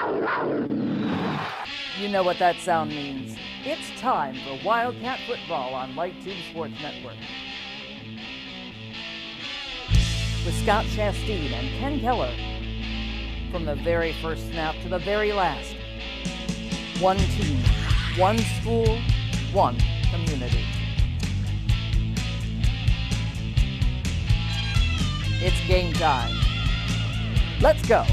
You know what that sound means. It's time for Wildcat Football on Light Tube Sports Network. With Scott Chasteen and Ken Keller. From the very first snap to the very last. One team, one school, one community. It's game time. Let's go.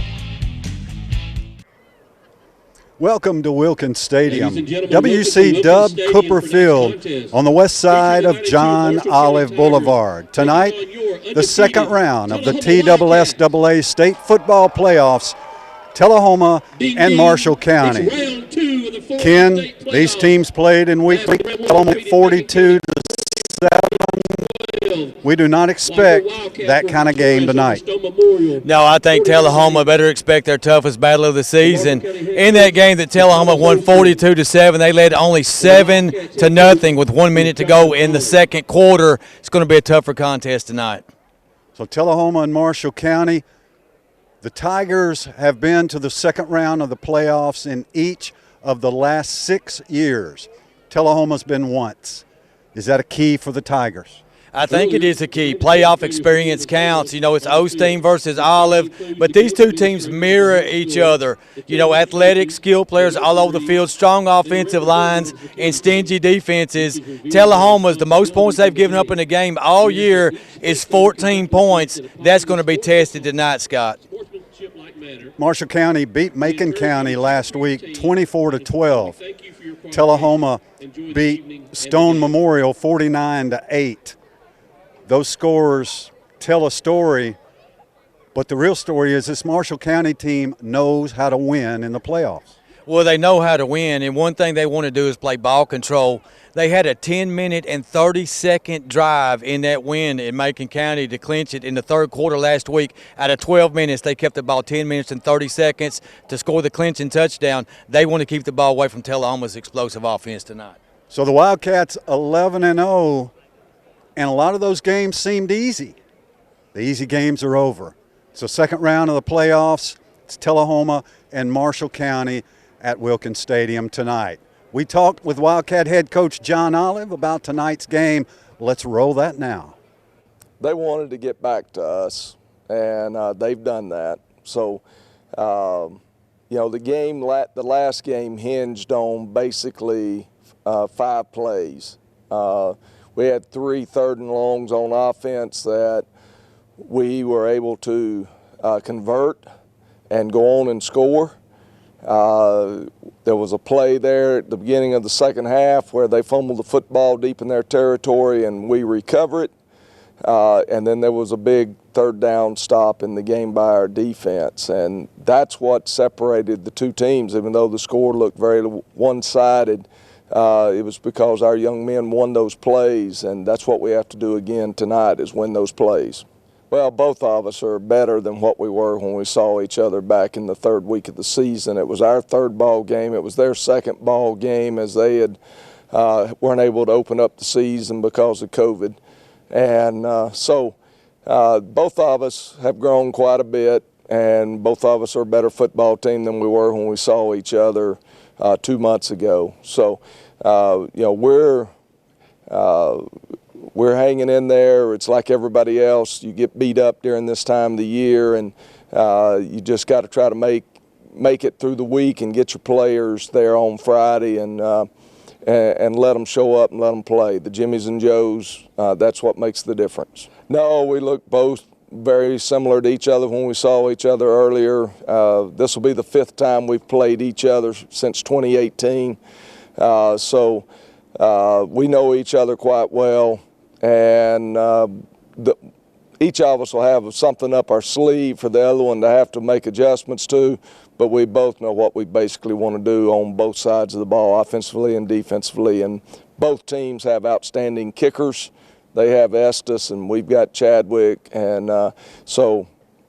Welcome to Wilkins Stadium, WC Dub Cooper Field on the west side of John Olive Boulevard. Tonight, the second round of the TSSAA State Football Playoffs, Tullahoma and Marshall County. Ken, these teams played in week 42-7. We do not expect that kind of game tonight. No, I think Tullahoma better expect their toughest battle of the season. In that game that Tullahoma won 42-7, they led only 7-0 with 1 minute to go in the second quarter. It's going to be a tougher contest tonight. So Tullahoma and Marshall County, the Tigers have been to the second round of the playoffs in each of the last 6 years. Tullahoma's been once. Is that a key for the Tigers? I think it is a key. Playoff experience counts. You know, it's Osteen versus Olive, but these two teams mirror each other. You know, athletic, skilled players all over the field, strong offensive lines, and stingy defenses. Tullahoma's, the most points they've given up in a game all year is 14 points. That's going to be tested tonight, Scott. Marshall County beat Macon County last week 24-12. Tullahoma beat Stone Memorial 49-8. Those scores tell a story, but the real story is this Marshall County team knows how to win in the playoffs. Well, they know how to win, and one thing they want to do is play ball control. They had a 10-minute and 30-second drive in that win in Macon County to clinch it in the third quarter last week. Out of 12 minutes, they kept the ball 10 minutes and 30 seconds to score the clinching touchdown. They want to keep the ball away from Tullahoma's explosive offense tonight. So the Wildcats 11-0, and a lot of those games seemed easy. The easy games are over. So second round of the playoffs, it's Tullahoma and Marshall County at Wilkins Stadium tonight. We talked with Wildcat head coach John Olive about tonight's game. Let's roll that now. They wanted to get back to us, and they've done that. So, you know, the last game hinged on basically 5 plays. We had 3 third and longs on offense that we were able to convert and go on and score. There was a play there at the beginning of the second half where they fumbled the football deep in their territory and we recover it. And then there was a big third down stop in the game by our defense. And that's what separated the two teams, even though the score looked very one-sided. It was because our young men won those plays, and that's what we have to do again tonight is win those plays. Well, both of us are better than what we were when we saw each other back in the third week of the season. It was our third ball game. It was their second ball game as they had weren't able to open up the season because of COVID. And so both of us have grown quite a bit, and both of us are a better football team than we were when we saw each other 2 months ago. So, you know, we're hanging in there. It's like everybody else. You get beat up during this time of the year, and you just got to try to make it through the week and get your players there on Friday and let them show up and let them play. The Jimmies and Joes, that's what makes the difference. No, we look both very similar to each other when we saw each other earlier. This will be the 5th time we've played each other since 2018. So we know each other quite well, and each of us will have something up our sleeve for the other one to have to make adjustments to, but we both know what we basically want to do on both sides of the ball, offensively and defensively, and both teams have outstanding kickers. They have Estes, and we've got Chadwick, and so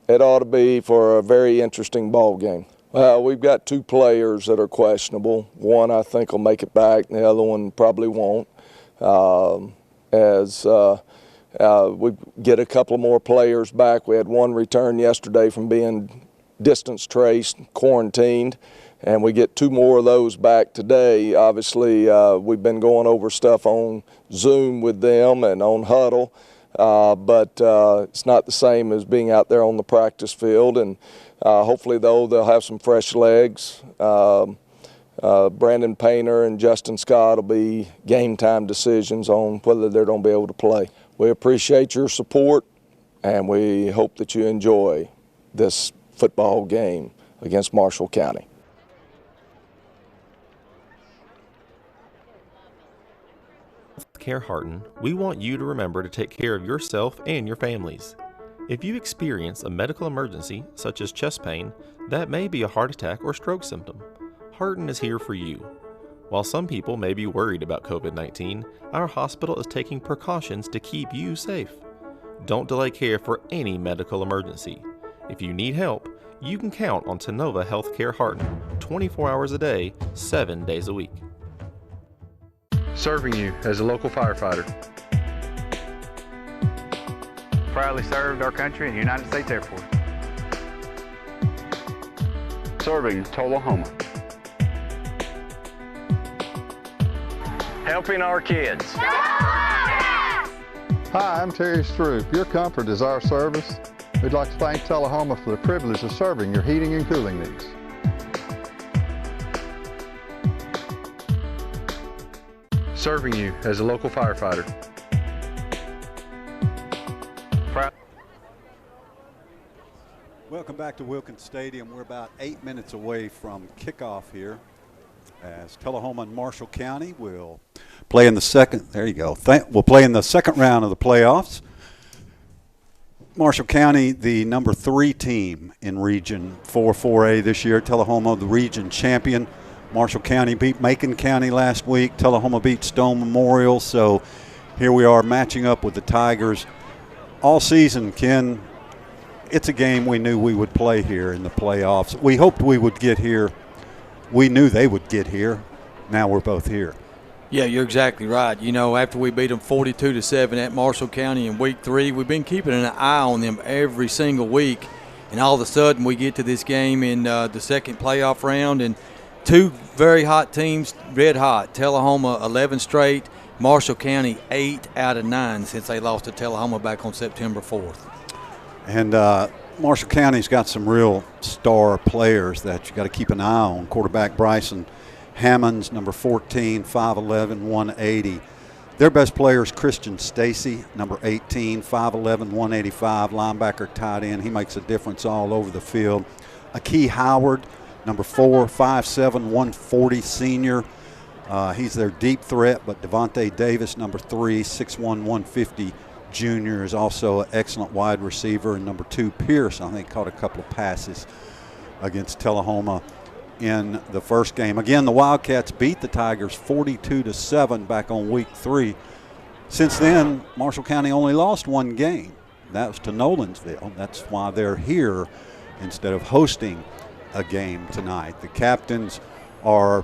it ought to be for a very interesting ball game. Well, we've got 2 players that are questionable. One I think will make it back, and the other one probably won't. We get a couple more players back. We had one return yesterday from being distance traced, quarantined, and we get 2 more of those back today. Obviously, we've been going over stuff on Zoom with them and on Huddle, but it's not the same as being out there on the practice field. And hopefully, though, they'll have some fresh legs. Brandon Painter and Justin Scott will be game time decisions on whether they're going to be able to play. We appreciate your support, and we hope that you enjoy this football game against Marshall County. Care Hearten, we want you to remember to take care of yourself and your families. If you experience a medical emergency, such as chest pain, that may be a heart attack or stroke symptom. Hearten is here for you. While some people may be worried about COVID-19, our hospital is taking precautions to keep you safe. Don't delay care for any medical emergency. If you need help, you can count on Tenova Healthcare Hearten 24 hours a day, 7 days a week. Serving you as a local firefighter. Proudly served our country in the United States Air Force. Serving Tullahoma. Helping our kids. Hi, I'm Terry Stroop. Your comfort is our service. We'd like to thank Tullahoma for the privilege of serving your heating and cooling needs. Serving you as a local firefighter. Welcome back to Wilkins Stadium. We're about 8 minutes away from kickoff here as Tullahoma and Marshall County will play in the second. There you go. We'll play in the second round of the playoffs. Marshall County, the number 3 team in Region 4A this year. Tullahoma, the region champion. Marshall County beat Macon County last week. Tullahoma beat Stone Memorial. So here we are matching up with the Tigers. All season, Ken, it's a game we knew we would play here in the playoffs. We hoped we would get here. We knew they would get here. Now we're both here. Yeah, you're exactly right. You know, after we beat them 42-7 at Marshall County in week 3, we've been keeping an eye on them every single week. And all of a sudden we get to this game in the second playoff round, and 2 very hot teams, red hot. Tullahoma 11 straight, Marshall County 8 out of 9 since they lost to Tullahoma back on September 4th. And Marshall County's got some real star players that you got to keep an eye on. Quarterback Bryson Hammonds, number 14, 5'11", 180. Their best player is Christian Stacy, number 18, 5'11", 185. Linebacker, tight end. He makes a difference all over the field. Akee Howard, number 4, 5'7", 140 senior. He's their deep threat, but Devontae Davis, number 3, 6'1", 150 junior, is also an excellent wide receiver. And number 2, Pierce, I think, caught a couple of passes against Tullahoma in the first game. Again, the Wildcats beat the Tigers 42-7 back on week 3. Since then, Marshall County only lost 1 game. That was to Nolensville. That's why they're here instead of hosting a game tonight. The captains are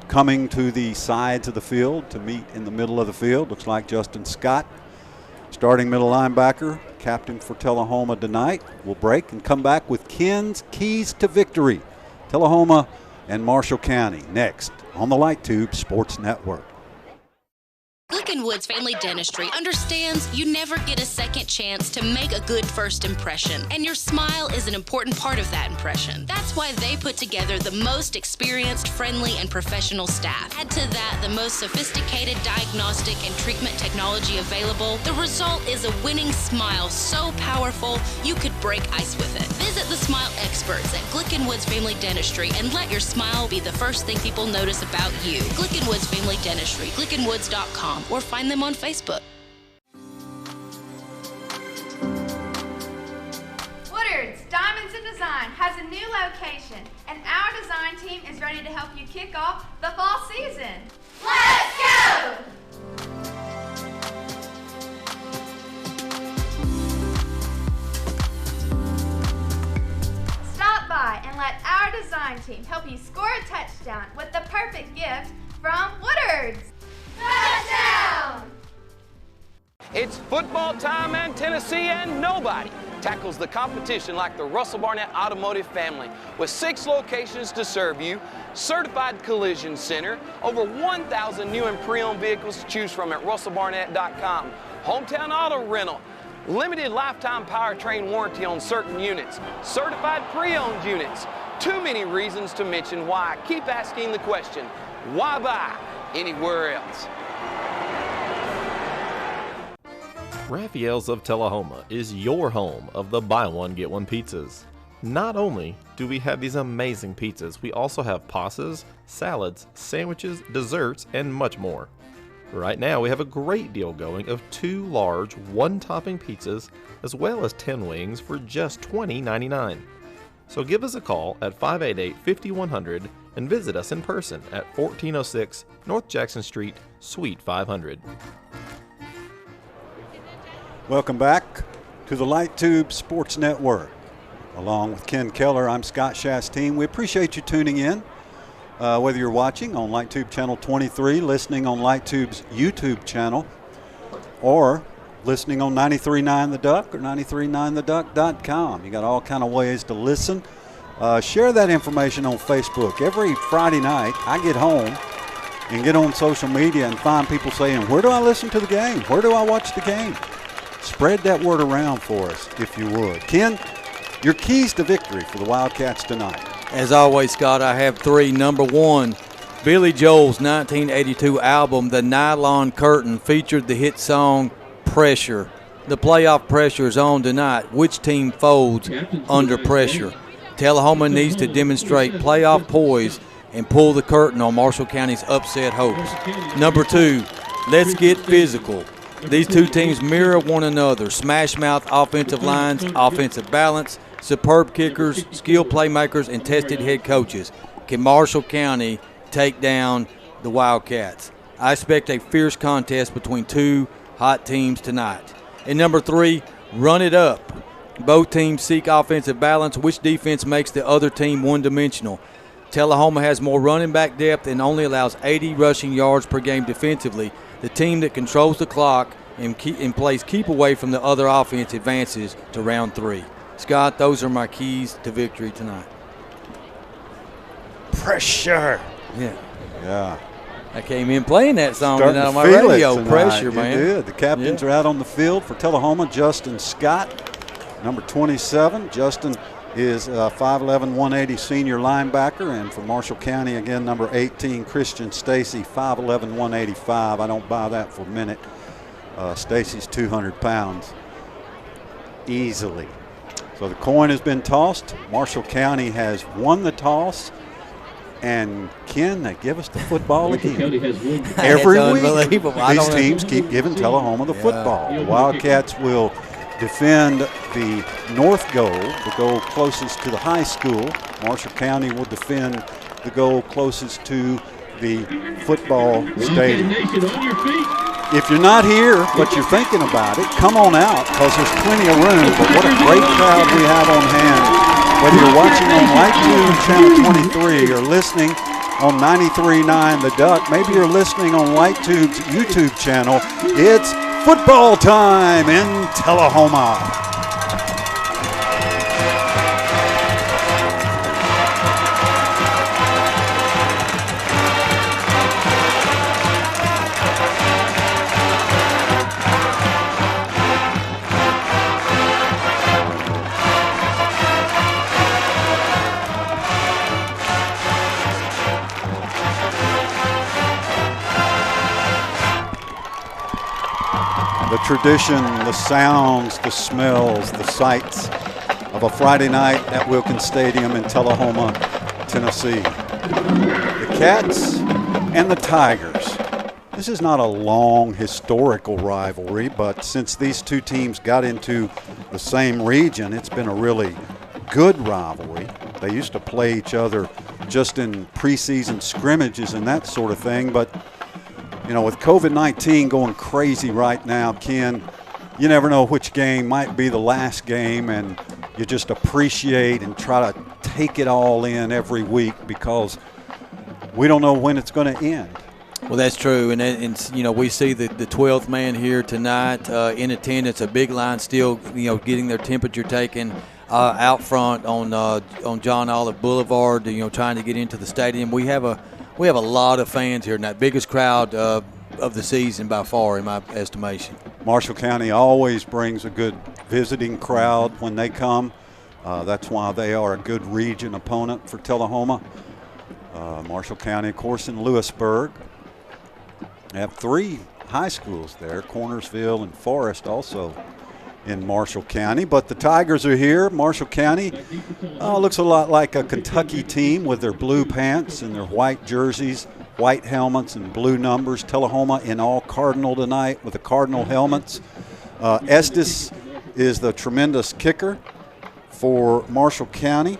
coming to the sides of the field to meet in the middle of the field. Looks like Justin Scott, starting middle linebacker, captain for Tullahoma tonight. We'll break and come back with Ken's Keys to Victory. Tullahoma and Marshall County next on the Light Tube Sports Network. Woods Family Dentistry understands you never get a second chance to make a good first impression, and your smile is an important part of that impression. That's why they put together the most experienced, friendly, and professional staff. Add to that the most sophisticated diagnostic and treatment technology available. The result is a winning smile so powerful you could break ice with it. Visit the smile experts at Woods Family Dentistry and let your smile be the first thing people notice about you. Woods Family Dentistry, glickenwoods.com, or find them on Facebook. Woodard's Diamonds in Design has a new location, and our design team is ready to help you kick off the fall season. Let's go! Stop by and let our design team help you score a touchdown with the perfect gift from Woodard's. Touchdown! It's football time in Tennessee, and nobody tackles the competition like the Russell Barnett Automotive family. With 6 locations to serve you, certified collision center, over 1,000 new and pre-owned vehicles to choose from at russellbarnett.com. Hometown auto rental, limited lifetime powertrain warranty on certain units, certified pre-owned units. Too many reasons to mention why. Keep asking the question, why buy anywhere else? Raphael's of Tullahoma is your home of the buy one get one pizzas. Not only do we have these amazing pizzas, we also have pastas, salads, sandwiches, desserts, and much more. Right now we have a great deal going of 2 large one-topping pizzas as well as 10 wings for just $20.99. So give us a call at 588-5100 and visit us in person at 1406 North Jackson Street, Suite 500. Welcome back to the Light Tube Sports Network. Along with Ken Keller, I'm Scott Chastain. We appreciate you tuning in, whether you're watching on Light Tube Channel 23, listening on Light Tube's YouTube channel, or listening on 93.9 The Duck or 93.9theduck.com. You got all kind of ways to listen. Share that information on Facebook. Every Friday night, I get home and get on social media and find people saying, where do I listen to the game? Where do I watch the game? Spread that word around for us, if you would. Ken, your keys to victory for the Wildcats tonight. As always, Scott, I have 3. Number 1, Billy Joel's 1982 album, The Nylon Curtain, featured the hit song Pressure. The playoff pressure is on tonight. Which team folds under pressure? Tullahoma needs to demonstrate playoff poise and pull the curtain on Marshall County's upset hopes. Number 2, let's get physical. These two teams mirror one another. Smash-mouth offensive lines, offensive balance, superb kickers, skilled playmakers, and tested head coaches. Can Marshall County take down the Wildcats? I expect a fierce contest between 2 hot teams tonight. And number 3, run it up. Both teams seek offensive balance. Which defense makes the other team one-dimensional? Tullahoma has more running back depth and only allows 80 rushing yards per game defensively. The team that controls the clock and plays keep away from the other offense advances to round 3. Scott, those are my keys to victory tonight. Pressure. Yeah. I came in playing that song Starting on to my feel radio. it Pressure, you man. did. The captains are out on the field for Tullahoma. Justin Scott, number 27. Justin is a 5'11", 180 senior linebacker. And for Marshall County, again, number 18, Christian Stacy, 5'11", 185. I don't buy that for a minute. Stacy's 200 pounds easily. So the coin has been tossed. Marshall County has won the toss. And Ken, they give us the football again. Every week, these teams keep giving Tullahoma the football. The Wildcats will defend the north goal, the goal closest to the high school. Marshall County will defend the goal closest to the football stadium. If you're not here, but you're thinking about it, come on out, because there's plenty of room. But what a great crowd we have on hand. Whether you're watching on Light Tube Channel 23 or listening on 93.9 The Duck, maybe you're listening on Light Tube's YouTube channel, it's football time in Tullahoma. The tradition, the sounds, the smells, the sights of a Friday night at Wilkins Stadium in Tullahoma, Tennessee. The Cats and the Tigers. This is not a long historical rivalry, but since these two teams got into the same region, it's been a really good rivalry. They used to play each other just in preseason scrimmages and that sort of thing, but you know, with COVID-19 going crazy right now, Ken, you never know which game might be the last game, and you just appreciate and try to take it all in every week because we don't know when it's going to end. Well, that's true, and you know, we see the 12th man here tonight in attendance. A big line still, you know, getting their temperature taken out front on John Olive Boulevard. You know, trying to get into the stadium. We have a lot of fans here tonight. Biggest crowd of the season by far, in my estimation. Marshall County always brings a good visiting crowd when they come. That's why they are a good region opponent for Tullahoma. Marshall County, of course, in Lewisburg. They have 3 high schools there, Cornersville and Forest also in Marshall County. But the Tigers are here. Marshall County looks a lot like a Kentucky team with their blue pants and their white jerseys, white helmets and blue numbers. Tullahoma in all Cardinal tonight with the Cardinal helmets. Estes is the tremendous kicker for Marshall County.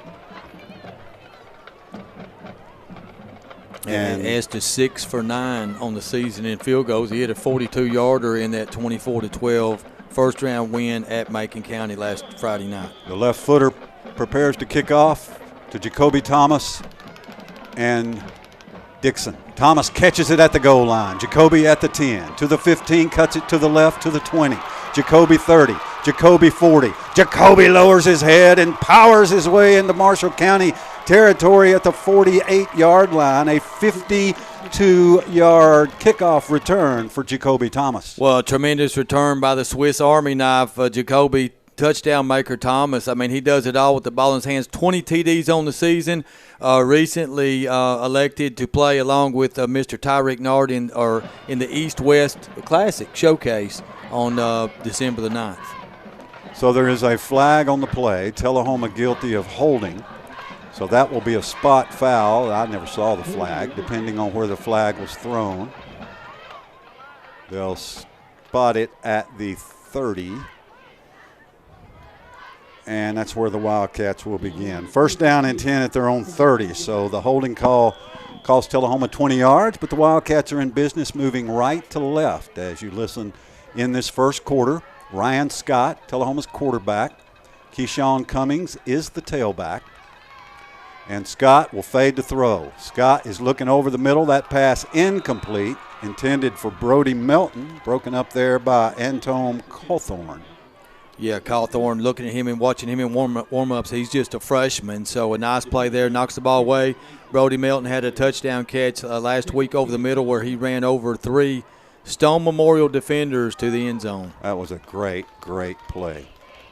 And Estes 6 for 9 on the season in field goals. He hit a 42-yarder in that 24-12 first-round win at Macon County last Friday night. The left footer prepares to kick off to Jacoby Thomas and Dixon. Thomas catches it at the goal line. Jacoby at the 10, to the 15, cuts it to the left, to the 20. Jacoby 30, Jacoby 40. Jacoby lowers his head and powers his way into Marshall County territory at the 48-yard line. A 52-yard kickoff return for Jacoby Thomas. Well, a tremendous return by the Swiss Army knife, Jacoby touchdown maker Thomas. I mean, he does it all with the ball in his hands. 20 TDs on the season. Recently elected to play along with Mr. Tyreek Nard in the East-West Classic Showcase on December the 9th. So there is a flag on the play. Tullahoma guilty of holding. So that will be a spot foul. I never saw the flag, depending on where the flag was thrown. They'll spot it at the 30. And that's where the Wildcats will begin. First down and 10 at their own 30. So the holding call cost Tullahoma 20 yards, but the Wildcats are in business moving right to left as you listen in this first quarter. Ryan Scott, Tullahoma's quarterback. Keyshawn Cummings is the tailback. And Scott will fade to throw. Scott is looking over the middle. That pass incomplete, intended for Brody Melton, broken up there by Antone Cawthorn. Yeah, Cawthorn, looking at him and watching him in warm-ups. He's just a freshman, so a nice play there. Knocks the ball away. Brody Melton had a touchdown catch last week over the middle where he ran over 3 Stone Memorial defenders to the end zone. That was a great, great play.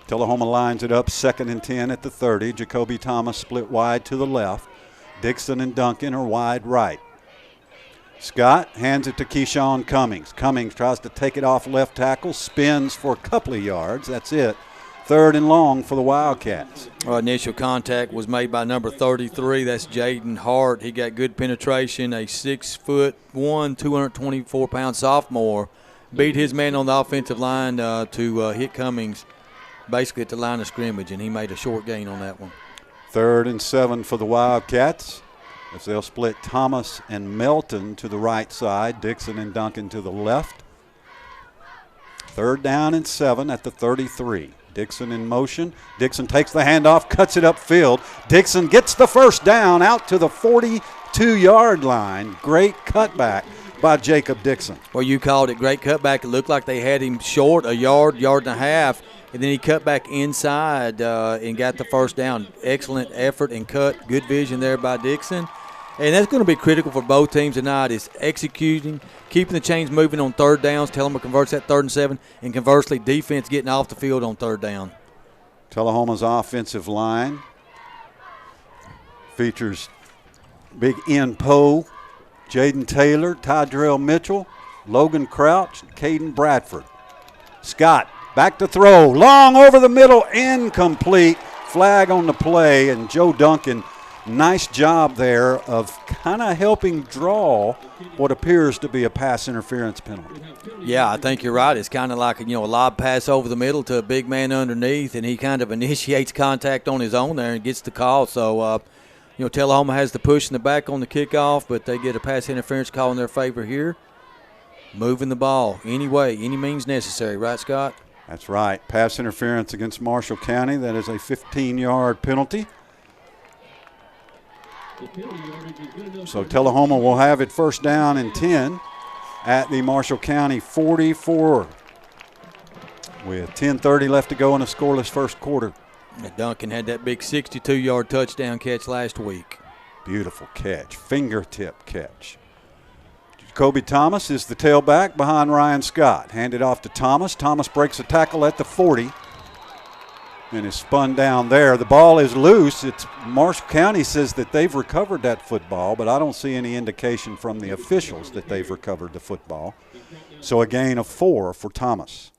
Tullahoma lines it up, 2nd and 10 at the 30. Jacoby Thomas split wide to the left. Dixon and Duncan are wide right. Scott hands it to Keyshawn Cummings. Cummings tries to take it off left tackle, spins for a couple of yards. That's it. 3rd and long for the Wildcats. Initial contact was made by number 33. That's Jaden Hart. He got good penetration. A 6'1", 224-pound sophomore beat his man on the offensive line to hit Cummings basically at the line of scrimmage, and he made a short gain on that one. 3rd and 7 for the Wildcats as they'll split Thomas and Melton to the right side, Dixon and Duncan to the left. 3rd down and 7 at the 33. Dixon in motion. Dixon takes the handoff, cuts it upfield. Dixon gets the first down out to the 42-yard line. Great cutback by Jacob Dixon. Well, you called it great cutback. It looked like they had him short a yard, yard and a half, and then he cut back inside and got the first down. Excellent effort and cut. Good vision there by Dixon. And that's going to be critical for both teams tonight is executing, keeping the chains moving on 3rd downs. Tullahoma converts that 3rd and 7, and conversely, defense getting off the field on 3rd down. Tullahoma's offensive line features Big N. Poe, Jaden Taylor, Tydrell Mitchell, Logan Crouch, and Caden Bradford. Scott back to throw, long over the middle, incomplete. Flag on the play, and Joe Duncan, nice job there of kind of helping draw what appears to be a pass interference penalty. Yeah, I think you're right. It's kind of like a lob pass over the middle to a big man underneath, and he kind of initiates contact on his own there and gets the call. So, Tullahoma has the push in the back on the kickoff, but they get a pass interference call in their favor here. Moving the ball any way, any means necessary. Right, Scott? That's right. Pass interference against Marshall County. That is a 15-yard penalty. So Tullahoma will have it first down and 10 at the Marshall County 44 with 10:30 left to go in a scoreless first quarter. Duncan had that big 62-yard touchdown catch last week. Beautiful catch, fingertip catch. Jacoby Thomas is the tailback behind Ryan Scott. Handed off to Thomas. Thomas breaks a tackle at the 40 and is spun down there. The ball is loose. It's Marshall County says that they've recovered that football, but I don't see any indication from the officials that they've recovered the football. So a gain of 4 for Thomas.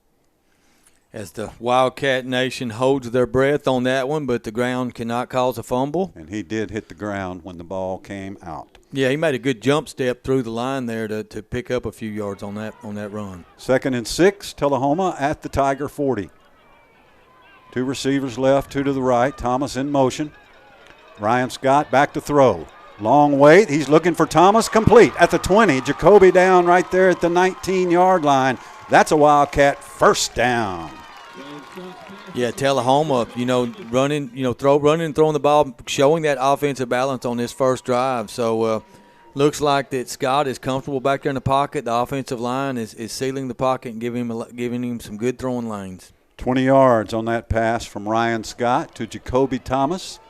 As the Wildcat Nation holds their breath on that one, but the ground cannot cause a fumble. And he did hit the ground when the ball came out. Yeah, he made a good jump step through the line there to pick up a few yards on that run. 2nd and 6, Tullahoma at the Tiger 40. 2 receivers left, 2 to the right. Thomas in motion. Ryan Scott back to throw. Long wait. He's looking for Thomas. Complete at the 20. Jacoby down right there at the 19-yard line. That's a Wildcat first down. Yeah, Tullahoma, running and throwing the ball, showing that offensive balance on this first drive. So looks like that Scott is comfortable back there in the pocket. The offensive line is sealing the pocket and giving him some good throwing lanes. 20 yards on that pass from Ryan Scott to Jacoby Thomas.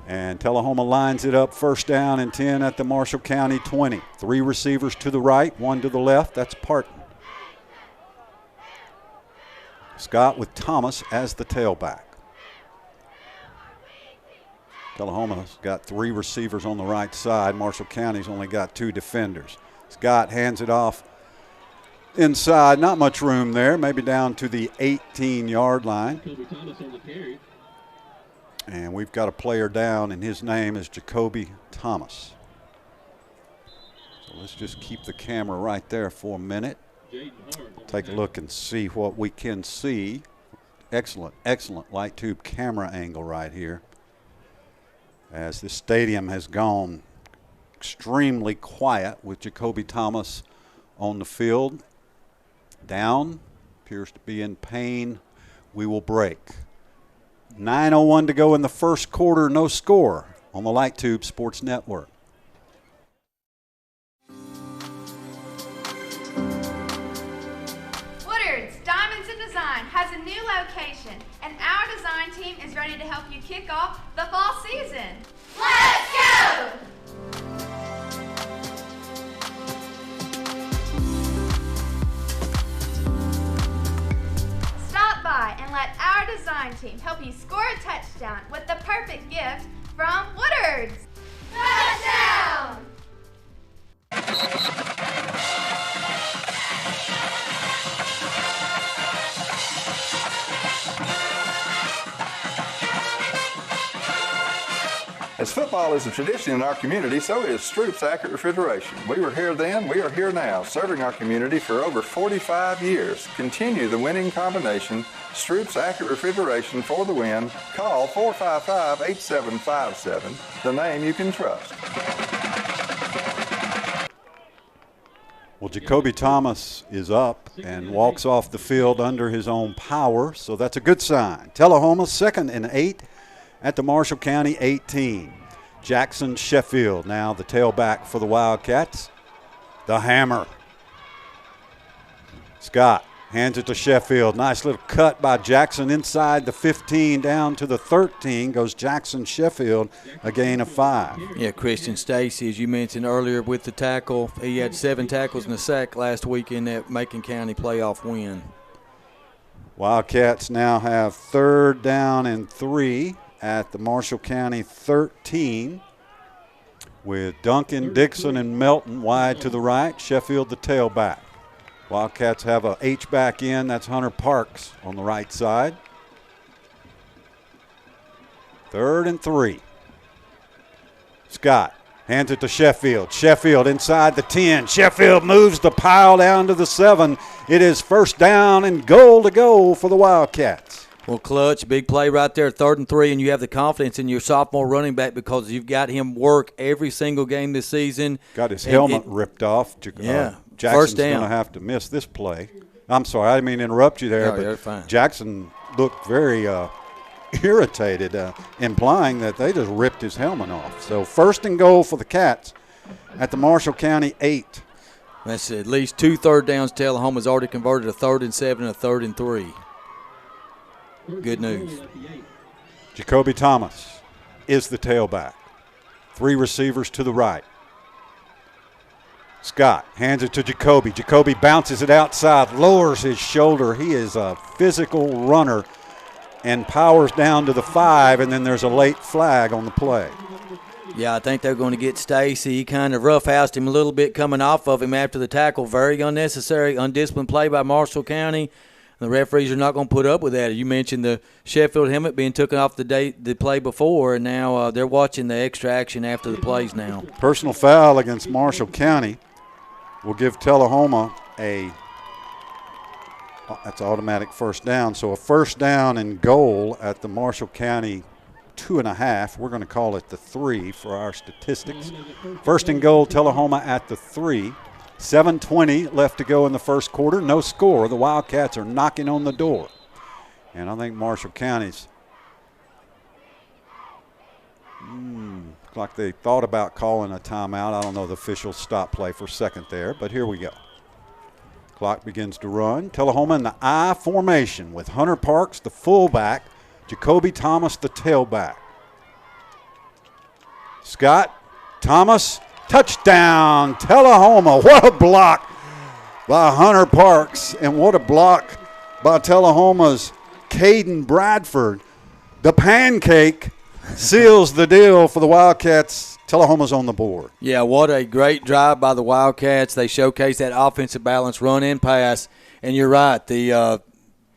And Tullahoma lines it up first down and 10 at the Marshall County 20. 3 receivers to the right, 1 to the left. That's Parton. Scott with Thomas as the tailback. Tullahoma's got 3 receivers on the right side. Marshall County's only got 2 defenders. Scott hands it off inside. Not much room there, maybe down to the 18-yard line. And we've got a player down, and his name is Jacoby Thomas. So let's just keep the camera right there for a minute. Take a look and see what we can see. Excellent light tube camera angle right here. As the stadium has gone extremely quiet with Jacoby Thomas on the field. Down, appears to be in pain. We will break. 9:01 to go in the first quarter, no score on the Light Tube Sports Network. Has a new location, and our design team is ready to help you kick off the fall season. Let's go! Stop by and let our design team help you score a touchdown with the perfect gift from Woodard's. Touchdown! As football is a tradition in our community, so is Stroop's Accurate Refrigeration. We were here then, we are here now, serving our community for over 45 years. Continue the winning combination, Stroop's Accurate Refrigeration for the win. Call 455-8757, the name you can trust. Well, Jacoby Thomas is up and walks off the field under his own power, so that's a good sign. Tullahoma 2nd and 8 at the Marshall County 18. Jackson Sheffield now the tailback for the Wildcats. The hammer. Scott hands it to Sheffield. Nice little cut by Jackson inside the 15 down to the 13 goes Jackson Sheffield, a gain of 5. Yeah, Christian Stacy, as you mentioned earlier with the tackle, he had 7 tackles and a sack last week in that Macon County playoff win. Wildcats now have 3rd down and 3 at the Marshall County 13 with Duncan, Dixon, and Melton wide to the right. Sheffield the tailback. Wildcats have a H-back in. That's Hunter Parks on the right side. 3rd and 3. Scott hands it to Sheffield. Sheffield inside the 10. Sheffield moves the pile down to the 7. It is first down and goal to go for the Wildcats. Well, clutch, big play right there, 3rd and 3, and you have the confidence in your sophomore running back because you've got him work every single game this season. Got his helmet ripped off. Yeah, Jackson's going to have to miss this play. I'm sorry, I didn't mean to interrupt you there, no, but you're fine. Jackson looked very irritated, implying that they just ripped his helmet off. So 1st and goal for the Cats at the Marshall County 8. That's at least 2 third downs. Tullahoma's already converted a 3rd and 7 and a 3rd and 3. Good news. Jacoby Thomas is the tailback. 3 receivers to the right. Scott hands it to Jacoby. Jacoby bounces it outside, lowers his shoulder. He is a physical runner and powers down to the 5, and then there's a late flag on the play. Yeah, I think they're going to get Stacy. He kind of roughhoused him a little bit coming off of him after the tackle. Very unnecessary, undisciplined play by Marshall County. The referees are not going to put up with that. You mentioned the Sheffield helmet being taken off the play before, and now they're watching the extra action after the plays now. Personal foul against Marshall County will give Tullahoma that's automatic 1st down. So a 1st down and goal at the Marshall County 2.5. We're going to call it the 3 for our statistics. 1st and goal, Tullahoma at the 3. 7:20 left to go in the 1st quarter. No score. The Wildcats are knocking on the door. And I think Marshall County's looks like they thought about calling a timeout. I don't know the official stop play for 2nd there, but here we go. Clock begins to run. Tullahoma in the I formation with Hunter Parks, the fullback, Jacoby Thomas, the tailback. Scott, Thomas, touchdown, Tullahoma. What a block by Hunter Parks, and what a block by Tullahoma's Caden Bradford. The pancake seals the deal for the Wildcats. Tullahoma's on the board. Yeah, what a great drive by the Wildcats. They showcase that offensive balance, run and pass. And you're right, the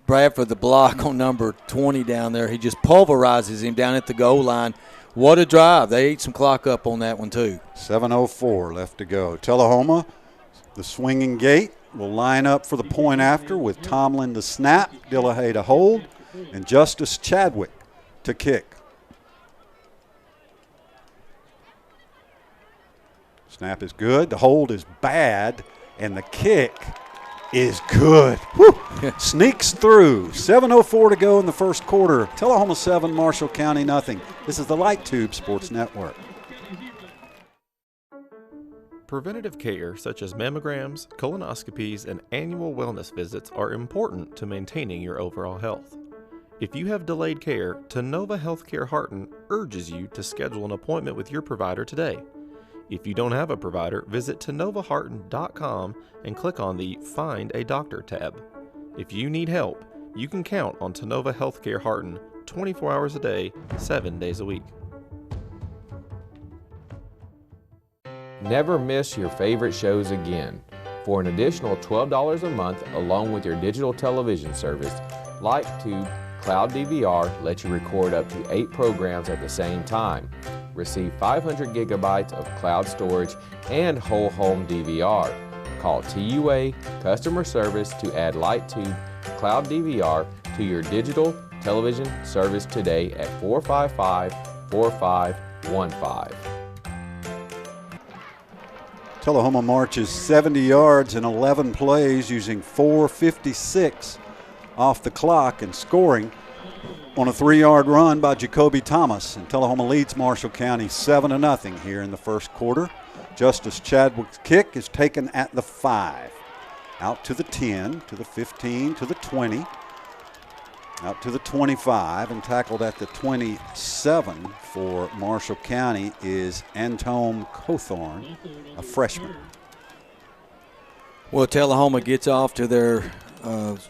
Bradford, the block on number 20 down there, he just pulverizes him down at the goal line. What a drive. They ate some clock up on that one too. 7:04 left to go. Tullahoma, the swinging gate, will line up for the point after with Tomlin to snap, Dillahay to hold, and Justice Chadwick to kick. Snap is good, the hold is bad, and the kick is good. Woo! Sneaks through. 7:04 to go in the 1st quarter. Tullahoma 7, Marshall County nothing. This is the Light Tube Sports Network. Preventative care such as mammograms, colonoscopies, and annual wellness visits are important to maintaining your overall health. If you have delayed care, Tennova Healthcare Harton urges you to schedule an appointment with your provider today. If you don't have a provider, visit TennovaHarton.com and click on the Find a Doctor tab. If you need help, you can count on Tennova Healthcare Harton 24 hours a day, 7 days a week. Never miss your favorite shows again. For an additional $12 a month along with your digital television service, LightTube Cloud DVR lets you record up to 8 programs at the same time. Receive 500 gigabytes of cloud storage and whole home DVR. Call TUA Customer Service to add LightTube Cloud DVR to your digital television service today at 455-4515. Tullahoma marches 70 yards in 11 plays using 4:56 off the clock and scoring on a 3-yard run by Jacoby Thomas. And Tullahoma leads Marshall County 7-0 here in the 1st quarter. Justice Chadwick's kick is taken at the 5. Out to the 10, to the 15, to the 20. Out to the 25 and tackled at the 27 for Marshall County is Antone Cawthorn, a freshman. Well, Tullahoma gets off to their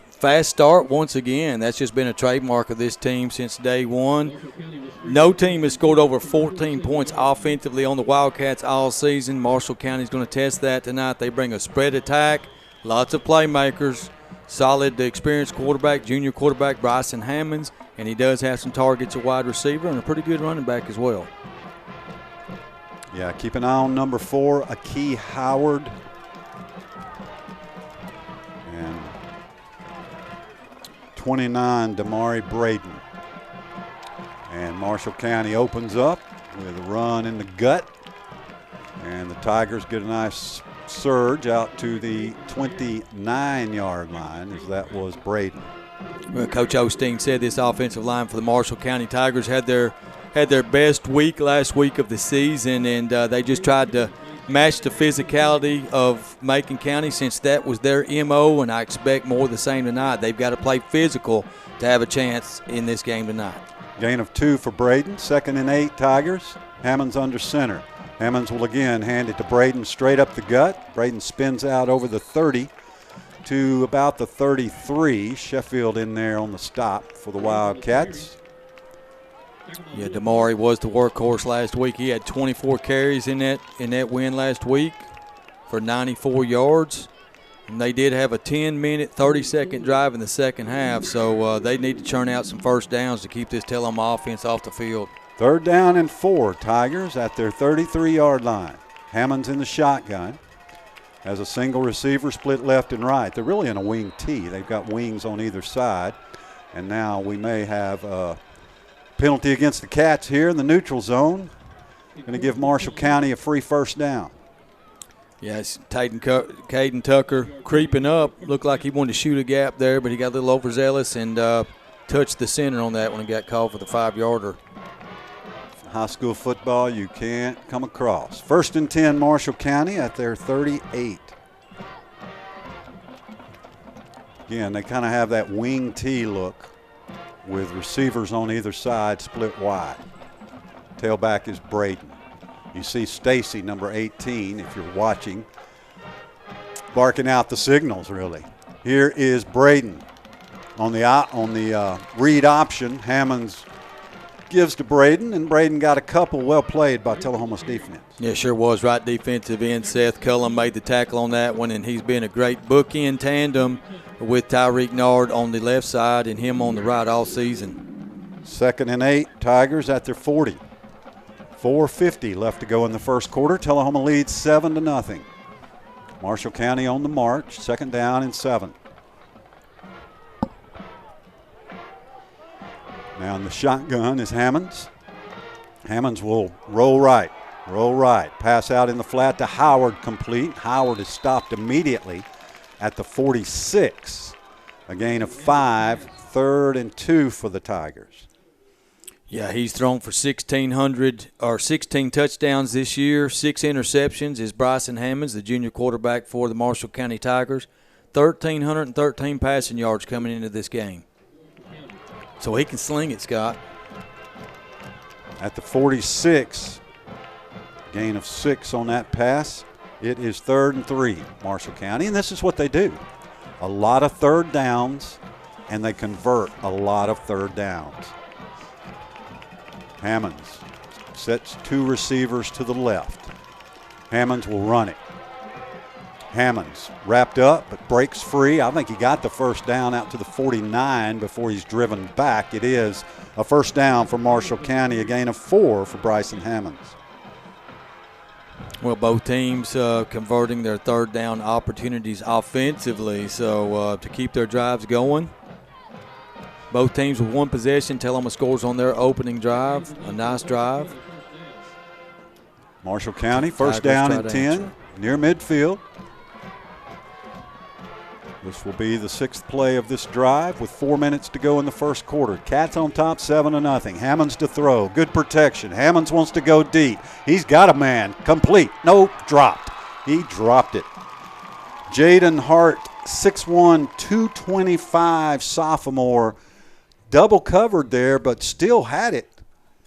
fast start once again. That's just been a trademark of this team since day one. No team has scored over 14 points offensively on the Wildcats all season. Marshall County is going to test that tonight. They bring a spread attack, lots of playmakers, solid experienced quarterback, junior quarterback Bryson Hammonds, and he does have some targets at wide receiver and a pretty good running back as well. Yeah, keep an eye on number 4, Akee Howard. And 29, Damari Braden. And Marshall County opens up with a run in the gut. And the Tigers get a nice surge out to the 29-yard line, as that was Braden. Well, Coach Osteen said this offensive line for the Marshall County Tigers had their best week last week of the season, and they just tried to match the physicality of Macon County since that was their MO, and I expect more of the same tonight. They've got to play physical to have a chance in this game tonight. Gain of 2 for Braden. 2nd and 8 Tigers. Hammonds under center. Hammonds will again hand it to Braden straight up the gut. Braden spins out over the 30 to about the 33. Sheffield in there on the stop for the Wildcats. Yeah, Damari was the workhorse last week. He had 24 carries in that win last week for 94 yards. And they did have a 10-minute, 30-second drive in the second half, so they need to churn out some first downs to keep this Tullahoma offense off the field. 3rd down and 4, Tigers at their 33-yard line. Hammond's in the shotgun. Has a single receiver split left and right. They're really in a wing T. They've got wings on either side. And now we may have a penalty against the Cats here in the neutral zone. Going to give Marshall County a free first down. Yes, Caden Tucker creeping up. Looked like he wanted to shoot a gap there, but he got a little overzealous and touched the center on that when he got called for the 5-yarder. High school football you can't come across. 1st and 10 Marshall County at their 38. Again, they kind of have that wing T look with receivers on either side split wide. Tailback is Braden. You see Stacy, number 18, if you're watching, barking out the signals, really. Here is Braden on the read option. Hammonds gives to Braden, and Braden got a couple. Well played by Tullahoma's defense. Yeah, sure was. Right defensive end. Seth Cullen made the tackle on that one, and he's been a great bookend tandem with Tyreek Nard on the left side and him on the right all season. 2nd and 8, Tigers at their 40. 4:50 left to go in the first quarter. Tullahoma leads 7-0. Marshall County on the march. 2nd down and 7. Now in the shotgun is Hammonds. Hammonds will roll right. Pass out in the flat to Howard, complete. Howard is stopped immediately at the 46. A gain of 5, 3rd and 2 for the Tigers. Yeah, he's thrown for 16 touchdowns this year, 6 interceptions is Bryson Hammonds, the junior quarterback for the Marshall County Tigers. 1,313 passing yards coming into this game. So he can sling it, Scott. At the 46, gain of 6 on that pass. It is 3rd and 3, Marshall County, and this is what they do. A lot of 3rd downs, and they convert a lot of 3rd downs. Hammonds sets 2 receivers to the left. Hammonds will run it. Hammonds wrapped up but breaks free. I think he got the first down out to the 49 before he's driven back. It is a first down for Marshall County, a gain of 4 for Bryson Hammonds. Well, both teams converting their 3rd down opportunities offensively, so to keep their drives going. Both teams with 1 possession. Tullahoma scores on their opening drive. A nice drive. Marshall County, first down and 10, near midfield. This will be the 6th play of this drive with 4 minutes to go in the first quarter. Cats on top, 7-0. Hammonds to throw. Good protection. Hammonds wants to go deep. He's got a man. Complete. Nope, dropped. He dropped it. Jaden Hart, 6'1", 225 sophomore. Double covered there, but still had it,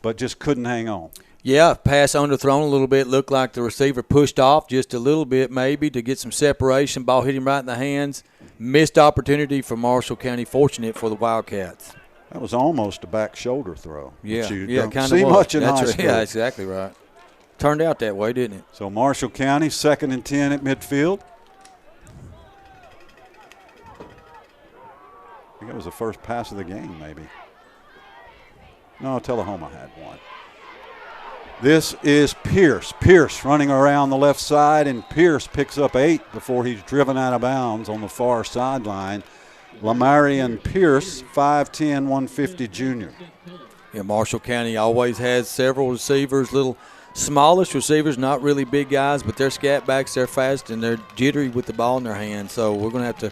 but just couldn't hang on. Yeah, pass underthrown a little bit. Looked like the receiver pushed off just a little bit maybe to get some separation. Ball hit him right in the hands. Missed opportunity for Marshall County. Fortunate for the Wildcats. That was almost a back shoulder throw. Yeah, kind of see much in high school. Yeah, exactly right. Turned out that way, didn't it? So Marshall County, 2nd and 10 at midfield. I think it was the first pass of the game, maybe. No, Tullahoma had one. This is Pierce. Pierce running around the left side, and Pierce picks up 8 before he's driven out of bounds on the far sideline. Lamarion Pierce, 5'10", 150 junior. Yeah, Marshall County always has several receivers, little smallest receivers, not really big guys, but they're scat backs, they're fast, and they're jittery with the ball in their hand. So we're going to have to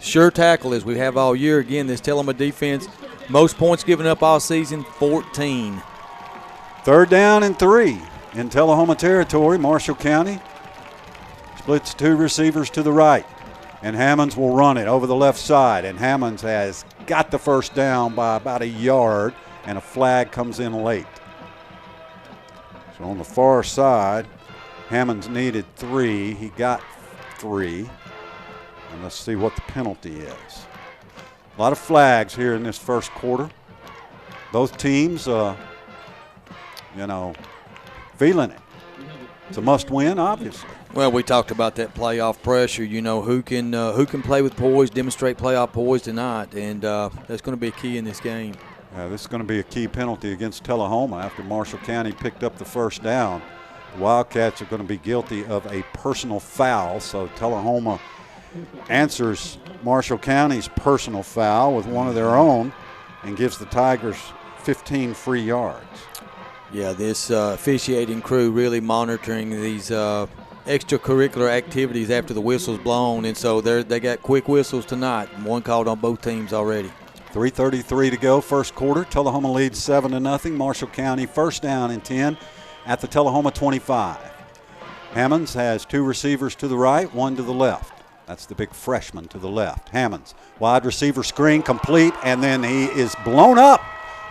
sure tackle as we have all year. Again, this Tullahoma defense, most points given up all season, 14. 3rd down and 3 in Tullahoma territory. Marshall County splits 2 receivers to the right, and Hammonds will run it over the left side, and Hammonds has got the first down by about a yard, and a flag comes in late. So on the far side, Hammonds needed 3. He got 3. And let's see what the penalty is. A lot of flags here in this first quarter. Both teams, feeling it. It's a must-win, obviously. Well, we talked about that playoff pressure. Who can play with poise, demonstrate playoff poise tonight, and that's going to be a key in this game. Yeah, this is going to be a key penalty against Tullahoma after Marshall County picked up the first down. The Wildcats are going to be guilty of a personal foul, so Tullahoma answers Marshall County's personal foul with one of their own and gives the Tigers 15 free yards. Yeah, this officiating crew really monitoring these extracurricular activities after the whistle's blown, and so they got quick whistles tonight. One called on both teams already. 3:33 to go, first quarter. Tullahoma leads 7-0. Marshall County first down and 10 at the Tullahoma 25. Hammonds has 2 receivers to the right, 1 to the left. That's the big freshman to the left. Hammonds, wide receiver screen complete, and then he is blown up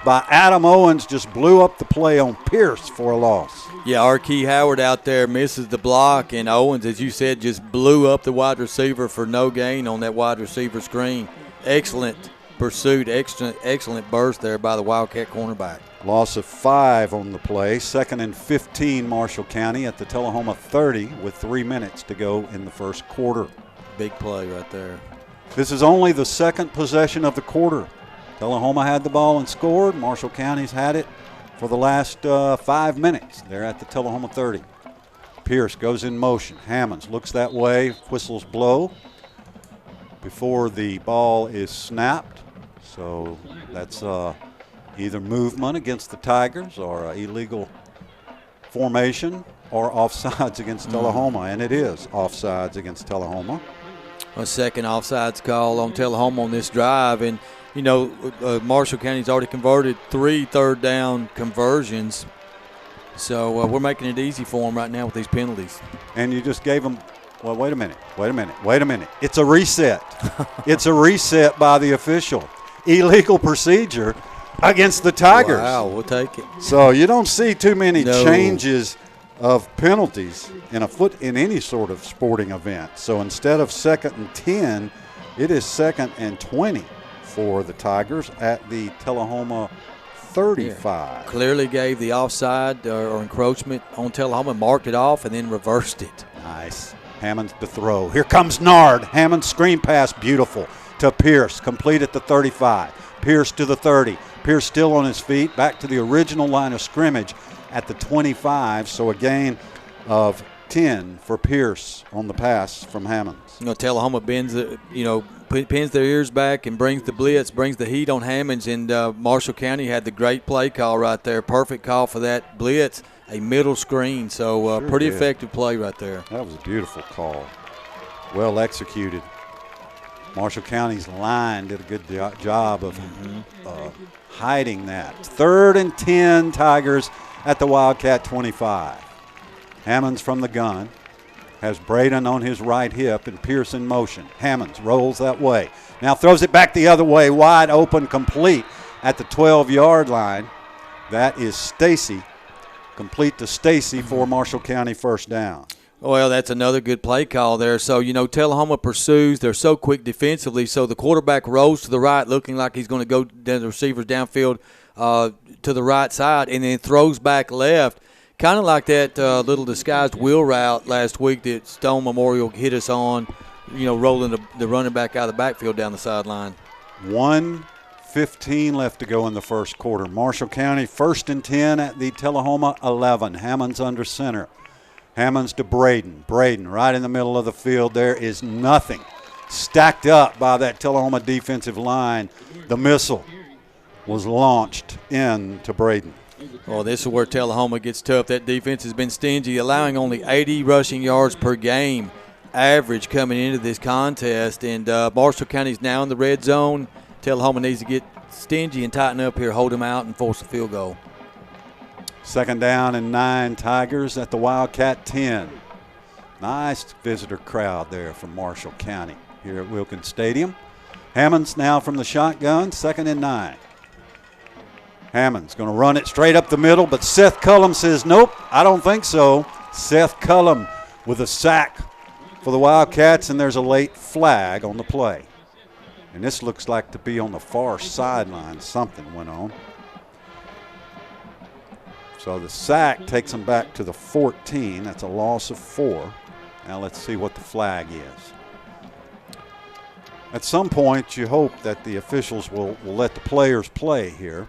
by Adam Owens. Just blew up the play on Pierce for a loss. Yeah, Arkey Howard out there misses the block, and Owens, as you said, just blew up the wide receiver for no gain on that wide receiver screen. Excellent pursuit, excellent burst there by the Wildcat cornerback. Loss of 5 on the play. 2nd and 15 Marshall County at the Tullahoma 30 with 3 minutes to go in the first quarter. Big play right there. This is only the 2nd possession of the quarter. Tullahoma had the ball and scored. Marshall County's had it for the last 5 minutes. They're at the Tullahoma 30. Pierce goes in motion. Hammonds looks that way. Whistles blow before the ball is snapped. So that's either movement against the Tigers or illegal formation or offsides against Tullahoma, and it is offsides against Tullahoma. A second offsides call on Tullahoma on this drive, and Marshall County's already converted 3 third down conversions. So we're making it easy for them right now with these penalties. And you just gave them, well, wait a minute. It's a reset. It's a reset by the official. Illegal procedure against the Tigers. Wow, we'll take it. So you don't see too many changes of penalties in any sort of sporting event. So instead of 2nd and 10, it is 2nd and 20 for the Tigers at the Tullahoma 35. Yeah. Clearly gave the offside or encroachment on Tullahoma, marked it off, and then reversed it. Nice. Hammonds to throw. Here comes Nard. Hammond's screen pass, beautiful, to Pierce, complete at the 35. Pierce to the 30. Pierce still on his feet, back to the original line of scrimmage at the 25, so a gain of 10 for Pierce on the pass from Hammonds. Tullahoma pins their ears back and brings the blitz, brings the heat on Hammonds, and Marshall County had the great play call right there. Perfect call for that blitz, a middle screen, so pretty effective play right there. That was a beautiful call. Well executed. Marshall County's line did a good job of hiding that. 3rd and 10 Tigers at the Wildcat 25. Hammonds from the gun has Braden on his right hip and Pierce in motion. Hammonds rolls that way. Now throws it back the other way, wide open, complete at the 12-yard line. That is Stacy. Complete to Stacy for Marshall County first down. Well, that's another good play call there. So, Tullahoma pursues. They're so quick defensively, so the quarterback rolls to the right, looking like he's going to go down the receivers downfield to the right side, and then throws back left, kind of like that little disguised wheel route last week that Stone Memorial hit us on, rolling the running back out of the backfield down the sideline. 1:15 left to go in the first quarter. Marshall County 1st and 10 at the Tullahoma 11. Hammonds under center. Hammonds to Braden. Braden right in the middle of the field. There is nothing stacked up by that Tullahoma defensive line. The missile was launched in to Braden. Well, this is where Tullahoma gets tough. That defense has been stingy, allowing only 80 rushing yards per game average coming into this contest. And Marshall County's now in the red zone. Tullahoma needs to get stingy and tighten up here, hold them out, and force a field goal. 2nd down and 9, Tigers at the Wildcat 10. Nice visitor crowd there from Marshall County here at Wilkins Stadium. Hammond's now from the shotgun, 2nd and 9. Hammond's going to run it straight up the middle, but Seth Cullum says, nope, I don't think so. Seth Cullum with a sack for the Wildcats, and there's a late flag on the play. And this looks like to be on the far sideline. Something went on. So the sack takes them back to the 14. That's a loss of 4. Now let's see what the flag is. At some point, you hope that the officials will let the players play here.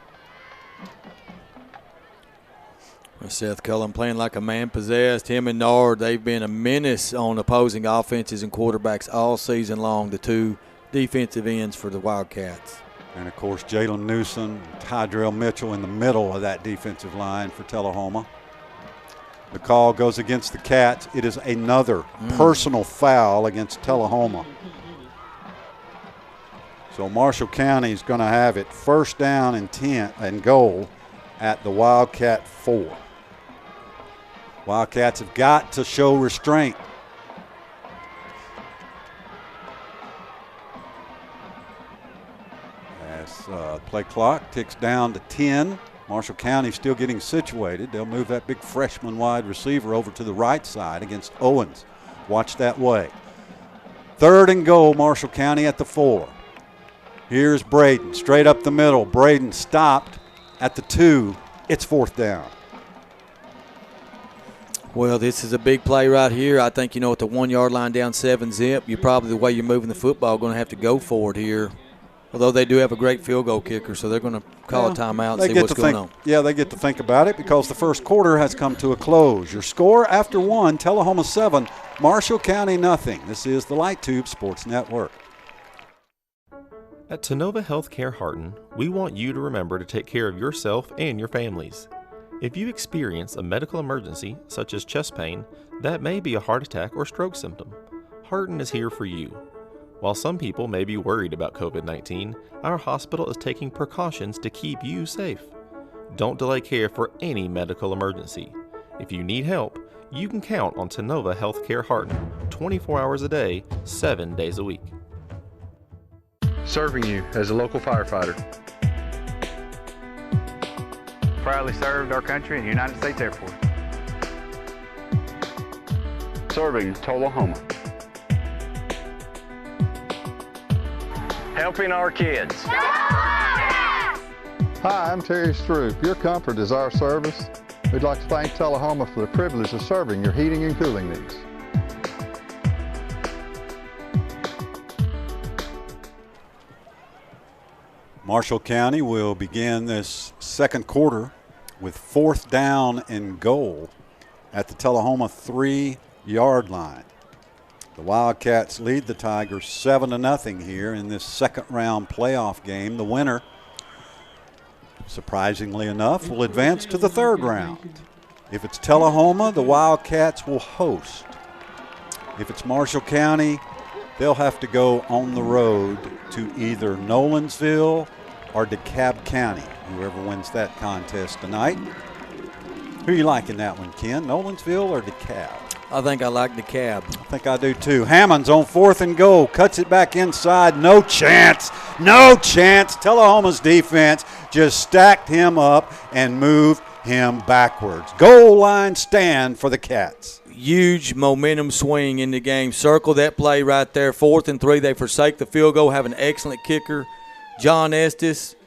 Well, Seth Cullum playing like a man possessed. Him and Nard, they've been a menace on opposing offenses and quarterbacks all season long, the two defensive ends for the Wildcats. And, of course, Jalen Newsom, Tydrell Mitchell in the middle of that defensive line for Tullahoma. The call goes against the Cats. It is another personal foul against Tullahoma. So Marshall County is going to have it 1st down and 10 and goal at the Wildcat 4. Wildcats have got to show restraint. As play clock ticks down to 10. Marshall County still getting situated. They'll move that big freshman wide receiver over to the right side against Owens. Watch that way. 3rd and goal, Marshall County at the 4. Here's Braden, straight up the middle. Braden stopped at the 2. It's 4th down. Well, this is a big play right here. I think, at the 1-yard line down 7-zip, you're probably, the way you're moving the football, going to have to go for it here. Although they do have a great field goal kicker, so they're going to call a timeout and see what's going on. Yeah, they get to think about it because the first quarter has come to a close. Your score after 1, Tullahoma 7, Marshall County nothing. This is the Light Tube Sports Network. At Tenova Healthcare Harton, we want you to remember to take care of yourself and your families. If you experience a medical emergency, such as chest pain, that may be a heart attack or stroke symptom. Harton is here for you. While some people may be worried about COVID-19, our hospital is taking precautions to keep you safe. Don't delay care for any medical emergency. If you need help, you can count on Tenova Healthcare Harton 24 hours a day, 7 days a week. Serving you as a local firefighter. Proudly served our country in the United States Air Force. Serving Tullahoma. Helping our kids. Hi, I'm Terry Stroop. Your comfort is our service. We'd like to thank Tullahoma for the privilege of serving your heating and cooling needs. Marshall County will begin this second quarter with 4th down and goal at the Tullahoma 3-yard line. The Wildcats lead the Tigers 7-0 here in this second-round playoff game. The winner, surprisingly enough, will advance to the 3rd round. If it's Tullahoma, the Wildcats will host. If it's Marshall County, they'll have to go on the road to either Nolensville or DeKalb County, whoever wins that contest tonight. Who are you liking that one, Ken? Nolensville or DeKalb? I think I like DeKalb. I think I do too. Hammond's on 4th and goal. Cuts it back inside. No chance. No chance. Tullahoma's defense just stacked him up and moved him backwards. Goal line stand for the Cats. Huge momentum swing in the game. Circle that play right there. 4th and 3. They forsake the field goal. Have an excellent kicker, John Estes.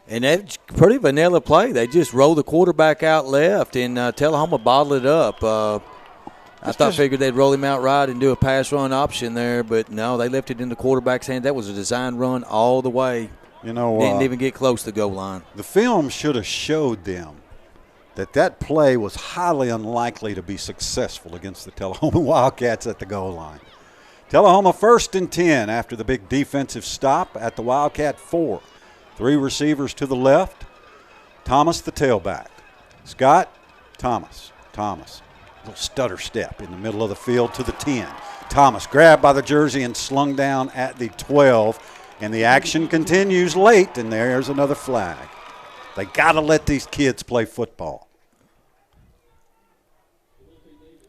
And that's pretty vanilla play. They just roll the quarterback out left, and Tullahoma bottled it up. I figured they'd roll him out right and do a pass run option there, but no, they left it in the quarterback's hand. That was a design run all the way. Didn't even get close to the goal line. The film should have showed them that play was highly unlikely to be successful against the Tullahoma Wildcats at the goal line. Tullahoma 1st and 10 after the big defensive stop at the Wildcat 4. 3 receivers to the left. Thomas, the tailback. Scott, Thomas. Little stutter step in the middle of the field to the 10. Thomas grabbed by the jersey and slung down at the 12. And the action continues late, and there's another flag. They got to let these kids play football.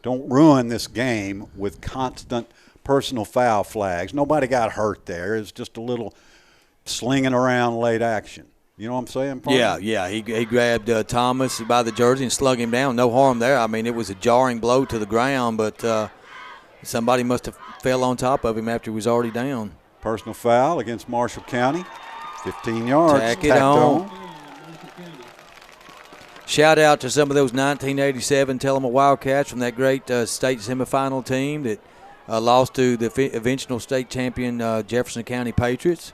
Don't ruin this game with constant personal foul flags. Nobody got hurt there. It's just a little slinging around late action. You know what I'm saying, partner? Yeah. He grabbed Thomas by the jersey and slung him down. No harm there. I mean, it was a jarring blow to the ground, but somebody must have fell on top of him after he was already down. Personal foul against Marshall County. 15 yards. Tack it on. Shout out to some of those 1987 Tullahoma Wildcats from that great state semifinal team that lost to the eventual state champion Jefferson County Patriots.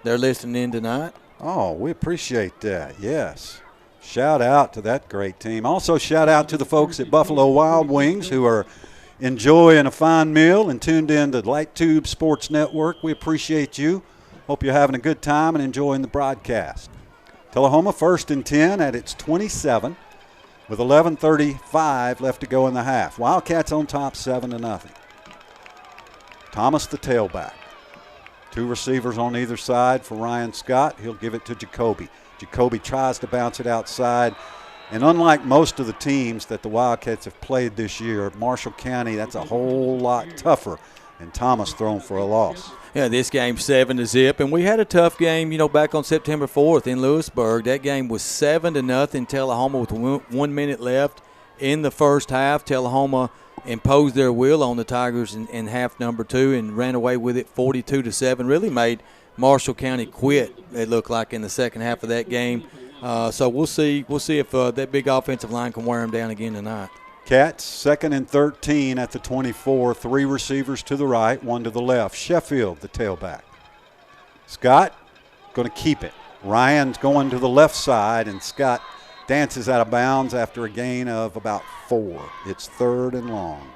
They're listening in tonight. Oh, we appreciate that, yes. Shout out to that great team. Also shout out to the folks at Buffalo Wild Wings who are enjoying a fine meal and tuned in to Light Tube Sports Network. We appreciate you. Hope you're having a good time and enjoying the broadcast. Tullahoma 1st and 10 at its 27 with 11:35 left to go in the half. Wildcats on top 7-0. Thomas the tailback. 2 receivers on either side for Ryan Scott. He'll give it to Jacoby. Jacoby tries to bounce it outside. And unlike most of the teams that the Wildcats have played this year, Marshall County, that's a whole lot tougher. And Thomas thrown for a loss. Yeah, this game's 7-0, and we had a tough game, back on September 4th in Lewisburg. That game was 7-0 Tullahoma with 1 minute left in the first half. Tullahoma imposed their will on the Tigers in half number 2 and ran away with it 42-7. Really made Marshall County quit, it looked like, in the second half of that game. So we'll see if that big offensive line can wear them down again tonight. Cats 2nd and 13 at the 24. 3 receivers to the right, 1 to the left. Sheffield, the tailback. Scott going to keep it. Ryan's going to the left side, and Scott dances out of bounds after a gain of about 4. It's 3rd and long.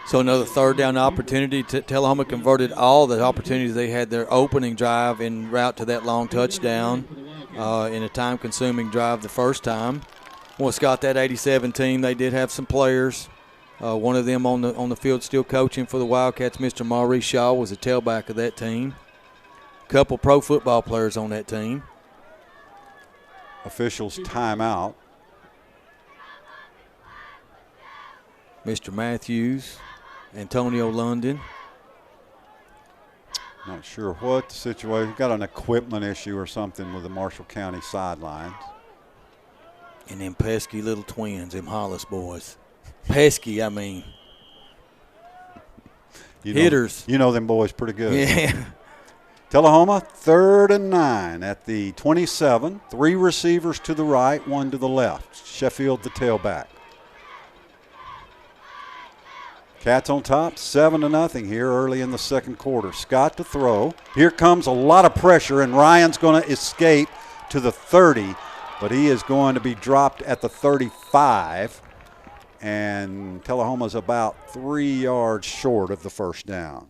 So another third down opportunity. Tullahoma converted all the opportunities they had their opening drive en route to that long touchdown in a time-consuming drive the first time. Well, Scott, that 87 team, they did have some players. One of them on the field still coaching for the Wildcats, Mr. Maurice Shaw, was the tailback of that team. A couple pro football players on that team. Officials timeout. Mr. Matthews, Antonio London. Not sure what the situation. Got an equipment issue or something with the Marshall County sidelines. And them pesky little twins, them Hollis boys. Pesky, I mean. Hitters. You know them boys pretty good. Yeah. Tullahoma, 3rd and 9 at the 27. 3 receivers to the right, 1 to the left. Sheffield, the tailback. Cats on top, 7-0 here early in the second quarter. Scott to throw. Here comes a lot of pressure, and Ryan's going to escape to the 30. But he is going to be dropped at the 35, and Tullahoma's about 3 yards short of the first down.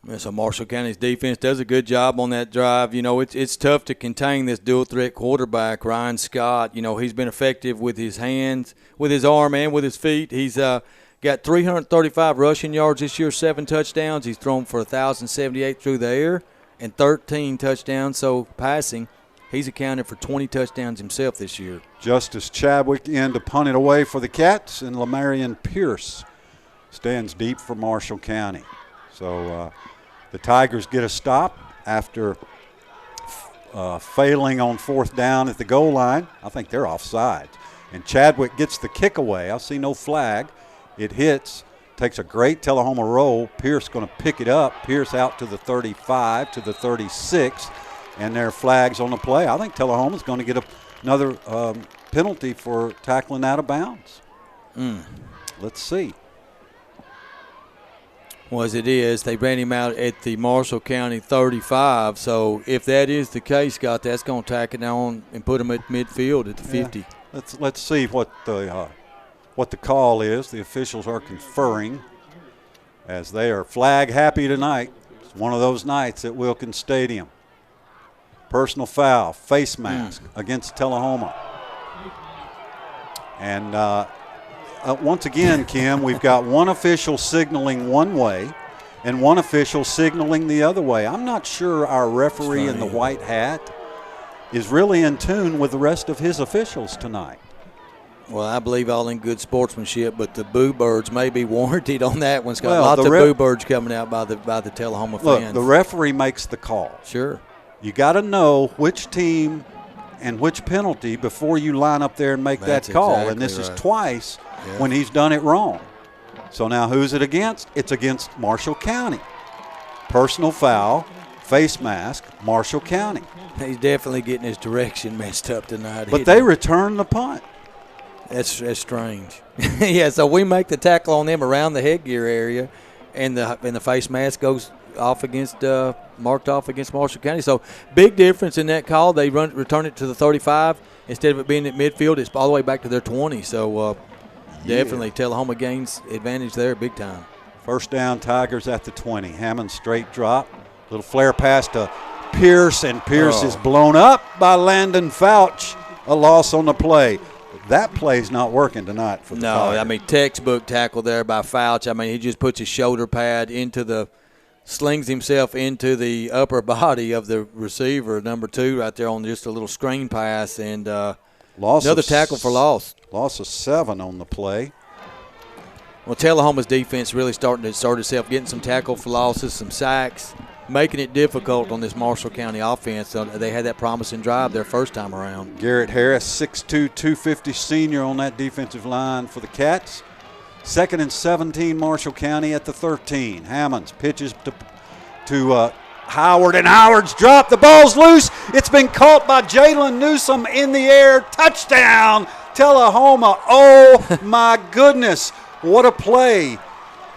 Yeah, so Marshall County's defense does a good job on that drive. It's tough to contain this dual-threat quarterback, Ryan Scott. He's been effective with his hands, with his arm, and with his feet. He's got 335 rushing yards this year, 7 touchdowns. He's thrown for 1,078 through the air and 13 touchdowns, so passing. He's accounted for 20 touchdowns himself this year. Justice Chadwick in to punt it away for the Cats, and Lamarian Pierce stands deep for Marshall County. So the Tigers get a stop after failing on 4th down at the goal line. I think they're offside. And Chadwick gets the kick away. I see no flag. It hits, takes a great Tullahoma roll. Pierce going to pick it up. Pierce out to the 35, to the 36. And there are flags on the play. I think Tullahoma's going to get another penalty for tackling out of bounds. Let's see. Well, as it is, they ran him out at the Marshall County 35. So if that is the case, Scott, that's going to tack it on and put him at midfield at the 50. Let's see what the call is. The officials are conferring as they are flag happy tonight. It's one of those nights at Wilkins Stadium. Personal foul, face mask against Tullahoma. And once again, Kim, we've got one official signaling one way and one official signaling the other way. I'm not sure our referee in the white hat is really in tune with the rest of his officials tonight. Well, I believe all in good sportsmanship, but the boo birds may be warranted on that one. It's got lots of boo birds coming out by the Tullahoma fans. Look, the referee makes the call. Sure. You got to know which team and which penalty before you line up there and make that call. Exactly and this right. is twice when he's done it wrong. So now who's it against? It's against Marshall County. Personal foul, face mask, Marshall County. He's definitely getting his direction messed up tonight. But they return the punt. That's strange. Yeah, so we make the tackle on them around the headgear area, and the face mask goes off against marked off against Marshall County. So big difference in that call. They return it to the 35 instead of it being at midfield. It's all the way back to their 20. So definitely Tullahoma gains advantage there big time. First down, Tigers at the 20. Hammond straight drop, little flare pass to Pierce, and Pierce is blown up by Landon Fouch. A loss on the play. That play's not working tonight for the Tigers. I mean, textbook tackle there by Fouch. I mean, he just puts his shoulder pad slings himself into the upper body of the receiver, number 2, right there on just a little screen pass, and another tackle for loss. Loss of 7 on the play. Well, Tullahoma's defense really starting to assert itself, getting some tackle for losses, some sacks, making it difficult on this Marshall County offense. So they had that promising drive their first time around. Garrett Harris, 6'2", 250 senior on that defensive line for the Cats. 2nd and 17, Marshall County at the 13. Hammonds pitches to Howard, and Howard's dropped. The ball's loose. It's been caught by Jalen Newsome in the air. Touchdown, Tullahoma. Oh, my goodness. What a play.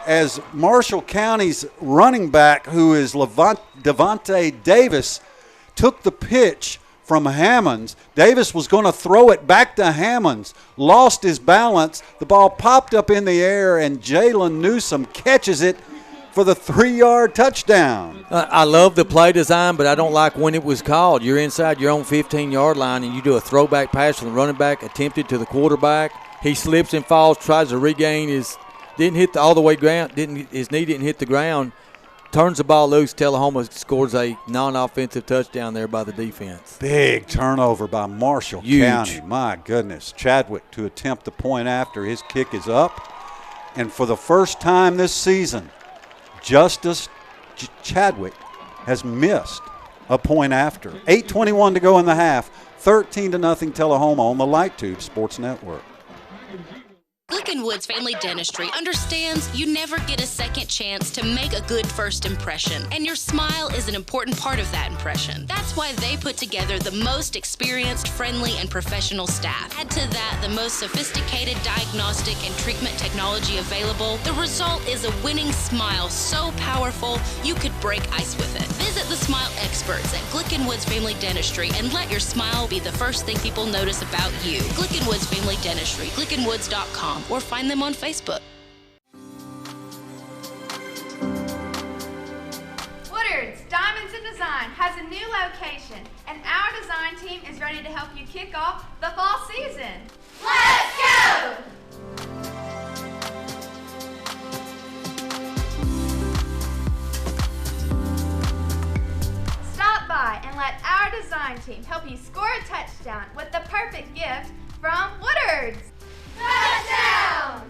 As Marshall County's running back, who is Devontae Davis, took the pitch from Hammonds. Davis was going to throw it back to Hammonds, lost his balance. The ball popped up in the air, and Jalen Newsome catches it for the 3-yard touchdown. I love the play design, but I don't like when it was called. You're inside your own 15-yard line, and you do a throwback pass from the running back, attempted to the quarterback. He slips and falls, tries to regain his – didn't hit all the way ground. His knee didn't hit the ground. Turns the ball loose. Tullahoma scores a non-offensive touchdown there by the defense. Big turnover by Marshall County. My goodness. Chadwick to attempt the point after. His kick is up. And for the first time this season, Justice Chadwick has missed a point after. 8:21 to go in the half. 13-0 Tullahoma on the Light Tube Sports Network. Glicken Woods Family Dentistry understands you never get a second chance to make a good first impression, and your smile is an important part of that impression. That's why they put together the most experienced, friendly, and professional staff. Add to that the most sophisticated diagnostic and treatment technology available. The result is a winning smile so powerful you could break ice with it. Visit the smile experts at Glicken Woods Family Dentistry and let your smile be the first thing people notice about you. Glicken Woods Family Dentistry, glickenwoods.com. or find them on Facebook. Woodard's Diamonds in Design has a new location, and our design team is ready to help you kick off the fall season. Let's go! Stop by and let our design team help you score a touchdown with the perfect gift from Woodard's. Touchdown!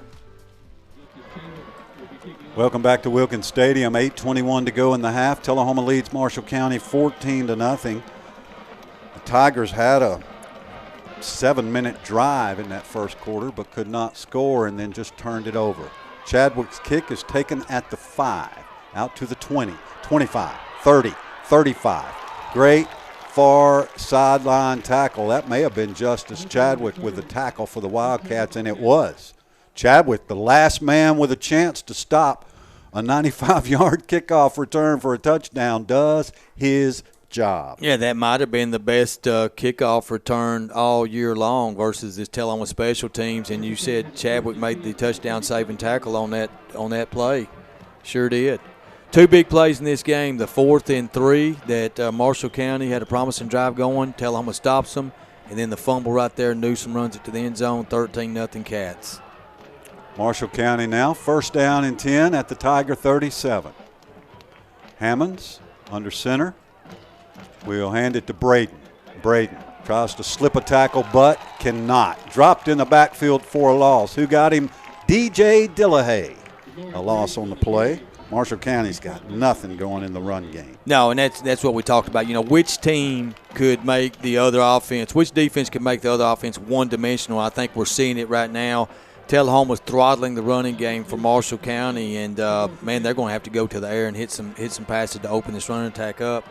Welcome back to Wilkins Stadium. 8:21 to go in the half. Tullahoma leads Marshall County 14-0. The Tigers had a 7-minute drive in that first quarter, but could not score and then just turned it over. Chadwick's kick is taken at the 5, out to the 20, 25, 30, 35. Great far sideline tackle. That may have been Justice Chadwick with the tackle for the Wildcats, and it was. Chadwick, the last man with a chance to stop a 95-yard kickoff return for a touchdown, does his job. Yeah, that might have been the best kickoff return all year long versus this Tullahoma special teams. And you said Chadwick made the touchdown saving tackle on that play. Sure did. Two big plays in this game, the 4th and 3 that Marshall County had a promising drive going. Tullahoma stops them, and then the fumble right there. Newsom runs it to the end zone, 13-0 Cats. Marshall County now, 1st down and 10 at the Tiger 37. Hammonds under center. We'll hand it to Braden. Braden tries to slip a tackle, but cannot. Dropped in the backfield for a loss. Who got him? DJ Dillahay. A loss on the play. Marshall County's got nothing going in the run game. No, and that's what we talked about. Which team could make the other offense, which defense could make the other offense one-dimensional? I think we're seeing it right now. Tullahoma's throttling the running game for Marshall County, and, man, they're going to have to go to the air and hit some passes to open this running attack up.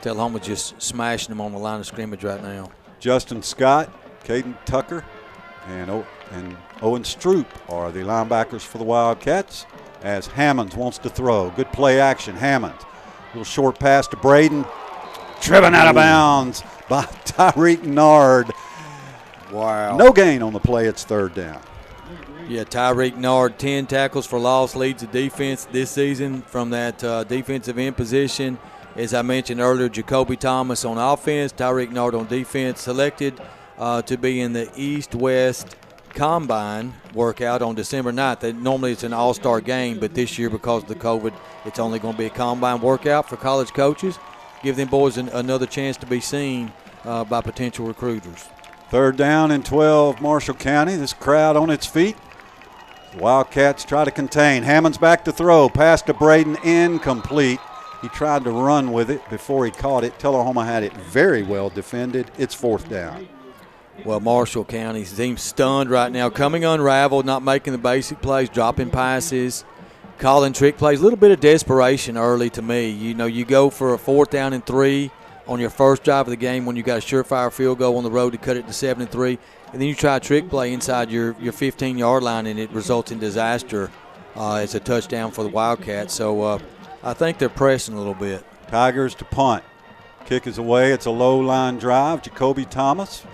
Tullahoma's just smashing them on the line of scrimmage right now. Justin Scott, Caden Tucker, and Owen Stroop are the linebackers for the Wildcats. As Hammonds wants to throw. Good play action, Hammonds. Little short pass to Braden. Driven out of bounds by Tyreek Nard. Wow. No gain on the play. It's 3rd down. Yeah, Tyreek Nard, 10 tackles for loss, leads the defense this season from that defensive end position. As I mentioned earlier, Jacoby Thomas on offense, Tyreek Nard on defense, selected to be in the East-West Combine workout on December 9th. Normally it's an all-star game, but this year because of the COVID, it's only going to be a combine workout for college coaches. Give them boys another chance to be seen by potential recruiters. 3rd down and 12, Marshall County. This crowd on its feet. The Wildcats try to contain. Hammonds back to throw. Pass to Braden, incomplete. He tried to run with it before he caught it. Tullahoma had it very well defended. It's 4th down. Well, Marshall County's team stunned right now, coming unraveled, not making the basic plays, dropping passes, calling trick plays. A little bit of desperation early to me. You go for a 4th down and 3 on your first drive of the game when you got a surefire field goal on the road to cut it to 7-3, and then you try a trick play inside your 15-yard line, and it results in disaster. It's a touchdown for the Wildcats. So I think they're pressing a little bit. Tigers to punt. Kick is away. It's a low line drive. Jacoby Thomas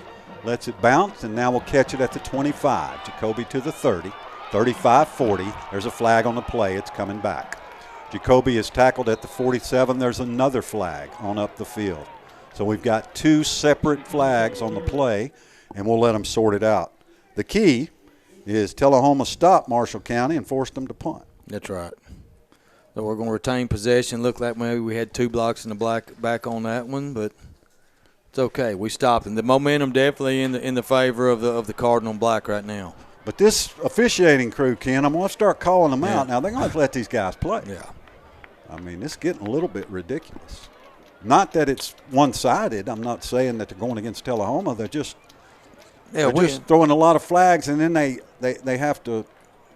lets it bounce, and now we'll catch it at the 25. Jacoby to the 30, 35-40. There's a flag on the play. It's coming back. Jacoby is tackled at the 47. There's another flag on up the field. So we've got 2 separate flags on the play, and we'll let them sort it out. The key is Tullahoma stopped Marshall County and forced them to punt. That's right. So we're going to retain possession. Looked like maybe we had 2 blocks in the back on that one, but it's okay. We stopped them. The momentum definitely in the favor of the Cardinal Black right now. But this officiating crew, Ken, I'm going to start calling them out now. They're going to let these guys play. Yeah. I mean, it's getting a little bit ridiculous. Not that it's one-sided. I'm not saying that they're going against Tullahoma. They're just throwing a lot of flags, and then they have to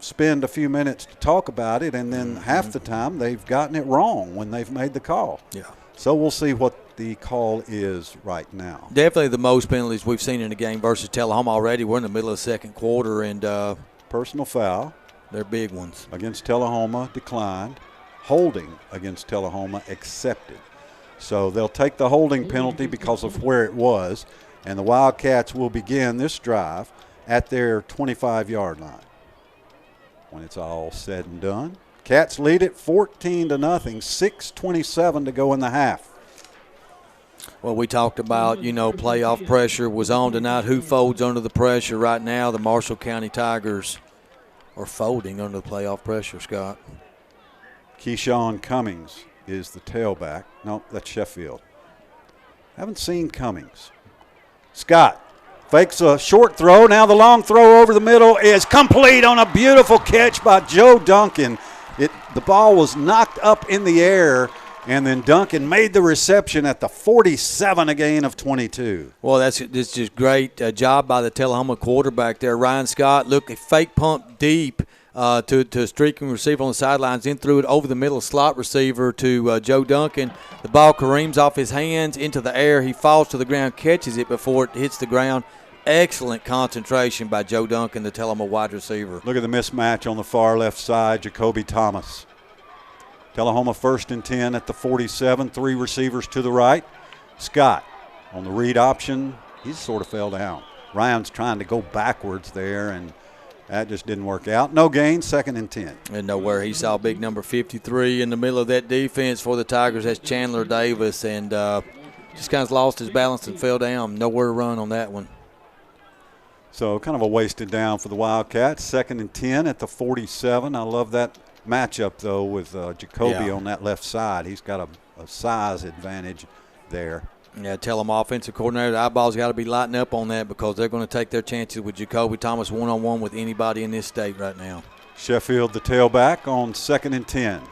spend a few minutes to talk about it, and then half the time they've gotten it wrong when they've made the call. Yeah. So we'll see what the call is right now. Definitely the most penalties we've seen in the game versus Tullahoma already. We're in the middle of the 2nd quarter, and personal foul. They're big ones. Against Tullahoma declined. Holding against Tullahoma accepted. So they'll take the holding penalty because of where it was, and the Wildcats will begin this drive at their 25-yard line. When it's all said and done, Cats lead it 14-0, 6:27 to go in the half. Well, we talked about, playoff pressure was on tonight. Who folds under the pressure right now? The Marshall County Tigers are folding under the playoff pressure, Scott. Keyshawn Cummings is the tailback. Nope, that's Sheffield. Haven't seen Cummings. Scott fakes a short throw. Now the long throw over the middle is complete on a beautiful catch by Joe Duncan. The ball was knocked up in the air, and then Duncan made the reception at the 47, a gain of 22. Well, that's just great job by the Tullahoma quarterback there. Ryan Scott, look, a fake pump deep to a streaking receiver on the sidelines, then threw it over the middle slot receiver to Joe Duncan. The ball careens off his hands into the air. He falls to the ground, catches it before it hits the ground. Excellent concentration by Joe Duncan, the Tullahoma wide receiver. Look at the mismatch on the far left side, Jacoby Thomas. Tullahoma 1st and 10 at the 47, 3 receivers to the right. Scott on the read option, he sort of fell down. Ryan's trying to go backwards there, and That just didn't work out. No gain, 2nd and 10. And nowhere he saw big number 53 in the middle of that defense for the Tigers. That's Chandler Davis, and just kind of lost his balance and fell down. Nowhere to run on that one. So kind of a wasted down for the Wildcats. 2nd and 10 at the 47. I love that matchup, though, with Jacoby on that left side. He's got a size advantage there. Yeah, tell them offensive coordinator, the eyeballs got to be lighting up on that because they're going to take their chances with Jacoby Thomas one-on-one with anybody in this state right now. Sheffield, the tailback, on 2nd and 10.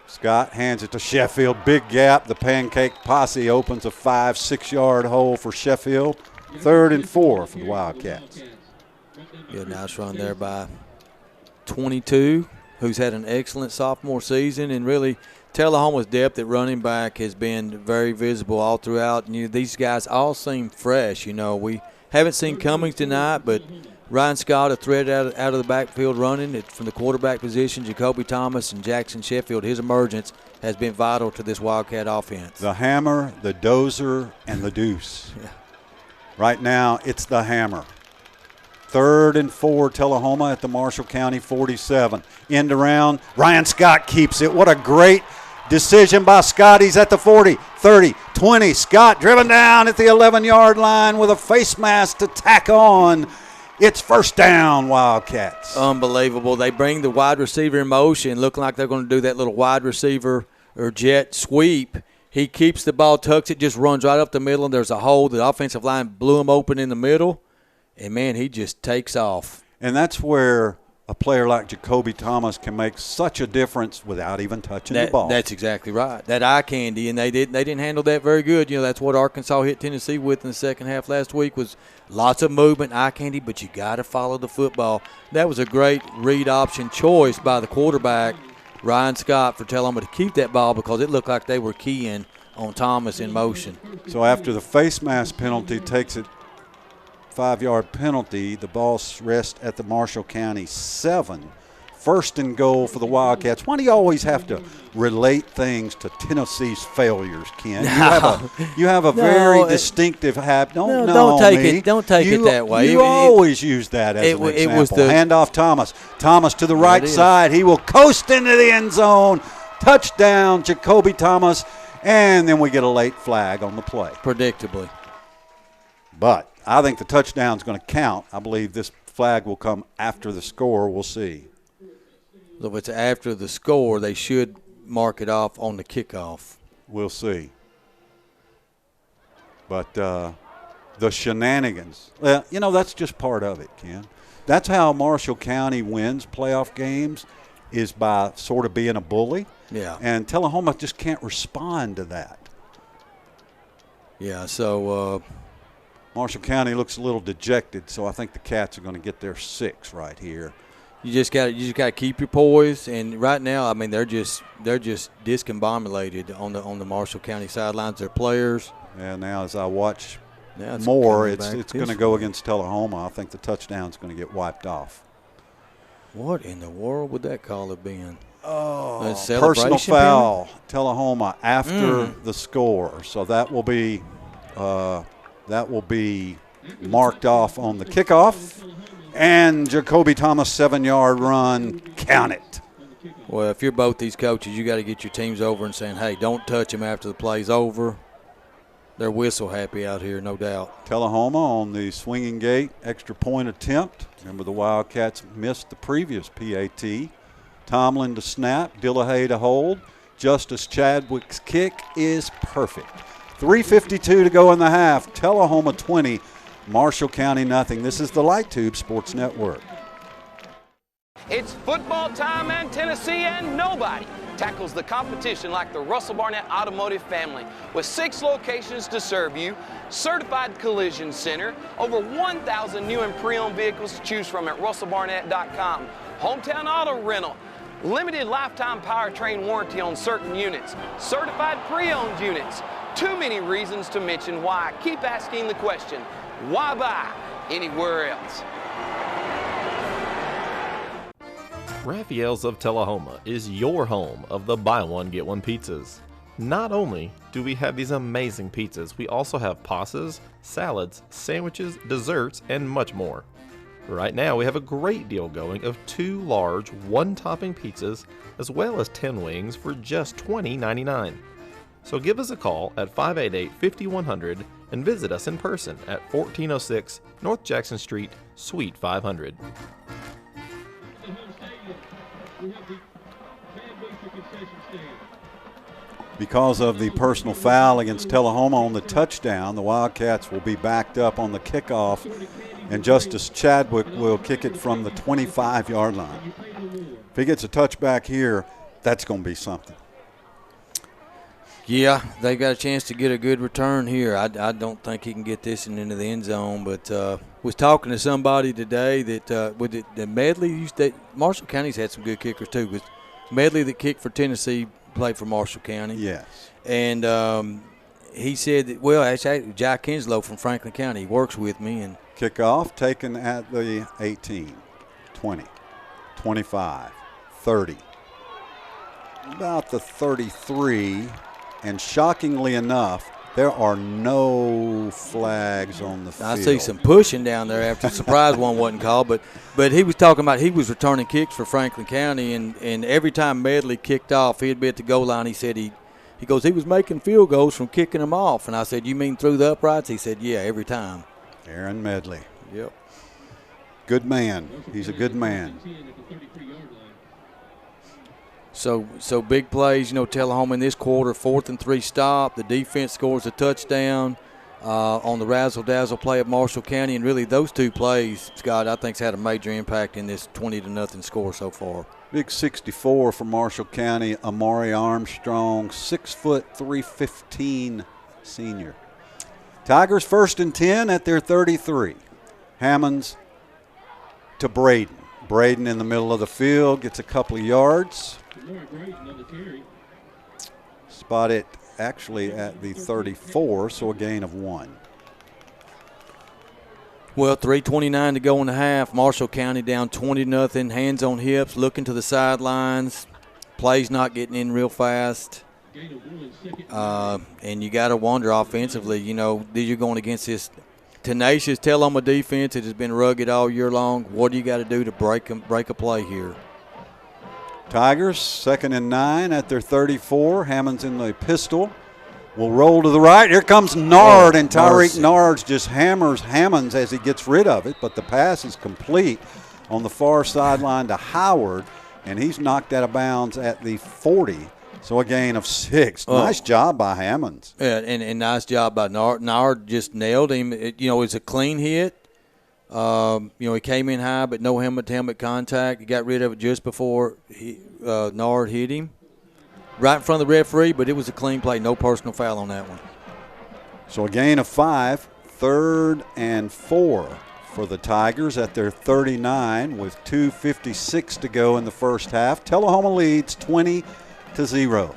Scott hands it to Sheffield. Big gap. The Pancake Posse opens a 5-6 yard hole for Sheffield. 3rd and 4 for the Wildcats. Good, nice run there by 22, who's had an excellent sophomore season, and really Tullahoma's depth at running back has been very visible all throughout. And these guys all seem fresh. We haven't seen Cummings tonight, but Ryan Scott, a threat out of the backfield running from the quarterback position. Jacoby Thomas and Jackson Sheffield, his emergence has been vital to this Wildcat offense. The hammer, the dozer, and the deuce. Yeah. Right now, it's the hammer. 3rd and 4, Tullahoma at the Marshall County 47. End around. Ryan Scott keeps it. What a great decision by Scott. He's at the 40, 30, 20. Scott driven down at the 11-yard line with a face mask to tack on. It's 1st down, Wildcats. Unbelievable. They bring the wide receiver in motion, looking like they're going to do that little wide receiver or jet sweep. He keeps the ball, tucks it, just runs right up the middle, and there's a hole. The offensive line blew him open in the middle. And, man, he just takes off. And that's where a player like Jacoby Thomas can make such a difference without even touching the ball. That's exactly right. That eye candy, and they didn't handle that very good. That's what Arkansas hit Tennessee with in the second half last week was lots of movement, eye candy, but you got to follow the football. That was a great read option choice by the quarterback, Ryan Scott, for Tullahoma to keep that ball because it looked like they were keying on Thomas in motion. So after the face mask penalty takes it 5-yard penalty, the ball rests at the Marshall County 7. 1st and goal for the Wildcats. Why do you always have to relate things to Tennessee's failures, Ken? You have a very distinctive habit. Don't take it that way. You always use that as an example. Handoff Thomas. Thomas to the right side. He will coast into the end zone. Touchdown, Jacoby Thomas. And then we get a late flag on the play. Predictably. But I think the touchdown's going to count. I believe this flag will come after the score. We'll see. So if it's after the score, they should mark it off on the kickoff. We'll see. But the shenanigans, that's just part of it, Ken. That's how Marshall County wins playoff games, is by sort of being a bully. Yeah. And Tullahoma just can't respond to that. Yeah, so Marshall County looks a little dejected, so I think the Cats are going to get their 6 right here. You just got to keep your poise, and right now, I mean, they're just discombobulated on the Marshall County sidelines. Their players. And now as I watch more, it's going to go against Tullahoma. I think the touchdown's going to get wiped off. What in the world would that call have been? Oh, personal foul, Tullahoma after the score. So that will be marked off on the kickoff. And Jacoby Thomas 7-yard run, count it. Well, if you're both these coaches, you got to get your teams over and saying, hey, don't touch him after the play's over. They're whistle happy out here, no doubt. Tullahoma on the swinging gate, extra point attempt. Remember the Wildcats missed the previous PAT. Tomlin to snap, Dillahay to hold. Justice Chadwick's kick is perfect. 3:52 to go in the half. Tullahoma 20, Marshall County nothing. This is the Light Tube Sports Network. It's football time in Tennessee, and nobody tackles the competition like the Russell Barnett Automotive family. With 6 locations to serve you, certified collision center, over 1,000 new and pre-owned vehicles to choose from at russellbarnett.com. Hometown auto rental, limited lifetime powertrain warranty on certain units, certified pre-owned units. Too many reasons to mention why. Keep asking the question, why buy anywhere else? Raphael's of Tullahoma is your home of the buy one, get one pizzas. Not only do we have these amazing pizzas, we also have pastas, salads, sandwiches, desserts, and much more. Right now, we have a great deal going of 2 large, 1-topping pizzas as well as 10 wings for just $20.99. So give us a call at 588-5100 and visit us in person at 1406 North Jackson Street, Suite 500. Because of the personal foul against Tullahoma on the touchdown, the Wildcats will be backed up on the kickoff, and Justice Chadwick will kick it from the 25-yard line. If he gets a touchback here, that's going to be something. Yeah, they got a chance to get a good return here. I don't think he can get this into the end zone, but was talking to somebody today that with the Medley, Marshall County's had some good kickers too. With Medley that kicked for Tennessee, played for Marshall County. Yes. And he said that, well, actually, Jack Kinslow from Franklin County, he works with me. And kickoff taken at the 18, 20, 25, 30, about the 33. And shockingly enough, there are no flags on the field. I see some pushing down there after the surprise one wasn't called. But he was talking about he was returning kicks for Franklin County, and every time Medley kicked off, he'd be at the goal line. He said he goes, he was making field goals from kicking them off. And I said, you mean through the uprights? He said, yeah, every time. Aaron Medley. Yep. Good man. He's a good man. So big plays, Tullahoma in this quarter, 4th and 3 stop. The defense scores a touchdown on the razzle-dazzle play of Marshall County. And really those 2 plays, Scott, I think has had a major impact in this 20-0 score so far. Big 64 for Marshall County, Amari Armstrong, 6 foot 315 senior. Tigers 1st and 10 at their 33. Hammonds to Braden. Braden in the middle of the field, gets a couple of yards. Spot it actually at the 34, so a gain of 1. Well, 3:29 to go in the half. Marshall County down 20-0, hands on hips, looking to the sidelines. Plays not getting in real fast. And you got to wonder offensively, you're going against this tenacious Tullahoma defense that has been rugged all year long. What do you got to do to break a play here? Tigers 2nd and 9 at their 34. Hammond's in the pistol. Will roll to the right. Here comes Nard, and Tyreek Nard just hammers Hammonds as he gets rid of it, but the pass is complete on the far sideline to Howard, and he's knocked out of bounds at the 40. So a gain of 6. Nice job by Hammonds. Yeah, and nice job by Nard. Nard just nailed him. It's a clean hit. He came in high, but no helmet-to-helmet contact. He got rid of it just before Nard hit him. Right in front of the referee, but it was a clean play. No personal foul on that one. So a gain of 5. 3rd and 4 for the Tigers at their 39 with 2:56 to go in the first half. Tullahoma leads 20-0.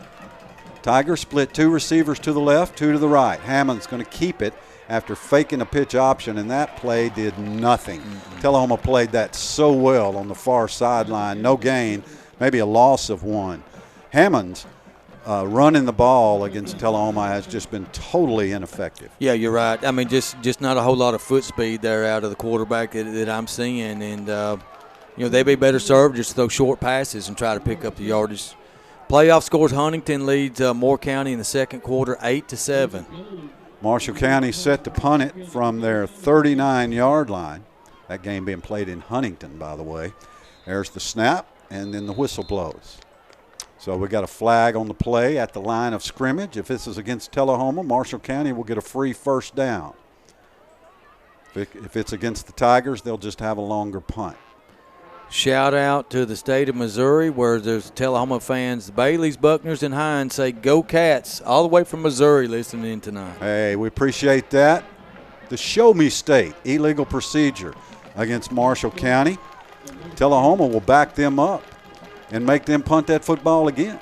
Tigers split 2 receivers to the left, 2 to the right. Hammond's going to keep it after faking a pitch option, and that play did nothing. Tullahoma played that so well on the far sideline. No gain, maybe a loss of 1. Hammond's running the ball against Tullahoma has just been totally ineffective. Yeah, you're right. I mean, just not a whole lot of foot speed there out of the quarterback that I'm seeing. And, they'd be better served just to throw short passes and try to pick up the yardage. Playoff scores, Huntington leads Moore County in the second quarter 8-7. Marshall County set to punt it from their 39-yard line. That game being played in Huntington, by the way. There's the snap, and then the whistle blows. So we got a flag on the play at the line of scrimmage. If this is against Tullahoma, Marshall County will get a free first down. If it's against the Tigers, they'll just have a longer punt. Shout out to the state of Missouri where there's Tullahoma fans. The Baileys, Buckners, and Hines say go Cats all the way from Missouri listening in tonight. Hey, we appreciate that. The Show Me State illegal procedure against Marshall County. Tullahoma will back them up and make them punt that football again.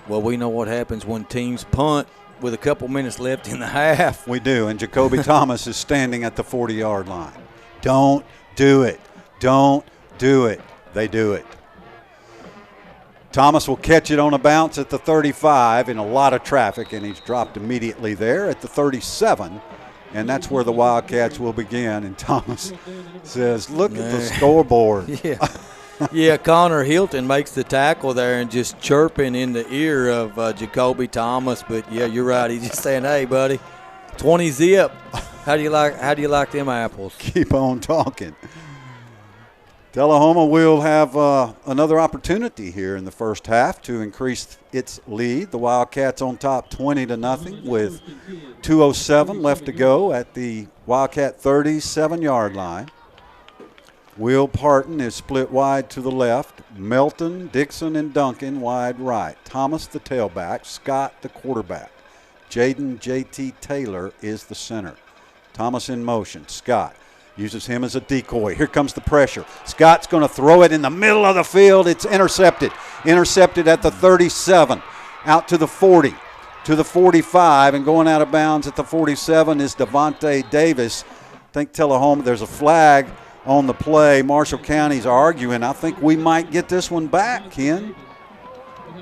Well, we know what happens when teams punt with a couple minutes left in the half. We do, and Jacoby Thomas is standing at the 40-yard line. Don't do it. Don't do it. They do it. Thomas will catch it on a bounce at the 35 in a lot of traffic, and he's dropped immediately there at the 37. and that's where the Wildcats will begin. And Thomas says, look at the scoreboard. Yeah. Yeah, Connor Hilton makes the tackle there and just chirping in the ear of Jacoby Thomas. But, yeah, you're right. He's just saying, hey, buddy, 20 zip. How do you like them apples? Keep on talking. Tullahoma will have another opportunity here in the first half to increase its lead. The Wildcats on top 20-0 with 2:07 left to go at the Wildcat 37-yard line. Will Parton is split wide to the left. Melton, Dixon, and Duncan wide right. Thomas the tailback. Scott the quarterback. Jaden J.T. Taylor is the center. Thomas in motion. Scott uses him as a decoy. Here comes the pressure. Scott's going to throw it in the middle of the field. It's intercepted. Intercepted at the 37. Out to the 40. To the 45. And going out of bounds at the 47 is Devontae Davis. I think Tullahoma, there's a flag on the play. Marshall County's arguing. I think we might get this one back, Ken.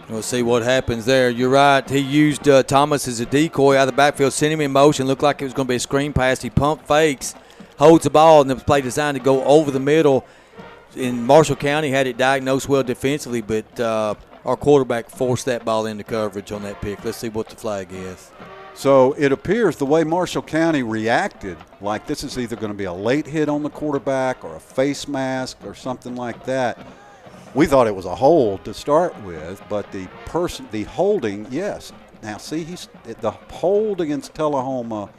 We'll see what happens there. You're right. He used Thomas as a decoy out of the backfield, sent him in motion. Looked like it was going to be a screen pass. He pump fakes, holds the ball, and the play designed to go over the middle. In Marshall County had it diagnosed well defensively, but our quarterback forced that ball into coverage on that pick. Let's see what the flag is. So it appears the way Marshall County reacted, like this is either going to be a late hit on the quarterback or a face mask or something like that. We thought it was a hold to start with, but the holding, yes. Now see, the hold against Tullahoma,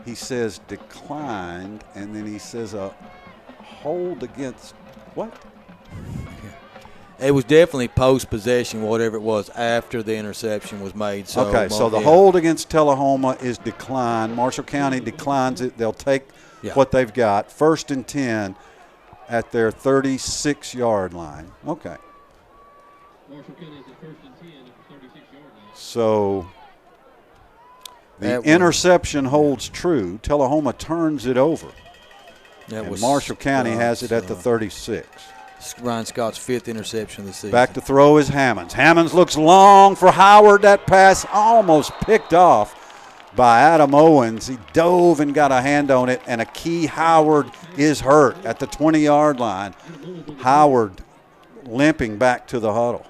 he says declined, and then he says a hold against what? It was definitely post-possession, whatever it was, after the interception was made. So, okay, so the hold against Tullahoma is declined. Marshall County declines it. They'll take what they've got. 1st and 10 at their 36-yard line. Okay. Marshall County is at 1st and 10 at the 36-yard line. So the interception holds true. Tullahoma turns it over. And Marshall County has it at the 36. Ryan Scott's 5th interception of the season. Back to throw is Hammonds. Hammonds looks long for Howard. That pass almost picked off by Adam Owens. He dove and got a hand on it, and Akey Howard is hurt at the 20-yard line. Howard limping back to the huddle.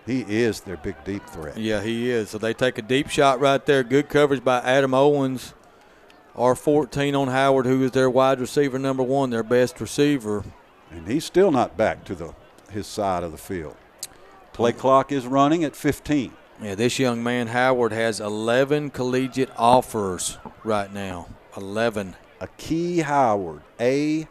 He is their big deep threat. Yeah, he is. So they take a deep shot right there. Good coverage by Adam Owens. R14 on Howard, who is their wide receiver number 1, their best receiver. And he's still not back to his side of the field. Play clock is running at 15. Yeah, this young man, Howard, has 11 collegiate offers right now. 11. Akey Howard, A''KY.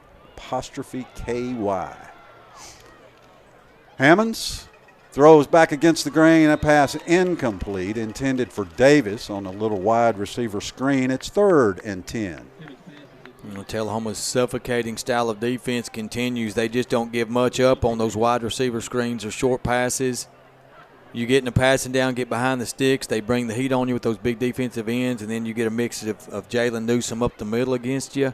Hammonds throws back against the grain. A pass incomplete, intended for Davis on a little wide receiver screen. It's 3rd and 10. Tullahoma's suffocating style of defense continues. They just don't give much up on those wide receiver screens or short passes. You get in the passing down, get behind the sticks. They bring the heat on you with those big defensive ends, and then you get a mix of Jalen Newsom up the middle against you.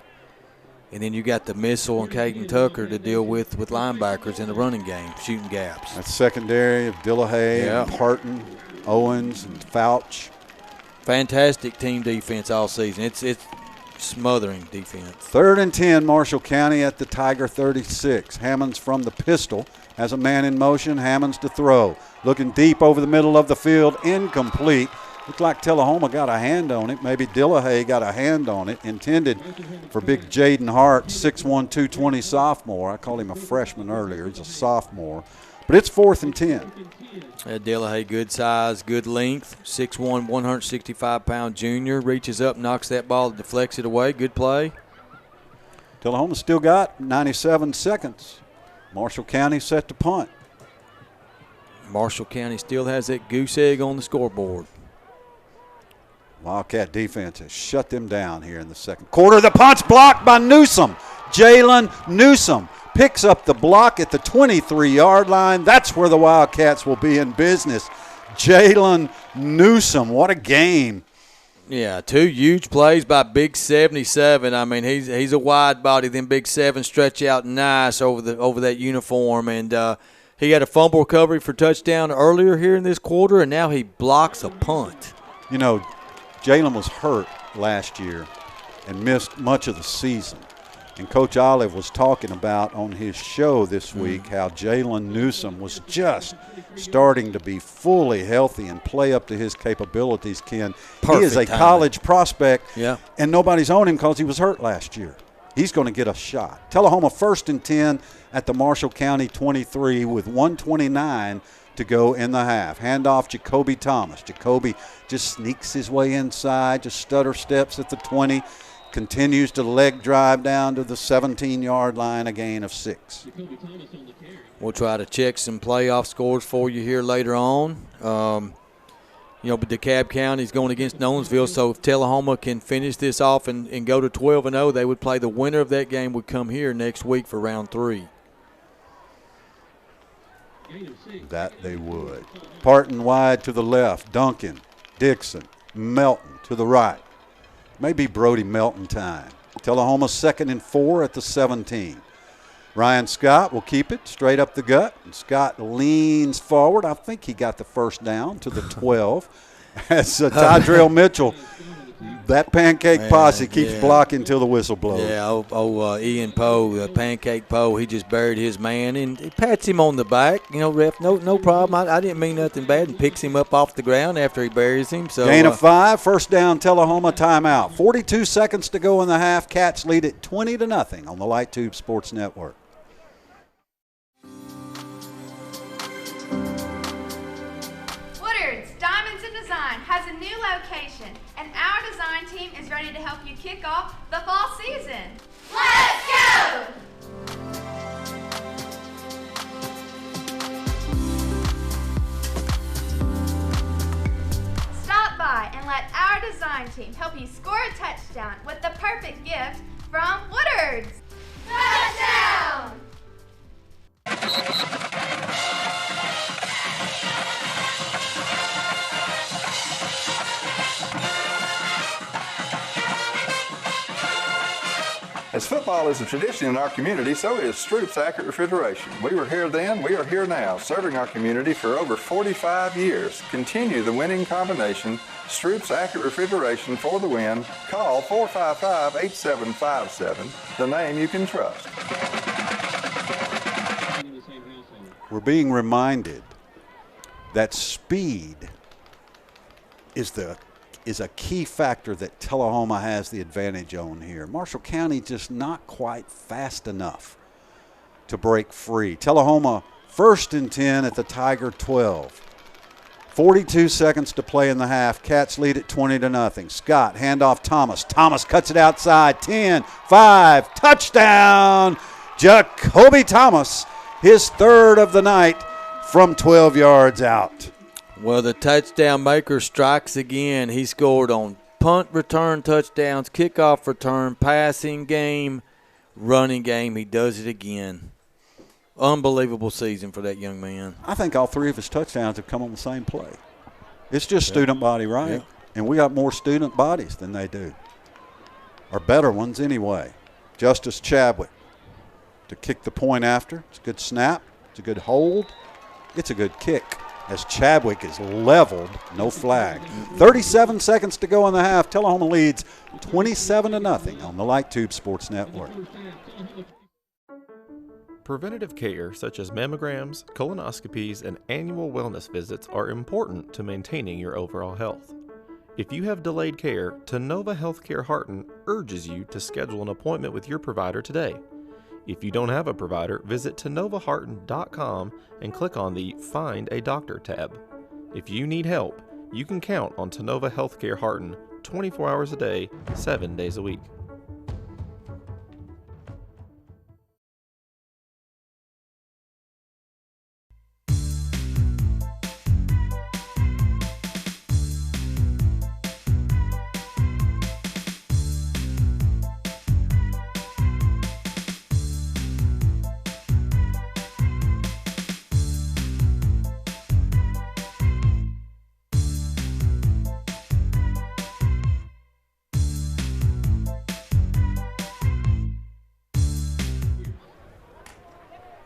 And then you got the missile and Caden Tucker to deal with linebackers in the running game, shooting gaps. That's secondary of Dillahay, and Parton, Owens, and Fouch. Fantastic team defense all season. It's smothering defense. 3rd and 10, Marshall County at the Tiger 36. Hammonds from the pistol has a man in motion. Hammonds to throw. Looking deep over the middle of the field, incomplete. Looked like Tullahoma got a hand on it. Maybe Dillahay got a hand on it. Intended for big Jaden Hart, 6'1", 220 sophomore. I called him a freshman earlier. He's a sophomore. But it's 4th and 10. Dillahay, good size, good length, 6'1", 165-pound junior. Reaches up, knocks that ball, deflects it away. Good play. Tullahoma still got 97 seconds. Marshall County set to punt. Marshall County still has that goose egg on the scoreboard. Wildcat defense has shut them down here in the second quarter. The punt's blocked by Newsom. Jalen Newsom picks up the block at the 23-yard line. That's where the Wildcats will be in business. Jalen Newsom, what a game. Yeah, 2 huge plays by Big 77. I mean, he's a wide body. Then Big 7 stretch out nice over that uniform. And he had a fumble recovery for touchdown earlier here in this quarter, and now he blocks a punt. You know, Jalen was hurt last year and missed much of the season. And Coach Olive was talking about on his show this week how Jalen Newsome was just starting to be fully healthy and play up to his capabilities, Ken. He is a college prospect, and nobody's on him because he was hurt last year. He's going to get a shot. Tullahoma 1st and 10 at the Marshall County 23 with 1:29 to go in the half. Handoff Jacoby Thomas. Jacoby just sneaks his way inside, just stutter steps at the 20. Continues to leg drive down to the 17-yard line, a gain of 6. We'll try to check some playoff scores for you here later on. But DeKalb County is going against Nolensville, so if Tullahoma can finish this off and go to 12-0, they would play the winner of that game would come here next week for round 3. That they would. Parton wide to the left. Duncan, Dixon, Melton to the right. Maybe Brody Melton time. Tullahoma 2nd and 4 at the 17. Ryan Scott will keep it straight up the gut. And Scott leans forward. I think he got the first down to the 12. As Tydrell Mitchell, that pancake posse keeps blocking till the whistle blows. Yeah, Ian Poe, Pancake Poe, he just buried his man and he pats him on the back. Ref, no problem. I didn't mean nothing bad, and picks him up off the ground after he buries him. So gain of 5, first down, Tullahoma, timeout. 42 seconds to go in the half. Cats lead it 20-0 on the Light Tube Sports Network. Woodard's Diamonds in Design has a new location, and our design team is ready to help you kick off the fall season. Let's go! Stop by and let our design team help you score a touchdown with the perfect gift from Woodard's. Touchdown! As football is a tradition in our community, so is Stroop's Accurate Refrigeration. We were here then, we are here now, serving our community for over 45 years. Continue the winning combination, Stroop's Accurate Refrigeration for the win. Call 455-8757, the name you can trust. We're being reminded that speed is a key factor that Tullahoma has the advantage on here. Marshall County just not quite fast enough to break free. Tullahoma 1st and 10 at the Tiger 12. 42 seconds to play in the half. Cats lead it 20-0. Scott, handoff Thomas. Thomas cuts it outside. 10, 5, touchdown. Jacoby Thomas, his 3rd of the night from 12 yards out. Well, the touchdown maker strikes again. He scored on punt return touchdowns, kickoff return, passing game, running game. He does it again. Unbelievable season for that young man. I think all 3 of his touchdowns have come on the same play. It's just student body, right? Yeah. And we got more student bodies than they do. Or better ones anyway. Justice Chadwick to kick the point after. It's a good snap. It's a good hold. It's a good kick. As Chadwick is leveled, no flag. 37 seconds to go in the half. Tullahoma leads 27-0 on the Light Tube Sports Network. Preventative care such as mammograms, colonoscopies, and annual wellness visits are important to maintaining your overall health. If you have delayed care, Tenova Healthcare Harton urges you to schedule an appointment with your provider today. If you don't have a provider, visit TenovaHarton.com and click on the Find a Doctor tab. If you need help, you can count on Tenova Healthcare Harton 24 hours a day, 7 days a week.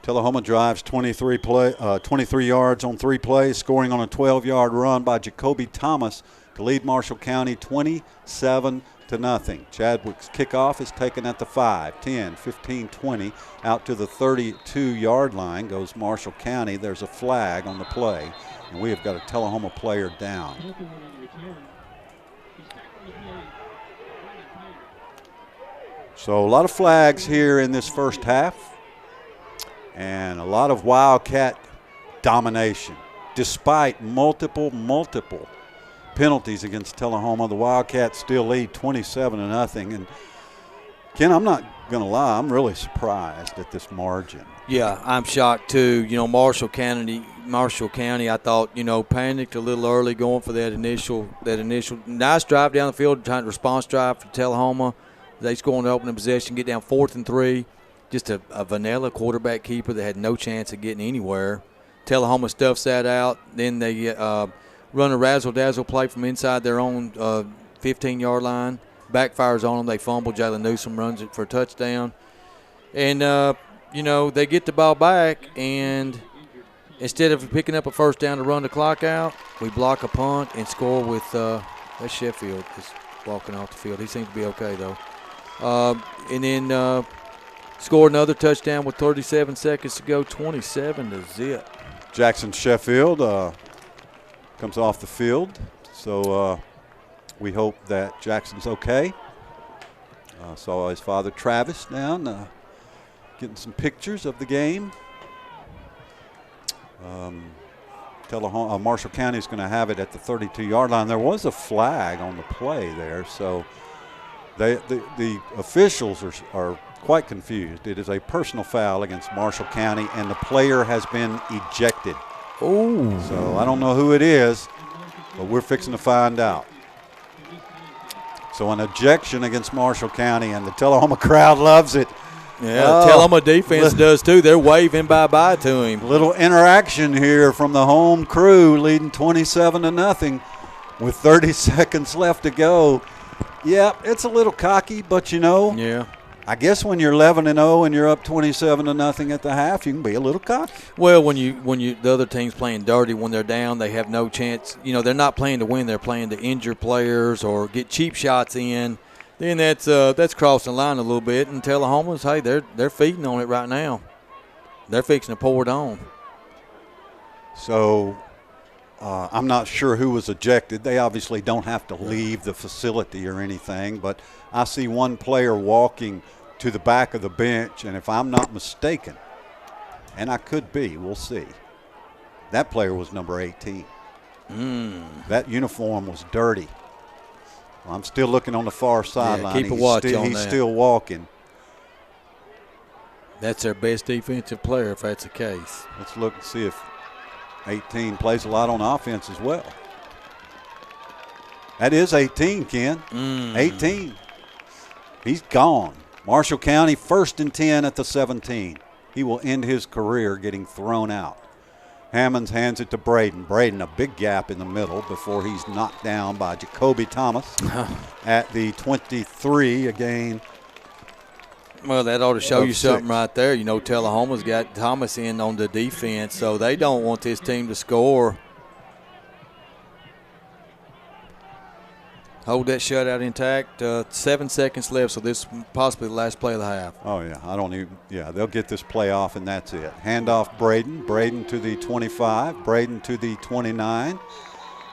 Tullahoma drives 23 yards on 3 plays, scoring on a 12-yard run by Jacoby Thomas to lead Marshall County 27-0 0. Chadwick's kickoff is taken at the 5, 10, 15, 20. Out to the 32-yard line goes Marshall County. There's a flag on the play, and we have got a Tullahoma player down. So a lot of flags here in this first half, and a lot of Wildcat domination. Despite multiple penalties against Tullahoma, the Wildcats still lead 27-0. And Ken, I'm not going to lie, I'm really surprised at this margin. Yeah, I'm shocked too. You know, Marshall County, I thought, you know, panicked a little early going for that initial nice drive down the field, trying to response drive for Tullahoma. They score on the opening possession, get down 4th and 3. Just a vanilla quarterback keeper that had no chance of getting anywhere. Tullahoma stuffs that out. Then they run a razzle-dazzle play from inside their own 15-yard line. Backfires on them. They fumble. Jalen Newsom runs it for a touchdown. And, you know, they get the ball back, and instead of picking up a first down to run the clock out, we block a punt and score with that's Sheffield is walking off the field. He seems to be okay, though. And then score another touchdown with 37 seconds to go, 27-0. Jackson Sheffield comes off the field, so we hope that Jackson's okay. Saw his father Travis down getting some pictures of the game. Marshall County is going to have it at the 32-yard line. There was a flag on the play there, so the officials are quite confused. It is a personal foul against Marshall County, and the player has been ejected. Oh. So I don't know who it is, but we're fixing to find out. So an ejection against Marshall County, and the Tullahoma crowd loves it. Yeah, the Tullahoma defense does too. They're waving bye-bye to him. Little interaction here from the home crew, leading 27-0 with 30 seconds left to go. Yeah, it's a little cocky, but you know. Yeah. I guess when you're 11-0 and you're up 27-0 at the half, you can be a little cocky. Well, when the other team's playing dirty, when they're down, they have no chance. You know, they're not playing to win; they're playing to injure players or get cheap shots in. Then that's crossing the line a little bit. And Tullahoma's, hey, they're feeding on it right now. They're fixing to pour it on. So I'm not sure who was ejected. They obviously don't have to leave the facility or anything, but I see one player walking to the back of the bench, and if I'm not mistaken, and I could be, we'll see, that player was number 18. That uniform was dirty. Well, I'm still looking on the far sideline. Keep a watch on that. He's still walking. That's their best defensive player if that's the case. Let's look and see if 18 plays a lot on offense as well. That is 18, Ken. 18. He's gone. Marshall County 1st and 10 at the 17. He will end his career getting thrown out. Hammonds hands it to Braden. Braden, a big gap in the middle before he's knocked down by Jacoby Thomas at the 23 again. Well, that ought to show you something right there. You know, Tullahoma's got Thomas in on the defense, so they don't want this team to score. Hold that shutout intact. 7 seconds left, so this is possibly the last play of the half. Oh, yeah. They'll get this play off, and that's it. Handoff Braden. Braden to the 25. Braden to the 29.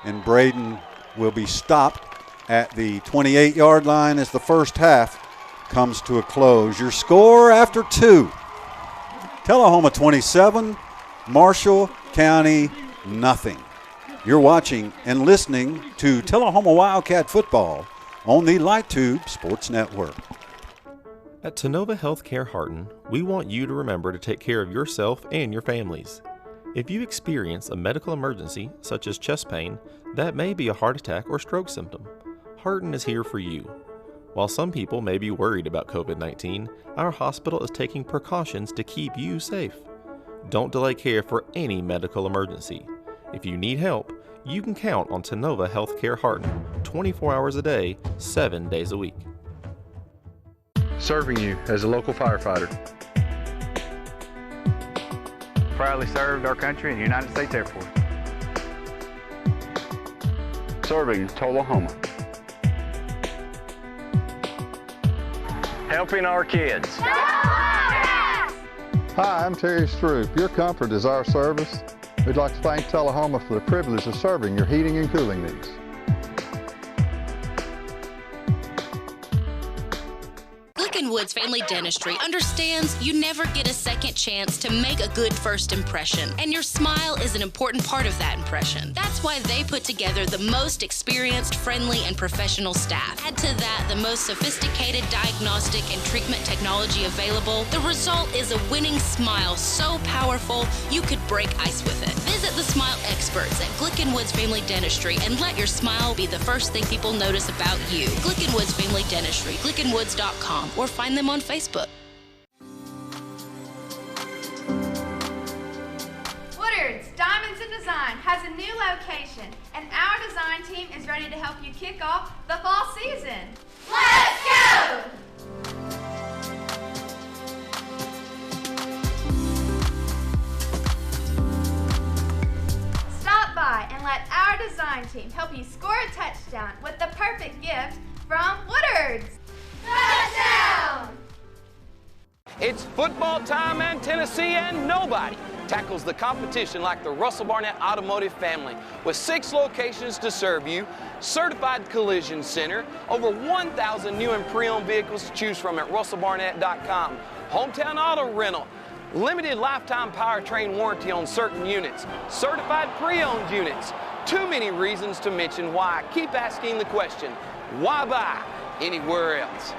And Braden will be stopped at the 28-yard line as the first half comes to a close. Your score after 2. Tullahoma 27, Marshall County nothing. You're watching and listening to Tullahoma Wildcat football on the LightTube Sports Network. At Tenova Healthcare Harton, we want you to remember to take care of yourself and your families. If you experience a medical emergency, such as chest pain, that may be a heart attack or stroke symptom, Harton is here for you. While some people may be worried about COVID-19, our hospital is taking precautions to keep you safe. Don't delay care for any medical emergency. If you need help, you can count on Tenova Healthcare Harton 24 hours a day, 7 days a week. Serving you as a local firefighter. Proudly served our country in the United States Air Force. Serving Tullahoma. helping our kids. Hi, I'm Terry Stroop. Your comfort is our service. We'd like to thank Tullahoma for the privilege of serving your heating and cooling needs. Woods Family Dentistry understands you never get a second chance to make a good first impression, and your smile is an important part of that impression. That's why they put together the most experienced, friendly, and professional staff. Add to that the most sophisticated diagnostic and treatment technology available. The result is a winning smile so powerful you could break ice with it. Visit the smile experts at Woods Family Dentistry and let your smile be the first thing people notice about you. Woods Family Dentistry, glickenwoods.com, or find them on Facebook. Woodard's Diamonds in Design has a new location, and our design team is ready to help you kick off the fall season. Let's go! Stop by and let our design team help you score a touchdown with the perfect gift from Woodard's. Touchdown! It's football time in Tennessee, and nobody tackles the competition like the Russell Barnett Automotive family. With 6 locations to serve you, certified collision center, over 1,000 new and pre-owned vehicles to choose from at russellbarnett.com, hometown auto rental, limited lifetime powertrain warranty on certain units, certified pre-owned units. Too many reasons to mention why. Keep asking the question, why buy anywhere else?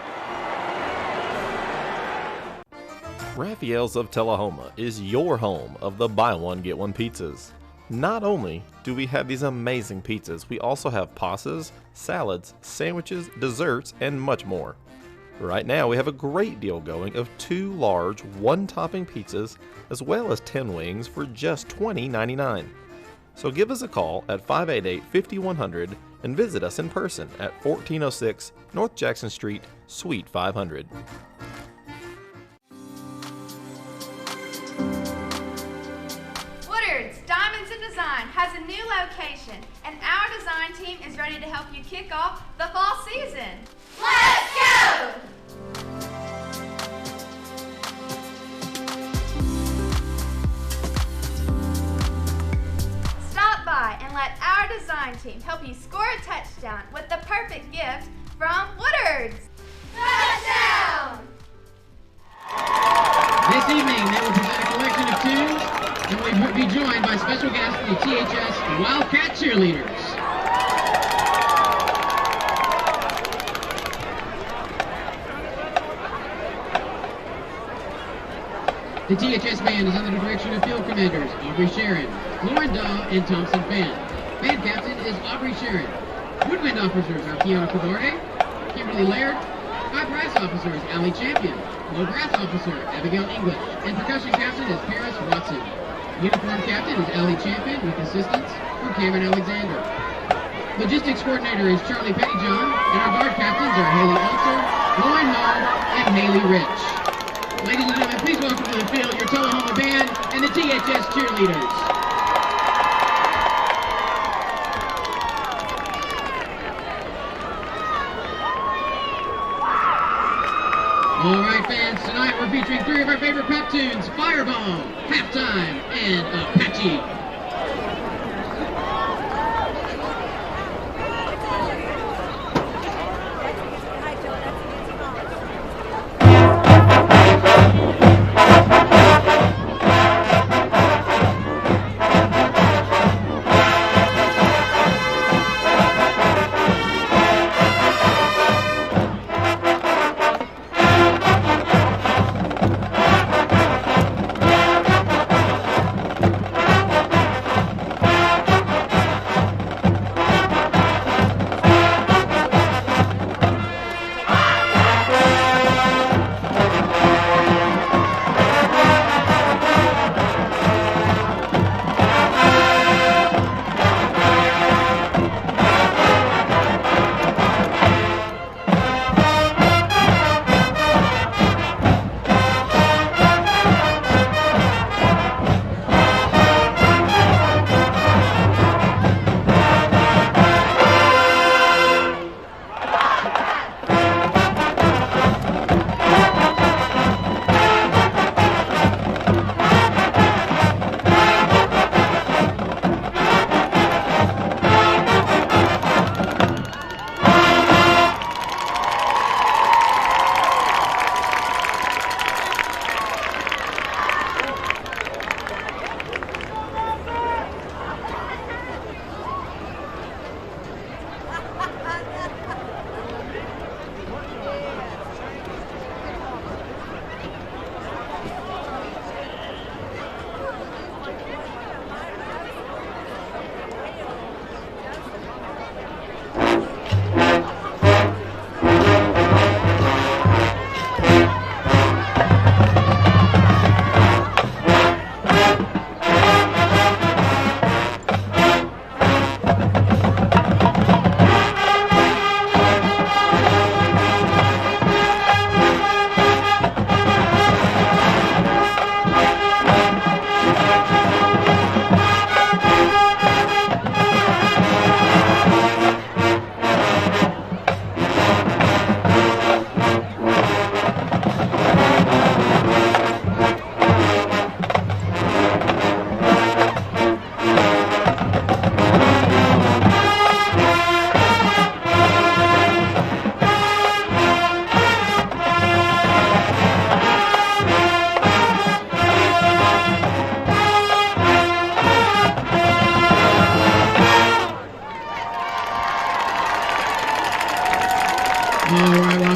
Raphael's of Tullahoma is your home of the buy one get one pizzas. Not only do we have these amazing pizzas, we also have pastas, salads, sandwiches, desserts, and much more. Right now we have a great deal going of 2 large one-topping pizzas as well as 10 wings for just $20.99. So give us a call at 588-5100 and visit us in person at 1406 North Jackson Street, Suite 500. Woodard's Diamonds in Design has a new location, and our design team is ready to help you kick off the fall season. Let's go! Stop by and let our design team help you score a touchdown with the perfect gift from Woodard's. Touchdown! This evening, they will present a collection of tunes, and we'll be joined by special guests, the THS Wildcat Cheerleaders. The THS band is under the direction of field commanders Aubrey Sharon, Lauren Daw, and Thompson Fan. Band captain is Aubrey Sharon. Woodwind officers are Kiana Cabarde, Kimberly Laird. High brass officer is Allie Champion. Low brass officer Abigail English. And percussion captain is Paris Watson. Uniform captain is Allie Champion with assistance from Cameron Alexander. Logistics coordinator is Charlie Pettyjohn, and our guard captains are Haley Alter, Lauren Hall, and Haley Rich. Ladies and gentlemen, please welcome to the field your Tullahoma band and the THS cheerleaders. All right, fans, tonight we're featuring 3 of our favorite pep tunes, Fireball, Halftime, and Apache.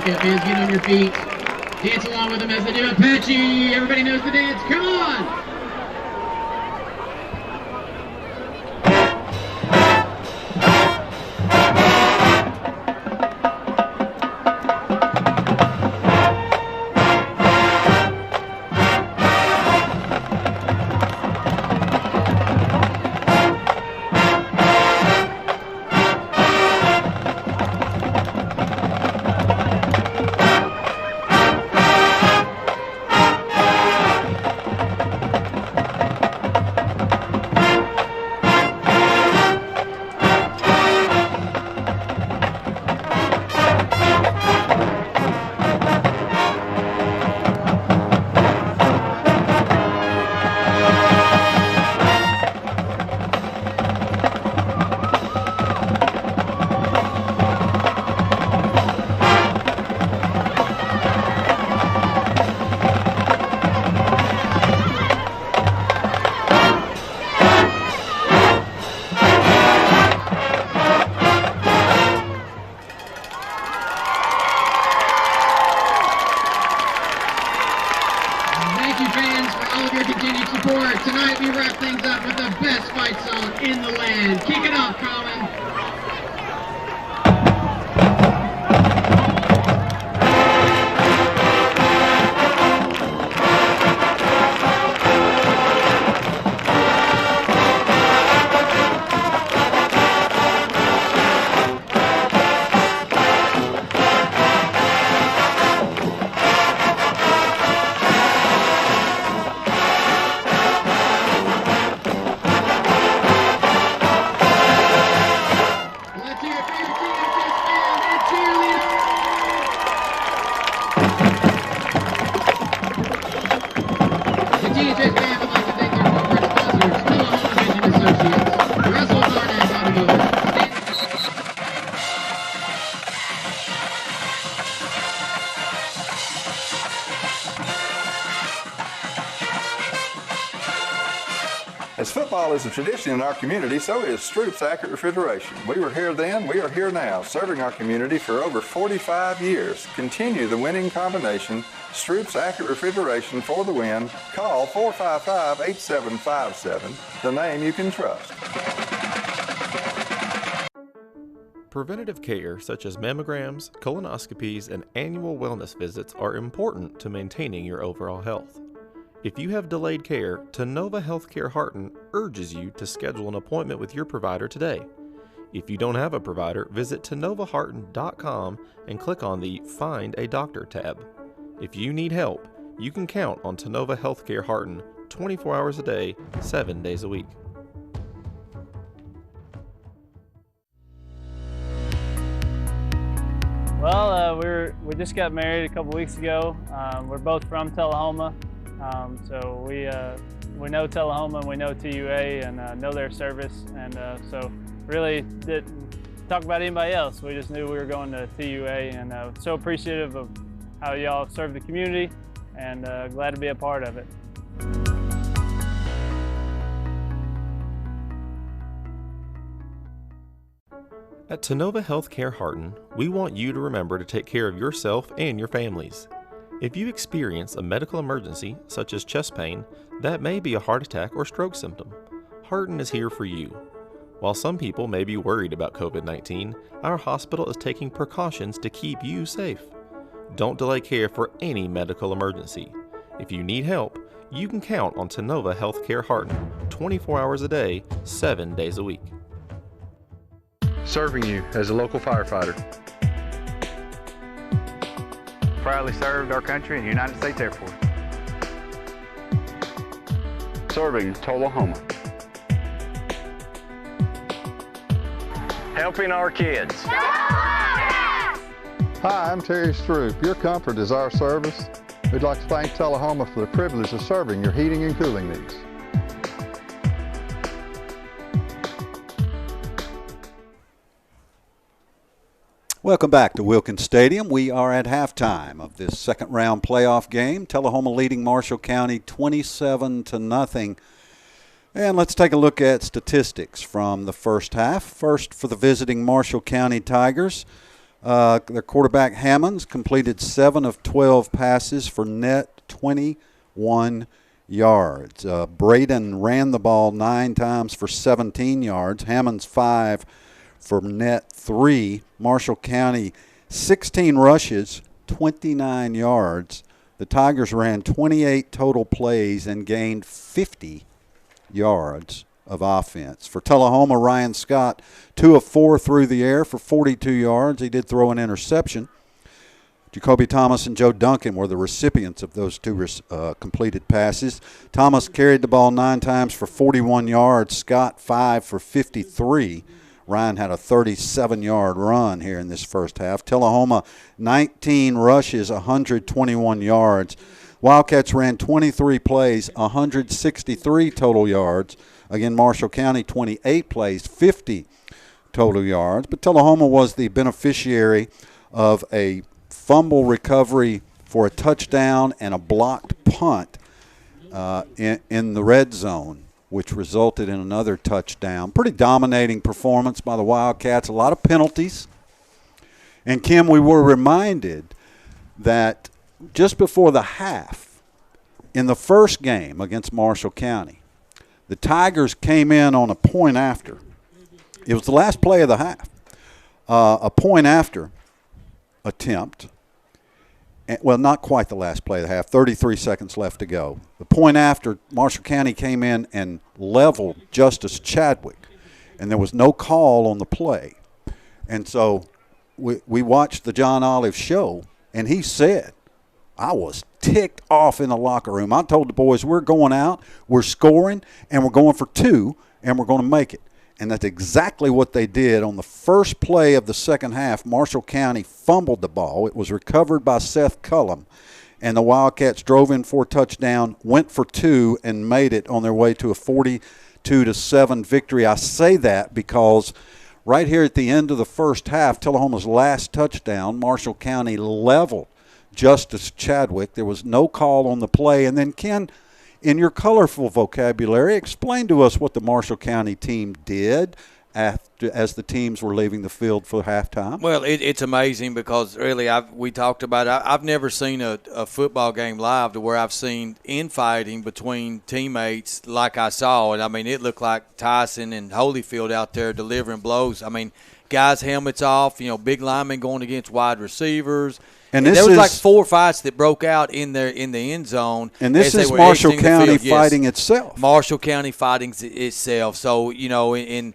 Bobcat fans, get on your feet. Dance along with them as they do Apache. Everybody knows the dance. Come on! Tonight we wrap things up with the best fight song in the land. Kick it off, Colin. As football is a tradition in our community, so is Stroop's Accurate Refrigeration. We were here then, we are here now, serving our community for over 45 years. Continue the winning combination, Stroop's Accurate Refrigeration for the win. Call 455-8757, the name you can trust. Preventative care such as mammograms, colonoscopies, and annual wellness visits are important to maintaining your overall health. If you have delayed care, Tullahoma Healthcare Harton urges you to schedule an appointment with your provider today. If you don't have a provider, visit TullahomaHarton.com and click on the Find a Doctor tab. If you need help, you can count on Tullahoma Healthcare Harton 24 hours a day, 7 days a week. Well, we just got married a couple weeks ago. We're both from Tullahoma. So we know Tullahoma and we know TUA and know their service, and so really didn't talk about anybody else. We just knew we were going to TUA, and so appreciative of how y'all serve the community, and glad to be a part of it. At Tullahoma Healthcare Harton, we want you to remember to take care of yourself and your families. If you experience a medical emergency, such as chest pain, that may be a heart attack or stroke symptom. Harton is here for you. While some people may be worried about COVID-19, our hospital is taking precautions to keep you safe. Don't delay care for any medical emergency. If you need help, you can count on Tullahoma Healthcare Harton 24 hours a day, 7 days a week. Serving you as a local firefighter. Proudly served our country in the United States Air Force. Serving Tullahoma. Helping our kids. Hi, I'm Terry Stroop. Your comfort is our service. We'd like to thank Tullahoma for the privilege of serving your heating and cooling needs. Welcome back to Wilkins Stadium. We are at halftime of this second round playoff game. Tullahoma leading Marshall County 27-0. And let's take a look at statistics from the first half. First, for the visiting Marshall County Tigers, Their quarterback Hammonds completed 7 of 12 passes for net 21 yards. Braden ran the ball 9 times for 17 yards. Hammonds 5 for net 3. Marshall County 16 rushes, 29 yards. The Tigers ran 28 total plays and gained 50 yards of offense. For Tullahoma, Ryan Scott, 2 of 4 through the air for 42 yards. He did throw an interception. Jacoby Thomas and Joe Duncan were the recipients of those 2 completed passes. Thomas carried the ball 9 times for 41 yards. Scott 5 for 53. Ryan had a 37-yard run here in this first half. Tullahoma, 19 rushes, 121 yards. Wildcats ran 23 plays, 163 total yards. Again, Marshall County, 28 plays, 50 total yards. But Tullahoma was the beneficiary of a fumble recovery for a touchdown and a blocked punt in the red zone, which resulted in another touchdown. Pretty dominating performance by the Wildcats, a lot of penalties. And, Kim, we were reminded that just before the half, in the first game against Marshall County, the Tigers came in on a point after. It was the last play of the half. A point after attempt. Well, not quite the last play of the half, 33 seconds left to go. The point after, Marshall County came in and leveled Justice Chadwick, and there was no call on the play. And so we watched the John Olive show, and he said, I was ticked off in the locker room. I told the boys, we're going out, we're scoring, and we're going for 2, and we're going to make it. And that's exactly what they did. On the first play of the second half, Marshall County fumbled the ball. It was recovered by Seth Cullum, and the Wildcats drove in for a touchdown, went for 2, and made it on their way to a 42-7 victory. I say that because right here at the end of the first half, Tullahoma's last touchdown, Marshall County leveled Justice Chadwick. There was no call on the play. And then, Ken, in your colorful vocabulary, explain to us what the Marshall County team did as the teams were leaving the field for halftime. Well, it's amazing because really we talked about it. I've never seen a football game live to where I've seen infighting between teammates like I saw. And, I mean, it looked like Tyson and Holyfield out there delivering blows. I mean, guys' helmets off, big linemen going against wide receivers. And there was like 4 fights that broke out in the end zone. And this is Marshall County fighting itself. Marshall County fighting itself. So, the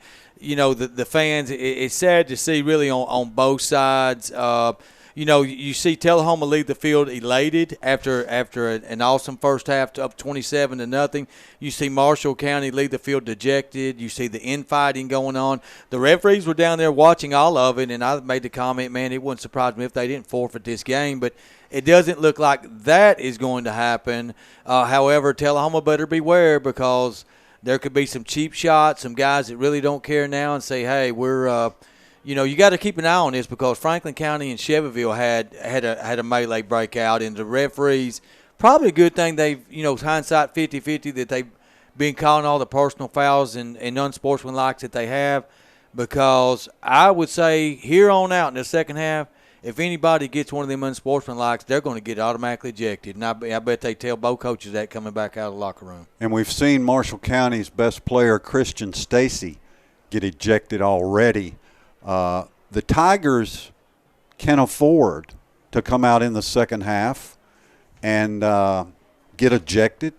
fans, it's sad to see really on both sides. You see Tullahoma leave the field elated after an awesome first half up 27-0. You see Marshall County leave the field dejected. You see the infighting going on. The referees were down there watching all of it, and I made the comment, man, it wouldn't surprise me if they didn't forfeit this game. But it doesn't look like that is going to happen. However, Tullahoma better beware because there could be some cheap shots, some guys that really don't care now and say, hey, we're you got to keep an eye on this because Franklin County and Chevyville had a melee breakout, and the referees, probably a good thing they've, hindsight 50-50 that they've been calling all the personal fouls and unsportsmanlike that they have, because I would say here on out in the second half, if anybody gets one of them unsportsmanlikes, they're going to get automatically ejected. And I bet they tell both coaches that coming back out of the locker room. And we've seen Marshall County's best player, Christian Stacy, get ejected already. The Tigers can afford to come out in the second half and get ejected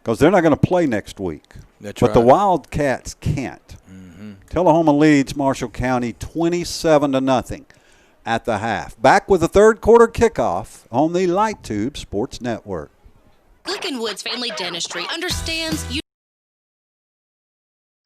because they're not going to play next week. That's but right. The Wildcats can't. Mm-hmm. Tullahoma leads Marshall County 27-0 at the half. Back with the third quarter kickoff on the Light Tube Sports Network. Glick & Woods Family Dentistry understands you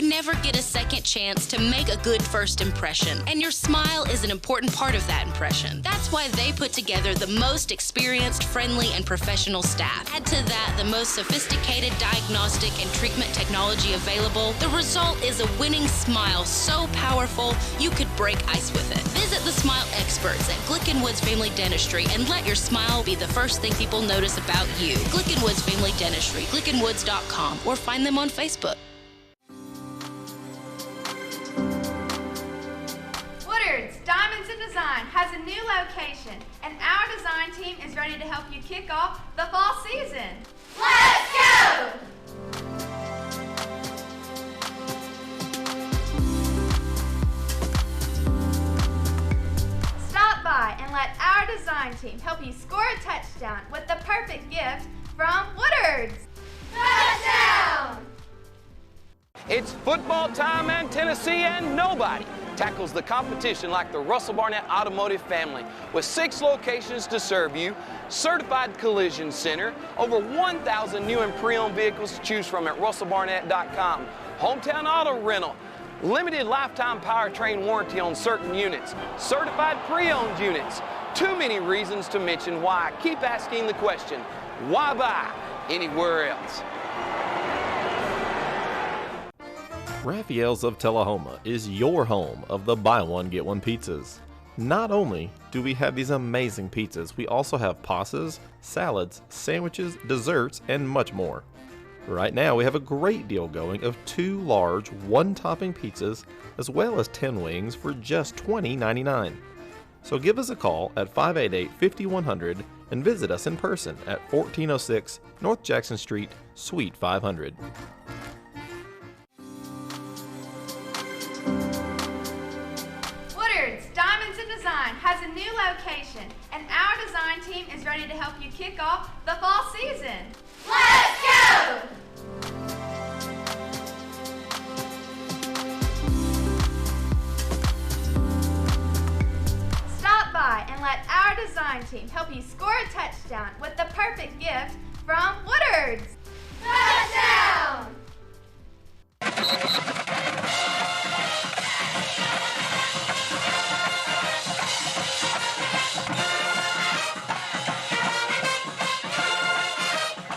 never get a second chance to make a good first impression, and your smile is an important part of that impression. That's why they put together the most experienced, friendly, and professional staff. Add to that the most sophisticated diagnostic and treatment technology available. The result is a winning smile so powerful you could break ice with it. Visit the smile experts at Glick & Woods Family Dentistry and let your smile be the first thing people notice about you. Glick & Woods Family Dentistry, glickandwoods.com, or find them on Facebook. Woodard's Diamonds and Design Design has a new location, and our design team is ready to help you kick off the fall season. Let's go! Stop by and let our design team help you score a touchdown with the perfect gift from Woodard's. Touchdown! It's football time in Tennessee, and nobody tackles the competition like the Russell Barnett Automotive family. With 6 locations to serve you, certified collision center, over 1,000 new and pre-owned vehicles to choose from at russellbarnett.com, hometown auto rental, limited lifetime powertrain warranty on certain units, certified pre-owned units. Too many reasons to mention why. Keep asking the question, why buy anywhere else? Raphael's of Tullahoma is your home of the buy one get one pizzas. Not only do we have these amazing pizzas, we also have pastas, salads, sandwiches, desserts, and much more. Right now we have a great deal going of 2 large one-topping pizzas as well as 10 wings for just $20.99. So give us a call at 588-5100 and visit us in person at 1406 North Jackson Street, Suite 500. Woodard's Diamonds in Design has a new location, and our design team is ready to help you kick off the fall season. Let's go! Stop by and let our design team help you score a touchdown with the perfect gift from Woodard's. Touchdown!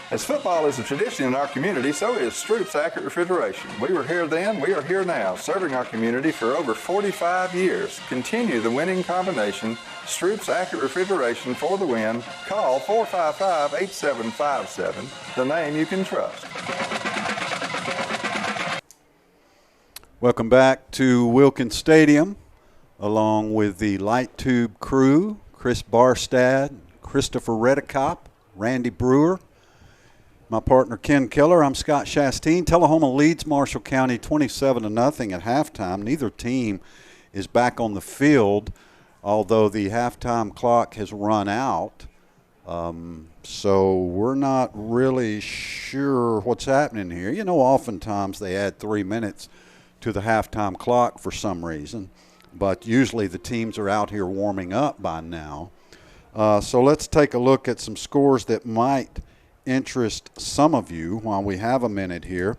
As football is a tradition in our community, so is Stroop's Accurate Refrigeration. We were here then, we are here now, serving our community for over 45 years. Continue the winning combination, Stroop's Accurate Refrigeration for the win. Call 455-8757, the name you can trust. Welcome back to Wilkins Stadium, along with the Light Tube crew, Chris Barstad, Christopher Redekop, Randy Brewer, my partner Ken Keller. I'm Scott Chastain. Tullahoma leads Marshall County 27-0 at halftime. Neither team is back on the field, although the halftime clock has run out. So we're not really sure what's happening here. You know, oftentimes they add 3 minutes to the halftime clock for some reason, but usually the teams are out here warming up by now. So let's take a look at some scores that might interest some of you while we have a minute here.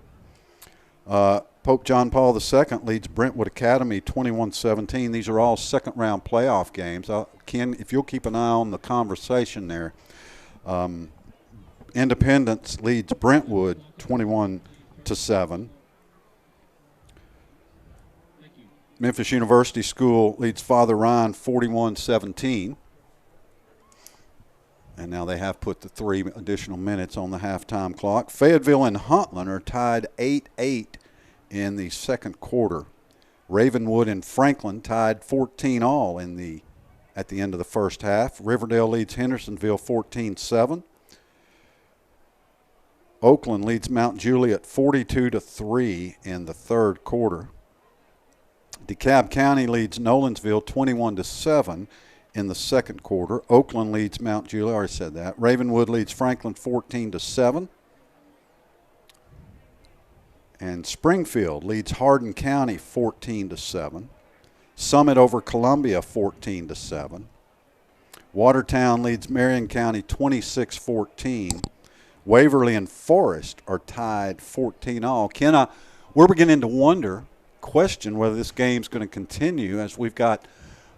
Pope John Paul II leads Brentwood Academy 21-17. These are all second-round playoff games. Ken, if you'll keep an eye on the conversation there. Independence leads Brentwood 21-7. Memphis University School leads Father Ryan 41-17. And now they have put the 3 additional minutes on the halftime clock. Fayetteville and Huntland are tied 8-8 in the second quarter. Ravenwood and Franklin tied 14-all at the end of the first half. Riverdale leads Hendersonville 14-7. Oakland leads Mount Juliet 42-3 in the third quarter. DeKalb County leads Nolensville 21-7 in the second quarter. Oakland leads Mount Juliet, I already said that. Ravenwood leads Franklin 14-7. And Springfield leads Hardin County 14-7. Summit over Columbia 14-7. Watertown leads Marion County 26-14. Waverly and Forest are tied 14-all. Ken, we're beginning to question whether this game's going to continue, as we've got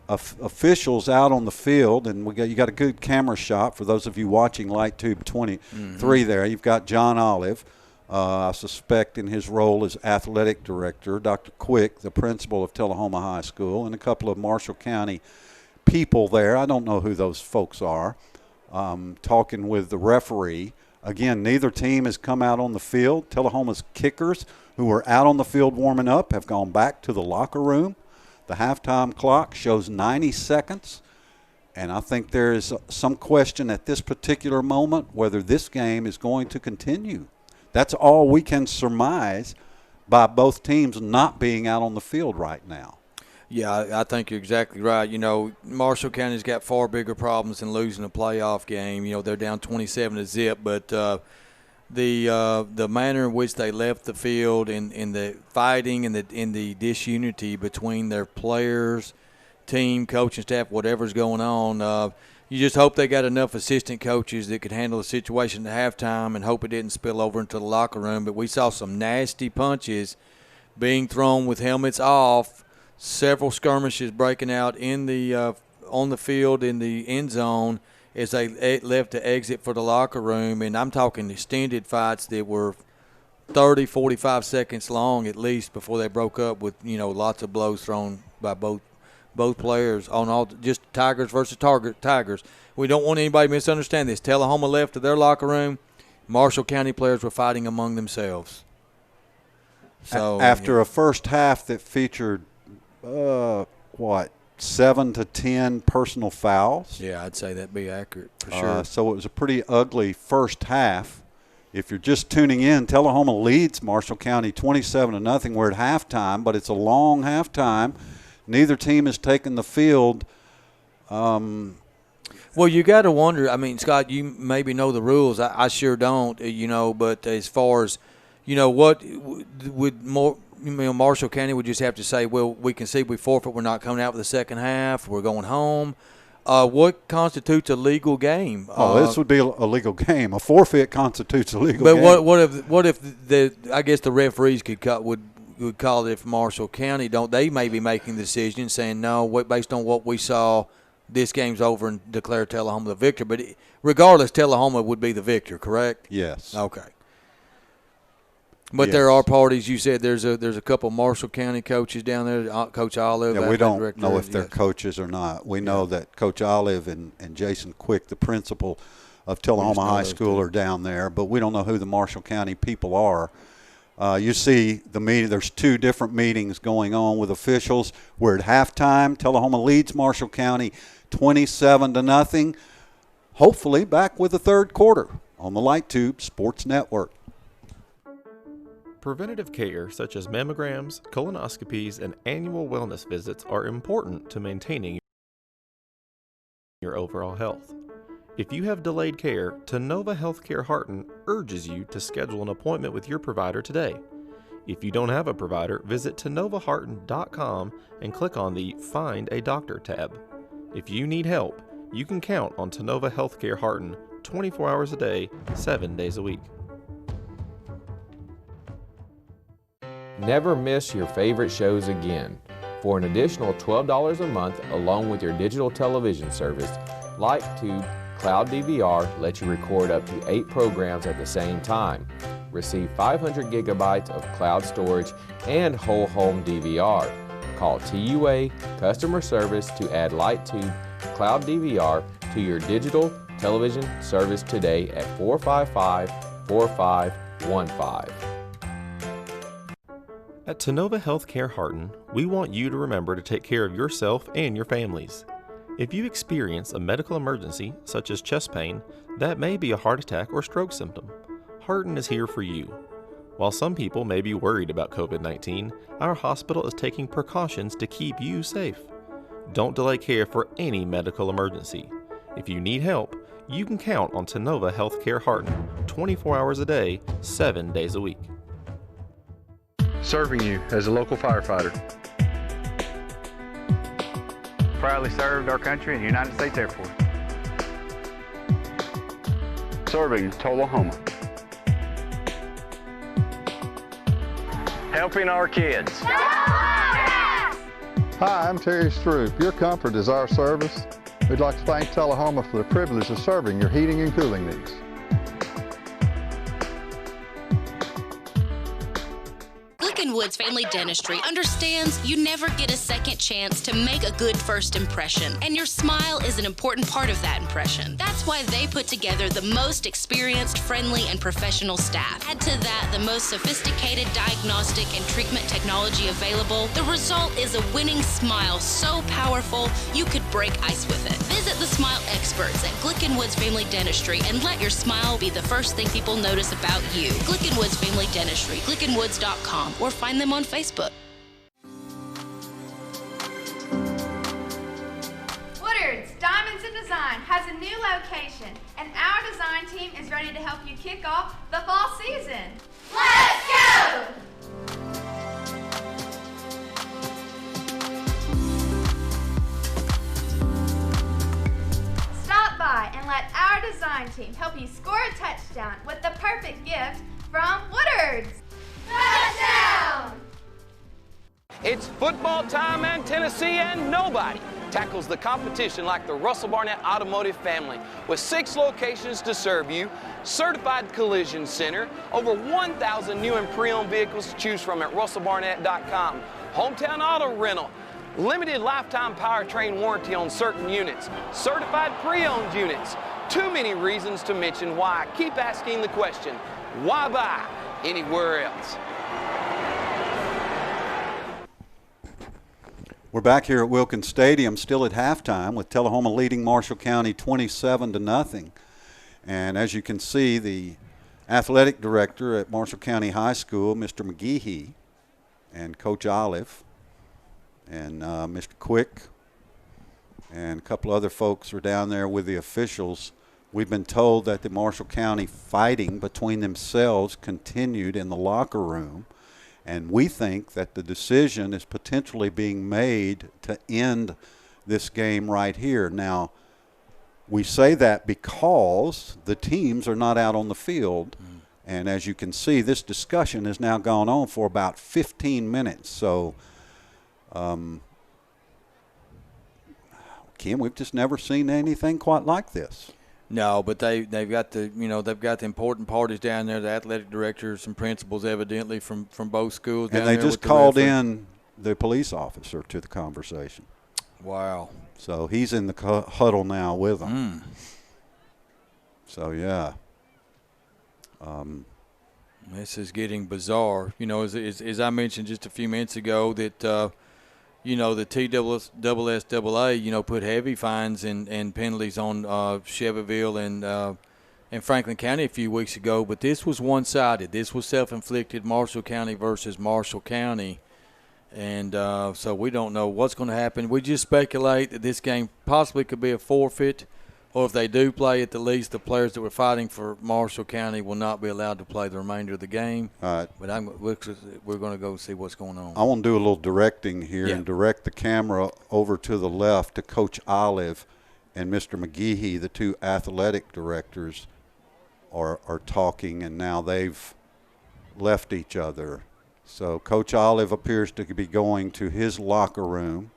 officials out on the field, and you got a good camera shot for those of you watching Light Tube 23 there. You've got John Olive, I suspect in his role as athletic director, Dr. Quick, the principal of Tullahoma High School, and a couple of Marshall County people there. I don't know who those folks are, talking with the referee. Again, neither team has come out on the field. Tullahoma's kickers, who are out on the field warming up, have gone back to the locker room. The halftime clock shows 90 seconds, and I think there is some question at this particular moment whether this game is going to continue. That's all we can surmise by both teams not being out on the field right now. Yeah, I think you're exactly right. You know, Marshall County's got far bigger problems than losing a playoff game. You know, they're down 27-0, but the manner in which they left the field in the fighting and in the disunity between their players, team, coaching staff, whatever's going on, you just hope they got enough assistant coaches that could handle the situation at halftime and hope it didn't spill over into the locker room. But we saw some nasty punches being thrown with helmets off, several skirmishes breaking out in the on the field in the end zone as they left to exit for the locker room. And I'm talking extended fights that were 30, 45 seconds long at least before they broke up with, you know, lots of blows thrown by both players on all, just Tigers versus Tigers. We don't want anybody to misunderstand this. Tullahoma left to their locker room. Marshall County players were fighting among themselves. So after a first half that featured 7 to 10 personal fouls. Yeah, I'd say that'd be accurate for sure. So it was a pretty ugly first half. If you're just tuning in, Tullahoma leads Marshall County 27-0. We're at halftime, but it's a long halftime. Neither team has taken the field. Well, you got to wonder. I mean, Scott, you maybe know the rules. I sure don't, you know. But as far as, you know, what would more – you know, Marshall County would just have to say, well, we can see we forfeit. We're not coming out for the second half. We're going home. What constitutes a legal game? This would be a legal game. A forfeit constitutes a legal game. But what if I guess the referees would call it if Marshall County don't? They may be making the decision saying, no, based on what we saw, this game's over and declare Tullahoma the victor. But regardless, Tullahoma would be the victor, correct? Yes. Okay. But there are parties. You said there's a couple Marshall County coaches down there. Coach Olive. Yeah, we don't know if they're coaches or not. We know that Coach Olive and Jason Quick, the principal of Tullahoma High School, are down there. But we don't know who the Marshall County people are. You see the meeting. There's two different meetings going on with officials. We're at halftime. Tullahoma leads Marshall County 27-0. Hopefully back with the third quarter on the Light Tube Sports Network. Preventative care such as mammograms, colonoscopies, and annual wellness visits are important to maintaining your overall health. If you have delayed care, Tanova Healthcare Harton urges you to schedule an appointment with your provider today. If you don't have a provider, visit TanovaHarton.com and click on the Find a Doctor tab. If you need help, you can count on Tanova Healthcare Harton 24 hours a day, 7 days a week. Never miss your favorite shows again. For an additional $12 a month, along with your digital television service, LightTube Cloud DVR lets you record up to 8 programs at the same time. Receive 500 gigabytes of cloud storage and whole home DVR. Call TUA Customer Service to add LightTube Cloud DVR to your digital television service today at 455-4515. At Tanova Healthcare Harton, we want you to remember to take care of yourself and your families. If you experience a medical emergency, such as chest pain, that may be a heart attack or stroke symptom. Harton is here for you. While some people may be worried about COVID-19, our hospital is taking precautions to keep you safe. Don't delay care for any medical emergency. If you need help, you can count on Tanova Healthcare Harton 24 hours a day, 7 days a week. Serving you as a local firefighter. Proudly served our country in the United States Air Force. Serving Tullahoma. Helping our kids. Hi, I'm Terry Stroop. Your comfort is our service. We'd like to thank Tullahoma for the privilege of serving your heating and cooling needs. Woods Family Dentistry understands you never get a second chance to make a good first impression, and your smile is an important part of that impression. That's why they put together the most experienced, friendly, and professional staff. Add to that the most sophisticated diagnostic and treatment technology available. The result is a winning smile so powerful you could break ice with it. Visit the smile experts at Glicken Woods Family Dentistry and let your smile be the first thing people notice about you. Glicken Woods Family Dentistry, glickenwoods.com, or find them on Facebook. Woodard's Diamonds in Design has a new location, and our design team is ready to help you kick off the fall season. Let's go! Stop by and let our design team help you score a touchdown with the perfect gift from Woodard's. Touchdown! It's football time in Tennessee, and nobody tackles the competition like the Russell Barnett Automotive family. With 6 locations to serve you, certified collision center, over 1,000 new and pre-owned vehicles to choose from at russellbarnett.com, hometown auto rental, limited lifetime powertrain warranty on certain units, certified pre-owned units. Too many reasons to mention why. Keep asking the question, why buy anywhere else? We're back here at Wilkins Stadium, still at halftime, with Tullahoma leading Marshall County 27-0. And as you can see, the athletic director at Marshall County High School, Mr. McGehee, and Coach Olive, and Mr. Quick, and a couple other folks were down there with the officials. We've been told that the Marshall County fighting between themselves continued in the locker room. And we think that the decision is potentially being made to end this game right here. Now, we say that because the teams are not out on the field. And as you can see, this discussion has now gone on for about 15 minutes. So, Kim, we've just never seen anything quite like this. No, but they've got the important parties down there, the athletic directors and principals, evidently from both schools. And they just called in the police officer to the conversation. Wow! So he's in the huddle now with them. So yeah, this is getting bizarre. You know, as I mentioned just a few minutes ago, that the TSSAA, put heavy fines and penalties on Shelbyville and Franklin County a few weeks ago, but this was one-sided. This was self-inflicted, Marshall County versus Marshall County, and so we don't know what's going to happen. We just speculate that this game possibly could be a forfeit, or if they do play it, at least the players that were fighting for Marshall County will not be allowed to play the remainder of the game. All right. But we're going to go see what's going on. I want to do a little directing here and direct the camera over to the left to Coach Olive and Mr. McGehee, the two athletic directors, are talking, and now they've left each other. So Coach Olive appears to be going to his locker room.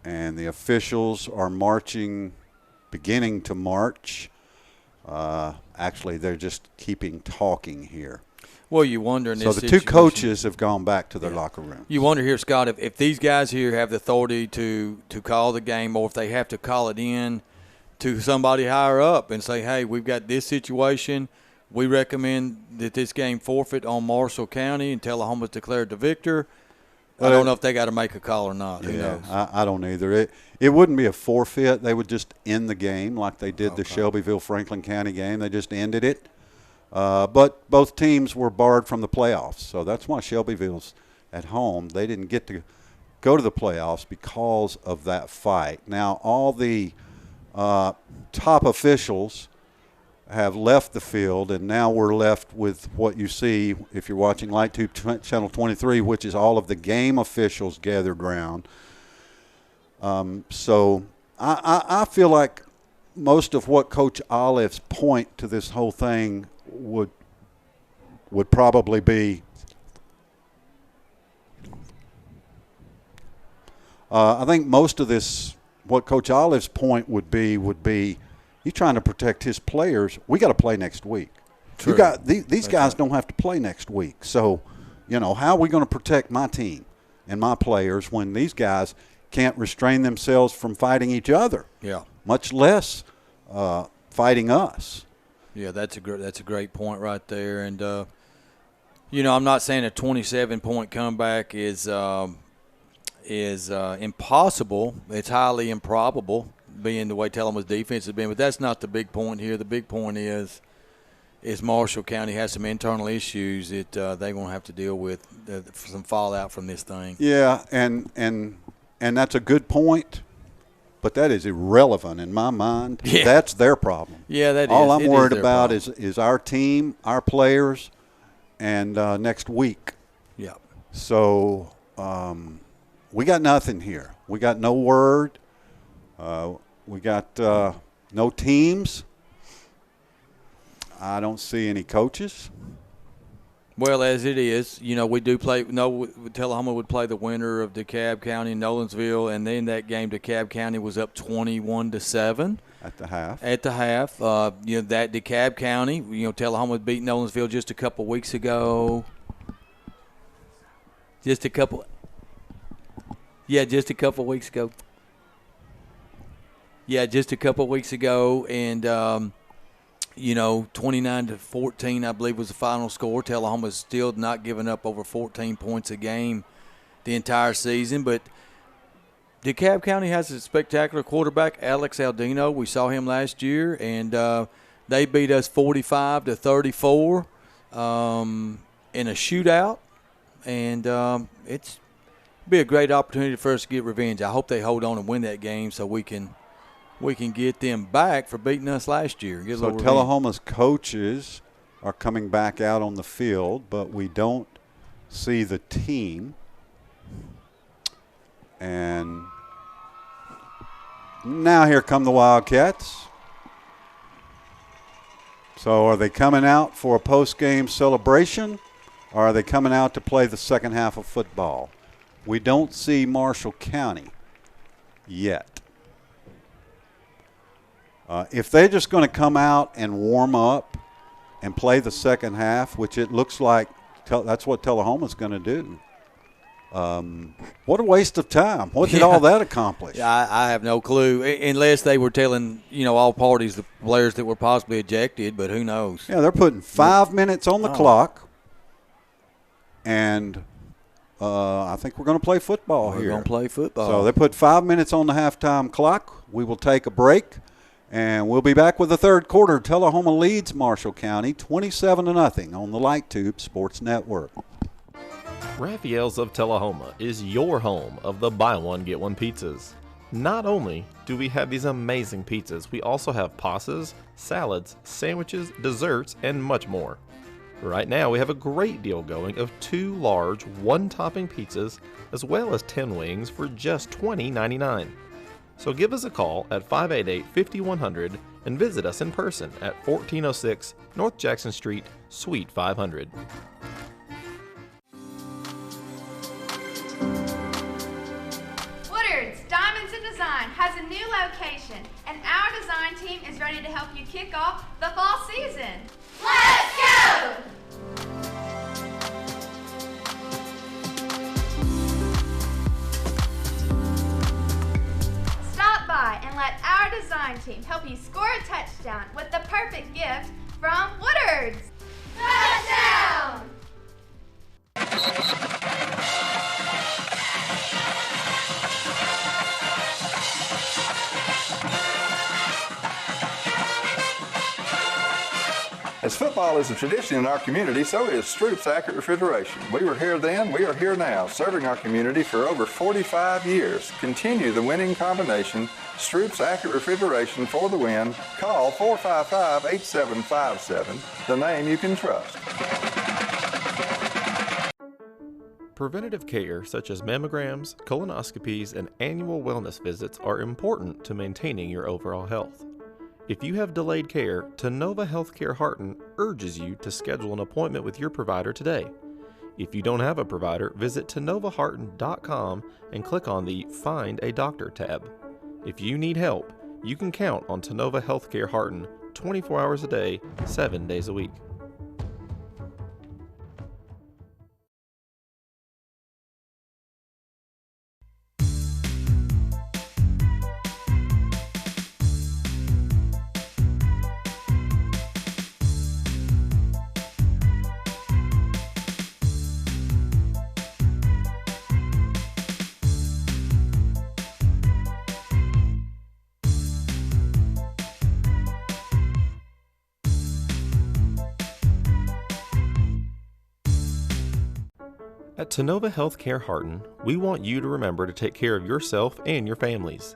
And the officials are beginning to march. Actually, they're just keeping talking here. Well, you wonder in this situation. So the two coaches have gone back to their locker room. You wonder here, Scott, if these guys here have the authority to call the game, or if they have to call it in to somebody higher up and say, hey, we've got this situation. We recommend that this game forfeit on Marshall County and Tullahoma's declared the victor. I don't know if they got to make a call or not. Who knows? I don't either. It wouldn't be a forfeit. They would just end the game like they did the Shelbyville-Franklin County game. They just ended it. But both teams were barred from the playoffs, so that's why Shelbyville's at home. They didn't get to go to the playoffs because of that fight. Now, all the top officials have left the field, and now we're left with what you see if you're watching Light Tube Channel 23, which is all of the game officials gathered around. So I feel like most of what Coach Olive's point to this whole thing would probably be I think most of this, what Coach Olive's point would be he's trying to protect his players. We got to play next week. You got these guys don't have to play next week. So, you know, how are we going to protect my team and my players when these guys can't restrain themselves from fighting each other? Yeah. Much less fighting us. Yeah, that's a great point right there. And you know, I'm not saying a 27-point comeback is impossible. It's highly improbable, being the way Tullahoma's defense has been. But that's not the big point here. The big point is Marshall County has some internal issues that they're going to have to deal with, some fallout from this thing. Yeah, and that's a good point. But that is irrelevant in my mind. Yeah. That's their problem. Yeah, that is. All I'm worried about problem. is our team, our players, and next week. Yeah. So we got nothing here. We got no word. We got no teams. I don't see any coaches. Well, as it is, you know, we do play. No, Tullahoma would play the winner of DeKalb County and Nolensville, and then that game, DeKalb County was up 21-7 at the half. At the half, you know, that DeKalb County, you know, Tullahoma beat Nolensville just a couple weeks ago. Just a couple weeks ago. Yeah, just a couple weeks ago, and. You know, 29-14, I believe, was the final score. Tullahoma's still not giving up over 14 points a game the entire season. But DeKalb County has a spectacular quarterback, Alex Aldino. We saw him last year, and they beat us 45-34 in a shootout. And it's be a great opportunity for us to get revenge. I hope they hold on and win that game so we can get them back for beating us last year. So Tullahoma's coaches are coming back out on the field, but we don't see the team. And now here come the Wildcats. So are they coming out for a post-game celebration, or are they coming out to play the second half of football? We don't see Marshall County yet. If they're just going to come out and warm up and play the second half, which it looks like that's what Tullahoma's going to do, what a waste of time. What did all that accomplish? I have no clue, unless they were telling, you know, all parties, the players that were possibly ejected, but who knows? Yeah, they're putting 5 minutes on the clock, and I think we're going to play football here. We're going to play football. So they put 5 minutes on the halftime clock. We will take a break. And we'll be back with the third quarter. Tullahoma leads Marshall County 27-0 on the Light Tube Sports Network. Raphael's of Tullahoma is your home of the buy one, get one pizzas. Not only do we have these amazing pizzas, we also have pastas, salads, sandwiches, desserts, and much more. Right now we have a great deal going of 2 large one-topping pizzas as well as 10 wings for just $20.99. So give us a call at 588-5100 and visit us in person at 1406 North Jackson Street, Suite 500. Woodard's Diamonds in Design has a new location, and our design team is ready to help you kick off the fall season. Let's go! Stop by and let our design team help you score a touchdown with the perfect gift from Woodard's. Touchdown! As football is a tradition in our community, so is Stroop's Accurate Refrigeration. We were here then, we are here now, serving our community for over 45 years. Continue the winning combination, Stroop's Accurate Refrigeration for the win. Call 455-8757, the name you can trust. Preventative care such as mammograms, colonoscopies, and annual wellness visits are important to maintaining your overall health. If you have delayed care, Tennova Healthcare Harton urges you to schedule an appointment with your provider today. If you don't have a provider, visit TennovaHarton.com and click on the Find a Doctor tab. If you need help, you can count on Tennova Healthcare Harton 24 hours a day, 7 days a week. At Tullahoma Healthcare Harton, we want you to remember to take care of yourself and your families.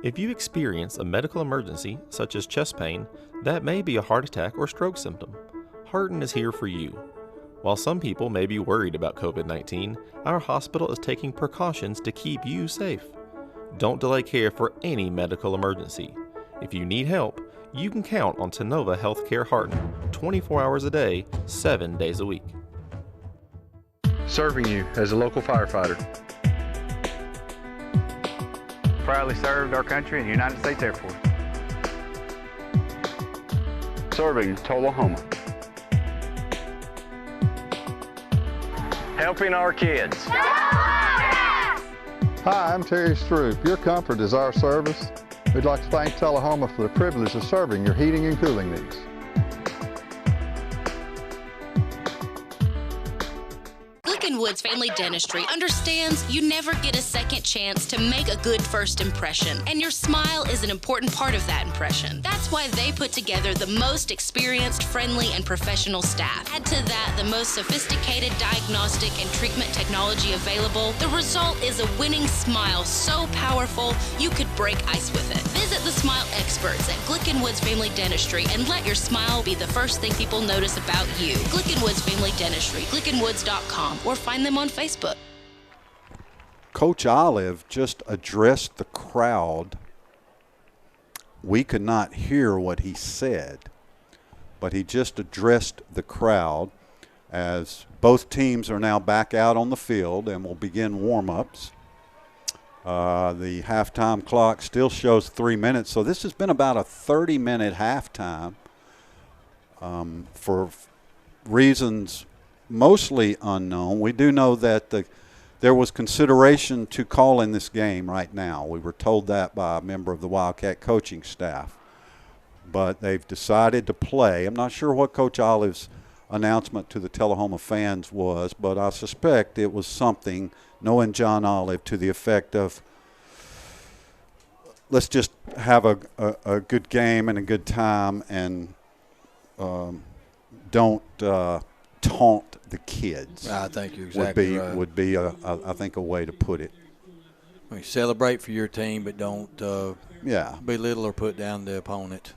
If you experience a medical emergency, such as chest pain, that may be a heart attack or stroke symptom, Harton is here for you. While some people may be worried about COVID-19, our hospital is taking precautions to keep you safe. Don't delay care for any medical emergency. If you need help, you can count on Tullahoma Healthcare Harton 24 hours a day, 7 days a week. Serving you as a local firefighter. Proudly served our country in the United States Air Force. Serving Tullahoma. Helping our kids. Hi, I'm Terry Stroop. Your comfort is our service. We'd like to thank Tullahoma for the privilege of serving your heating and cooling needs. Woods Family Dentistry understands you never get a second chance to make a good first impression, and your smile is an important part of that impression. That's why they put together the most experienced, friendly, and professional staff. Add to that the most sophisticated diagnostic and treatment technology available. The result is a winning smile so powerful you could break ice with it. Visit the smile experts at Woods Family Dentistry and let your smile be the first thing people notice about you. Woods Family Dentistry, glickenwoods.com, or find them on Facebook. Coach Olive just addressed the crowd. We could not hear what he said, but he just addressed the crowd as both teams are now back out on the field and will begin warm-ups. The halftime clock still shows 3 minutes, so this has been about a 30-minute halftime for reasons mostly unknown. We do know that there was consideration to call in this game right now. We were told that by a member of the Wildcat coaching staff. But they've decided to play. I'm not sure what Coach Olive's announcement to the Tullahoma fans was, but I suspect it was something, knowing John Olive, to the effect of, let's just have a good game and a good time, and don't taunt the kids. I think you're exactly right. Would be I think a way to put it. I mean, celebrate for your team, but don't belittle or put down the opponent.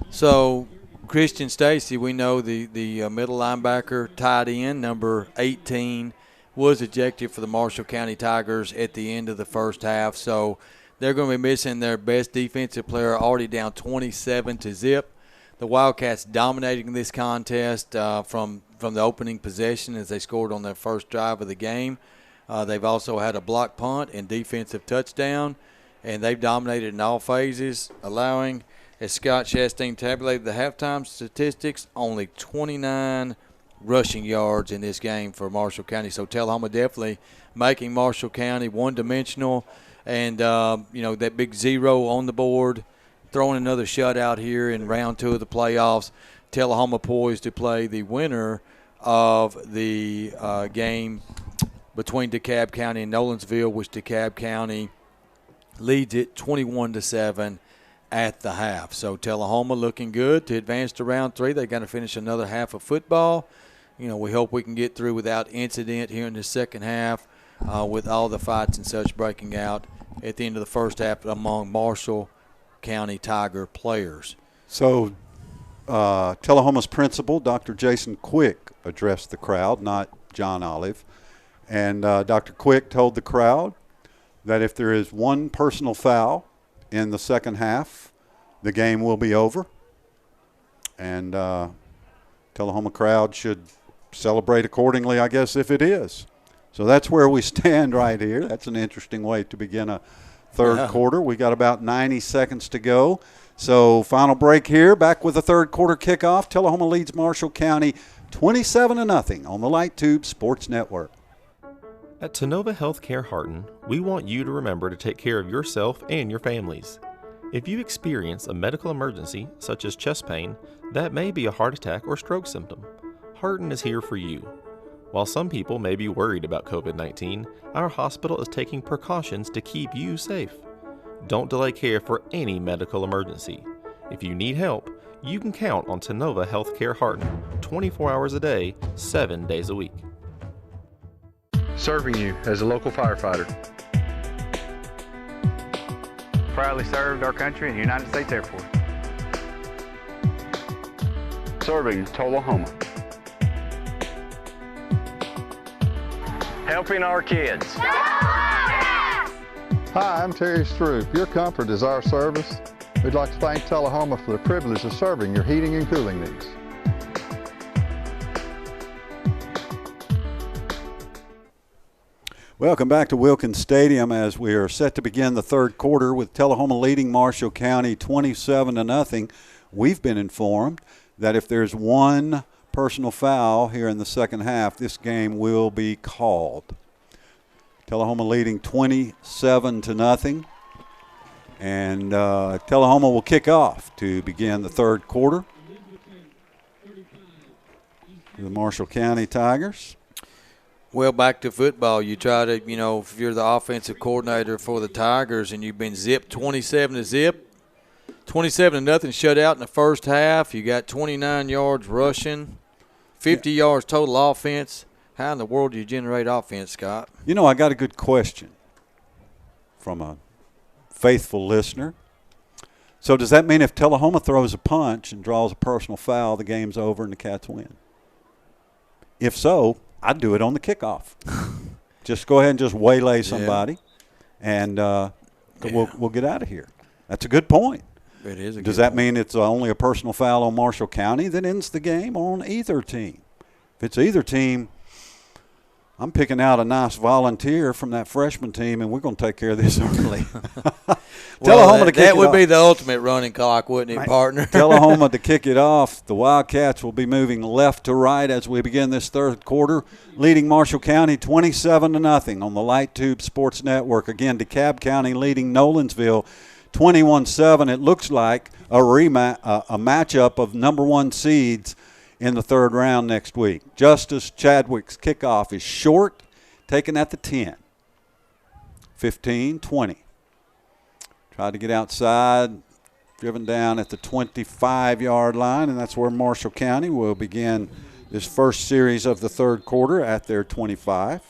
So, Christian Stacy, we know the middle linebacker, tight end, number 18, was ejected for the Marshall County Tigers at the end of the first half. So they're going to be missing their best defensive player, already down 27-0. The Wildcats dominating this contest from the opening possession as they scored on their first drive of the game. They've also had a block punt and defensive touchdown, and they've dominated in all phases, allowing, as Scott Chastain tabulated the halftime statistics, only 29 rushing yards in this game for Marshall County. So Tullahoma definitely making Marshall County one-dimensional, and that big 0 on the board, throwing another shutout here in round 2 of the playoffs. Tullahoma poised to play the winner of the game between DeKalb County and Nolensville, which DeKalb County leads it 21-7 at the half. So Tullahoma looking good to advance to round 3. They got to finish another half of football. We hope we can get through without incident here in the second half, with all the fights and such breaking out at the end of the first half among Marshall County Tiger players. So Tullahoma's principal, Dr. Jason Quick, addressed the crowd, not John Olive. And Dr. Quick told the crowd that if there is one personal foul in the second half, the game will be over. And Tullahoma crowd should celebrate accordingly, I guess, if it is. So that's where we stand right here. That's an interesting way to begin a third quarter. We got about 90 seconds to go. So final break here. Back with the third quarter kickoff. Tullahoma leads Marshall County 27-0 on the Light Tube Sports Network. At Tullahoma Healthcare Harton, we want you to remember to take care of yourself and your families. If you experience a medical emergency, such as chest pain, that may be a heart attack or stroke symptom, Harton is here for you. While some people may be worried about COVID-19, our hospital is taking precautions to keep you safe. Don't delay care for any medical emergency. If you need help, you can count on Tullahoma Healthcare Harton 24 hours a day, 7 days a week. Serving you as a local firefighter. Proudly served our country and the United States Air Force. Serving Tullahoma. Helping our kids. Hi, I'm Terry Stroop. Your comfort is our service. We'd like to thank Tullahoma for the privilege of serving your heating and cooling needs. Welcome back to Wilkins Stadium as we are set to begin the third quarter with Tullahoma leading Marshall County 27-0. We've been informed that if there's one personal foul here in the second half, this game will be called. Tullahoma leading 27-0. And Tullahoma will kick off to begin the third quarter. The Marshall County Tigers. Well, back to football. You try to, if you're the offensive coordinator for the Tigers and you've been zipped 27-0, 27-0 shutout in the first half. You got 29 yards rushing, 50 yards total offense. How in the world do you generate offense, Scott? I got a good question from a faithful listener. So does that mean if Tullahoma throws a punch and draws a personal foul, the game's over and the Cats win? If so, I'd do it on the kickoff. Just go ahead and just waylay somebody, and we'll get out of here. That's a good point. It is a Does good that point. mean it's only a personal foul on Marshall County that ends the game, or on either team? If it's either team, I'm picking out a nice volunteer from that freshman team, and we're going to take care of this early. Well, that would be the ultimate running clock, wouldn't it, partner? Tullahoma to kick it off. The Wildcats will be moving left to right as we begin this third quarter, leading Marshall County 27-0 on the Light Tube Sports Network. Again, DeKalb County leading Nolensville 21-7. It looks like a matchup of number one seeds in the third round next week. Justice Chadwick's kickoff is short, taken at the 10. 15-20. Tried to get outside, driven down at the 25-yard line, and that's where Marshall County will begin this first series of the third quarter at their 25.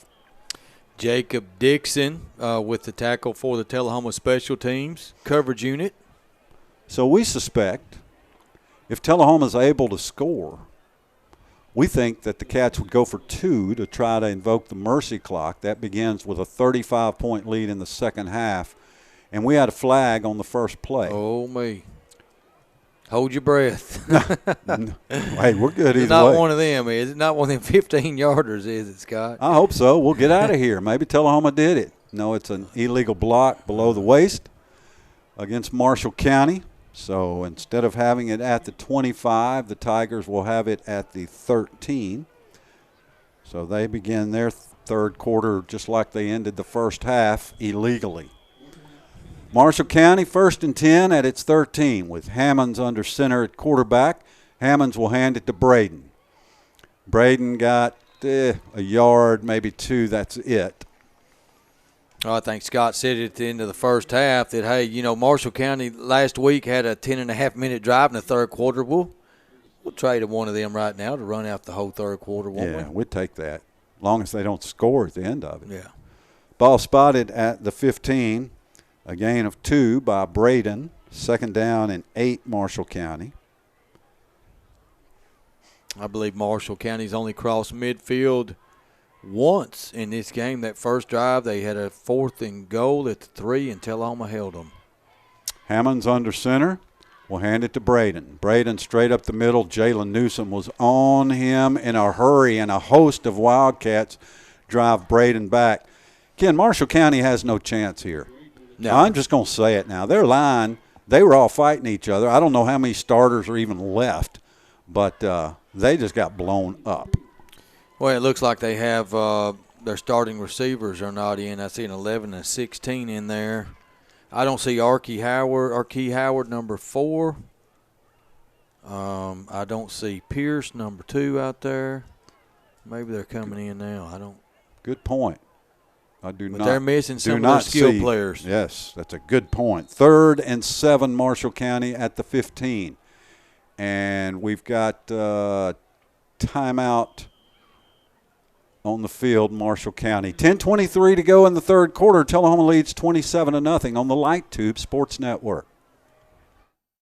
Jacob Dixon with the tackle for the Tullahoma Special Teams coverage unit. So we suspect if Tullahoma's able to score, we think that the Cats would go for two to try to invoke the mercy clock. That begins with a 35-point lead in the second half. And we had a flag on the first play. Oh, me. Hold your breath. Hey, we're good either way. It's not one of them, is it? Not one of them 15-yarders, is it, Scott? I hope so. We'll get out of here. Maybe Tullahoma did it. No, it's an illegal block below the waist against Marshall County. So instead of having it at the 25, the Tigers will have it at the 13. So they begin their third quarter just like they ended the first half, illegally. Marshall County first and 10 at its 13 with Hammonds under center at quarterback. Hammonds will hand it to Braden. Braden got a yard, maybe two, that's it. I think Scott said at the end of the first half that, hey, Marshall County last week had a 10.5-minute drive in the third quarter. We'll trade one of them right now to run out the whole third quarter, won't we? Yeah, we'd take that, as long as they don't score at the end of it. Yeah. Ball spotted at the 15. A gain of 2 by Braden. Second down and 8, Marshall County. I believe Marshall County's only crossed midfield once in this game. That first drive, they had a 4th and goal at the 3, and Tullahoma held them. Hammonds under center. Will hand it to Braden. Braden straight up the middle. Jalen Newsom was on him in a hurry, and a host of Wildcats drive Braden back. Ken, Marshall County has no chance here. No. I'm just going to say it now. Their line, they were all fighting each other. I don't know how many starters are even left, but they just got blown up. Well, it looks like they have their starting receivers are not in. I see an 11 and 16 in there. I don't see Archie Howard, number 4. I don't see Pierce, number 2, out there. Maybe they're coming in now. I don't. Good point. I do but not. They're missing some of their skill players. Yes, that's a good point. 3rd and 7, Marshall County at the 15. And we've got timeout on the field, Marshall County. 10:23 to go in the third quarter. Tullahoma leads 27-0 on the Light Tube Sports Network.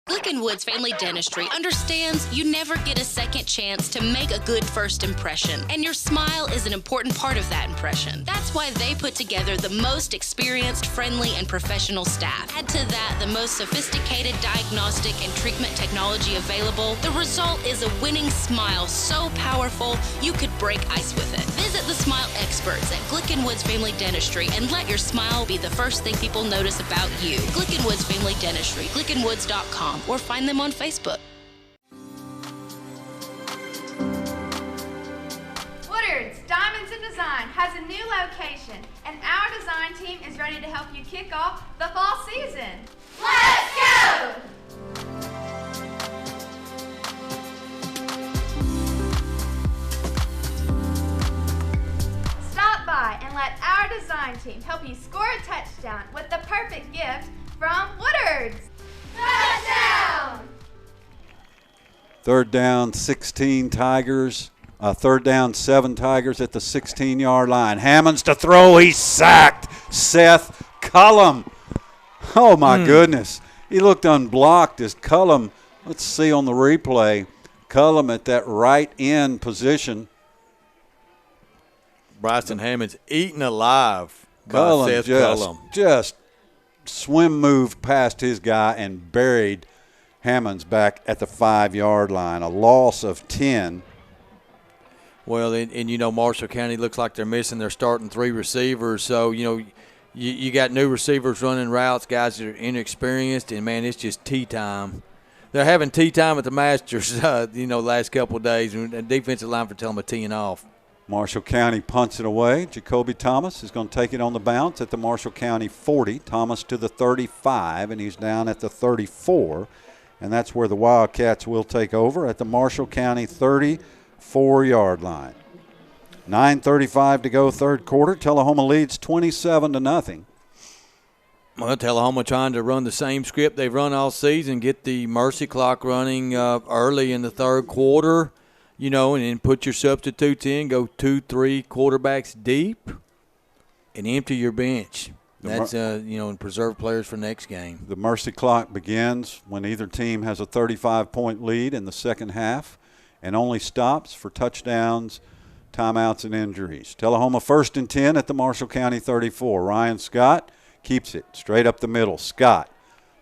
Glicken Woods Family Dentistry understands you never get a second chance to make a good first impression, and your smile is an important part of that impression. That's why they put together the most experienced, friendly, and professional staff. Add to that the most sophisticated diagnostic and treatment technology available. The result is a winning smile so powerful you could break ice with it. Visit the smile experts at Glicken Woods Family Dentistry and let your smile be the first thing people notice about you. Glicken Woods Family Dentistry, glickenwoods.com. or find them on Facebook. Woodard's Diamonds in Design has a new location, and our design team is ready to help you kick off the fall season. Let's go! Stop by and let our design team help you score a touchdown with the perfect gift from Woodard's. Touchdown! Third down, 16 Tigers. Third down, 7 Tigers at the 16-yard line. Hammonds to throw. He's sacked. Seth Cullum. Oh, my goodness. He looked unblocked as Cullum. Let's see on the replay. Cullum at that right end position. Bryson Hammond's eaten alive by Seth Cullum. Just swim moved past his guy and buried Hammonds back at the 5-yard line. A loss of 10. Well, and you know, Marshall County looks like they're missing their starting 3 receivers. So, you know, you got new receivers running routes, guys that are inexperienced, and, man, it's just tea time. They're having tea time at the Masters, you know, last couple of days, and the defensive line for Tullahoma teeing off. Marshall County punts it away. Jacoby Thomas is going to take it on the bounce at the Marshall County 40. Thomas to the 35, and he's down at the 34. And that's where the Wildcats will take over at the Marshall County 34-yard line. 9:35 to go, third quarter. Tullahoma leads 27-0. Well, Tullahoma trying to run the same script they've run all season, get the mercy clock running early in the third quarter. You know, and then put your substitutes in, go 2-3 quarterbacks deep, and empty your bench. That's, you know, and preserve players for next game. The mercy clock begins when either team has a 35-point lead in the second half and only stops for touchdowns, timeouts, and injuries. Tullahoma 1st and 10 at the Marshall County 34. Ryan Scott keeps it straight up the middle. Scott,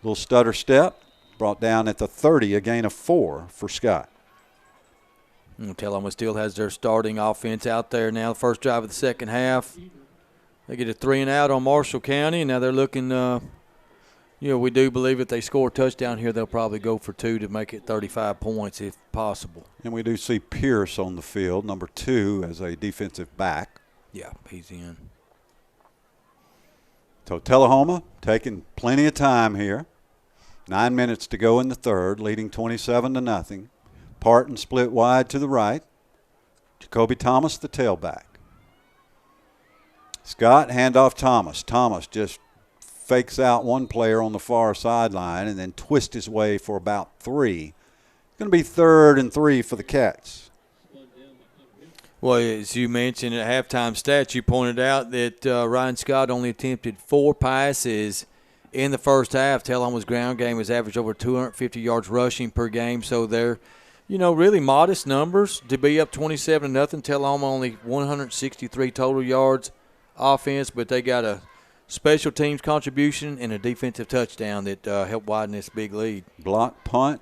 little stutter step, brought down at the 30, a gain of 4 for Scott. Tullahoma still has their starting offense out there now. First drive of the second half. They get a 3-and-out on Marshall County, and now they're looking, you know, we do believe if they score a touchdown here, they'll probably go for 2 to make it 35 points if possible. And we do see Pierce on the field, number 2, as a defensive back. Yeah, he's in. So Tullahoma taking plenty of time here. 9 minutes to go in the third, leading 27-0. Parton split wide to the right. Jacoby Thomas, the tailback. Scott, handoff Thomas. Thomas just fakes out one player on the far sideline and then twists his way for about 3. It's going to be 3rd and 3 for the Cats. Well, as you mentioned at halftime stats, you pointed out that Ryan Scott only attempted 4 passes in the first half. Tullahoma's ground game has averaged over 250 yards rushing per game, so they're, you know, really modest numbers to be up 27-0. Tullahoma only 163 total yards offense, but they got a special teams contribution and a defensive touchdown that helped widen this big lead. Block punt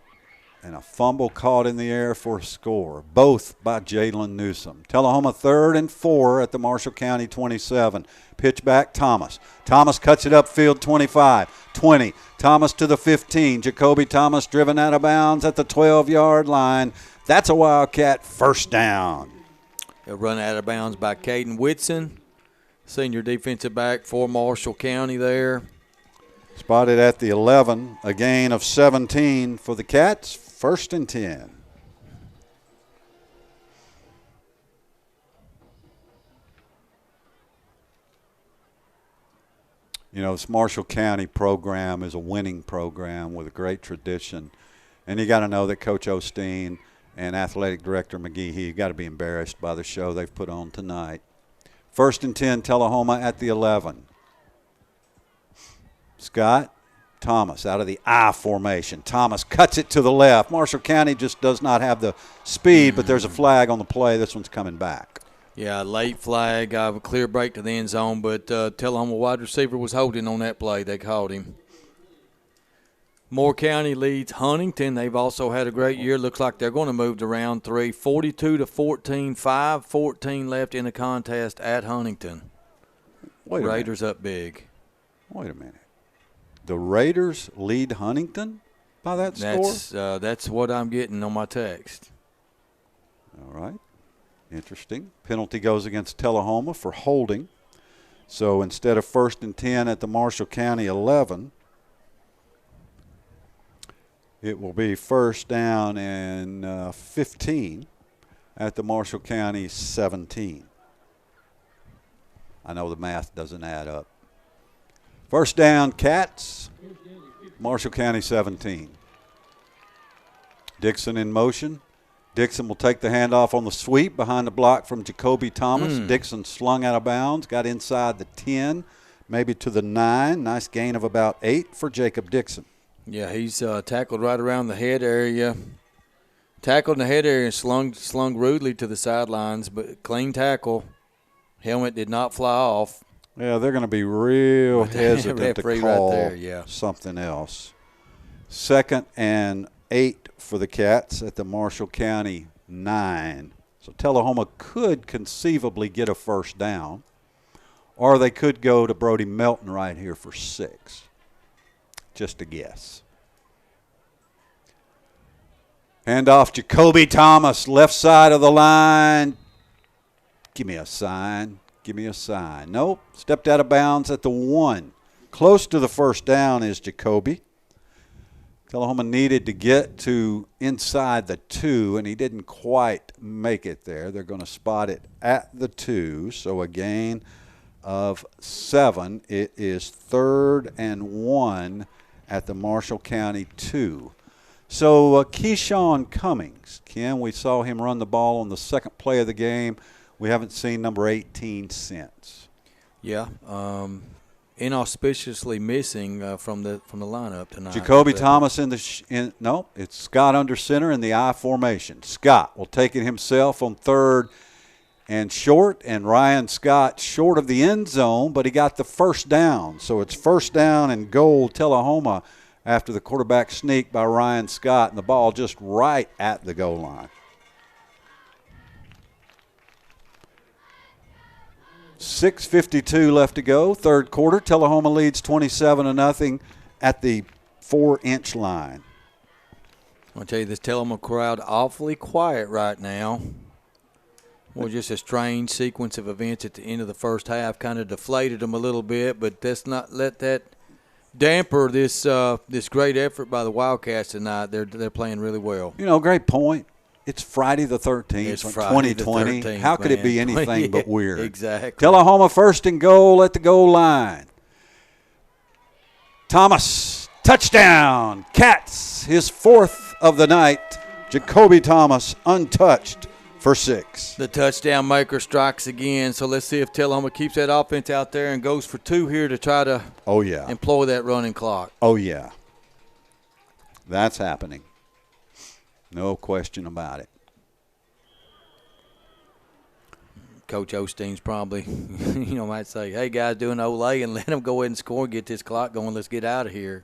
and a fumble caught in the air for a score, both by Jalen Newsom. Tullahoma 3rd and 4 at the Marshall County 27. Pitch back Thomas. Thomas cuts it upfield 25, 20. Thomas to the 15. Jacoby Thomas driven out of bounds at the 12-yard line. That's a Wildcat first down. A run out of bounds by Caden Whitson, senior defensive back for Marshall County there. Spotted at the 11, a gain of 17 for the Cats, 1st and 10. You know, this Marshall County program is a winning program with a great tradition. And you got to know that Coach Osteen and Athletic Director McGehee. You've got to be embarrassed by the show they've put on tonight. 1st and 10, Tullahoma at the 11. Scott Thomas out of the I formation. Thomas cuts it to the left. Marshall County just does not have the speed, but there's a flag on the play. This one's coming back. Yeah, late flag, a clear break to the end zone, but Tullahoma wide receiver was holding on that play. They called him. Moore County leads Huntington. They've also had a great year. Looks like they're going to move to round 3, 42-14, 5-14 left in the contest at Huntington. Raiders up big. Wait a minute. The Raiders lead Huntington by that score? That's what I'm getting on my text. All right. Interesting. Penalty goes against Tullahoma for holding. So instead of 1st and 10 at the Marshall County 11, it will be 1st down and 15 at the Marshall County 17. I know the math doesn't add up. 1st down, Cats, Marshall County 17. Dixon in motion. Dixon will take the handoff on the sweep behind the block from Jacoby Thomas. Dixon slung out of bounds, got inside the 10, maybe to the 9. Nice gain of about 8 for Jacob Dixon. Yeah, he's tackled right around the head area. Tackled in the head area and slung rudely to the sidelines, but clean tackle. Helmet did not fly off. Yeah, they're going to be real hesitant to call right something else. 2nd and 8 for the Cats at the Marshall County 9. So Tullahoma could conceivably get a 1st down, or they could go to Brody Melton right here for 6. Just a guess. Handoff, Jacoby Thomas, left side of the line. Give me a sign. Give me a sign. Nope. Stepped out of bounds at the 1. Close to the 1st down is Jacoby. Tullahoma needed to get to inside the 2, and he didn't quite make it there. They're going to spot it at the 2, so a gain of 7. It is 3rd and 1 at the Marshall County 2. So Keyshawn Cummings, Ken, we saw him run the ball on the 2nd play of the game. We haven't seen number 18 since. Yeah, inauspiciously missing from the lineup tonight. Jacoby Thomas no, it's Scott under center in the I formation. Scott will take it himself on 3rd and short, and Ryan Scott short of the end zone, but he got the 1st down. So it's 1st down and goal Tullahoma after the quarterback sneak by Ryan Scott, and the ball just right at the goal line. 6:52 left to go, 3rd quarter. Tullahoma leads 27-0 at the 4-inch line. I'll tell you, this Tullahoma crowd awfully quiet right now. Well, just a strange sequence of events at the end of the first half kind of deflated them a little bit, but let's not let that damper this this great effort by the Wildcats tonight. They're playing really well. You know, great point. It's Friday the 13th, it's Friday 2020. The 13th, How could man. it be anything but weird? Exactly. Tullahoma 1st and goal at the goal line. Thomas, touchdown. Cats, his 4th of the night. Jacoby Thomas, untouched for 6. The touchdown maker strikes again, so let's see if Tullahoma keeps that offense out there and goes for 2 here to try to employ that running clock. Oh, yeah. That's happening. No question about it. Coach Osteen's probably, might say, hey, guys, do an Olay and let them go ahead and score and get this clock going. Let's get out of here.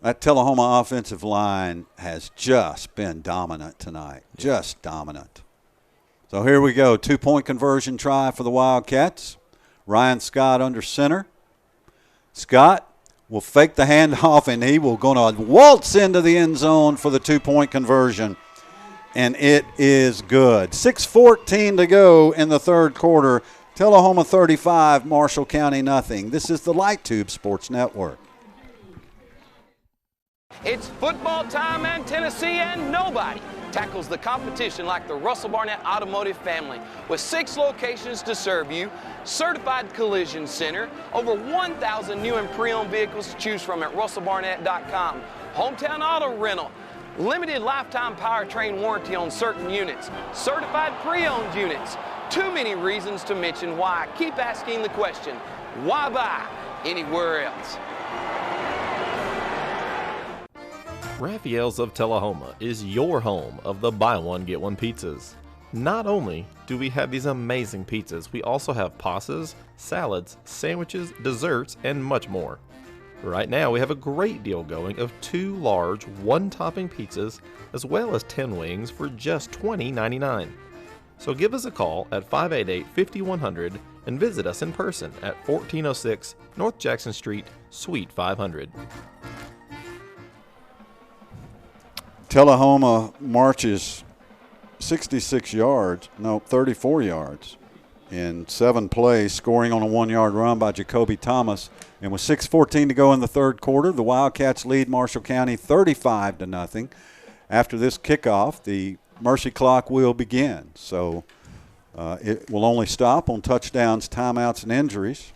That Tullahoma offensive line has just been dominant tonight. Just dominant. So here we go. 2-point conversion try for the Wildcats. Ryan Scott under center. Scott will fake the handoff, and he will going to waltz into the end zone for the 2-point conversion. And it is good. 6:14 to go in the 3rd quarter. Tullahoma 35, Marshall County nothing. This is the Light Tube Sports Network. It's football time in Tennessee, and nobody tackles the competition like the Russell Barnett Automotive family. With 6 locations to serve you, certified collision center, over 1,000 new and pre-owned vehicles to choose from at russellbarnett.com, hometown auto rental, limited lifetime powertrain warranty on certain units, certified pre-owned units. Too many reasons to mention why. Keep asking the question, why buy anywhere else? Raphael's of Tullahoma is your home of the buy one get one pizzas. Not only do we have these amazing pizzas, we also have pastas, salads, sandwiches, desserts, and much more. Right now we have a great deal going of 2 large one-topping pizzas as well as 10 wings for just $20.99. So give us a call at 588-5100 and visit us in person at 1406 North Jackson Street, Suite 500. Tullahoma marches 34 yards in 7 plays, scoring on a 1-yard run by Jacoby Thomas. And with 6:14 to go in the third quarter, the Wildcats lead Marshall County 35-0. After this kickoff, the Mercy clock will begin. So it will only stop on touchdowns, timeouts, and injuries,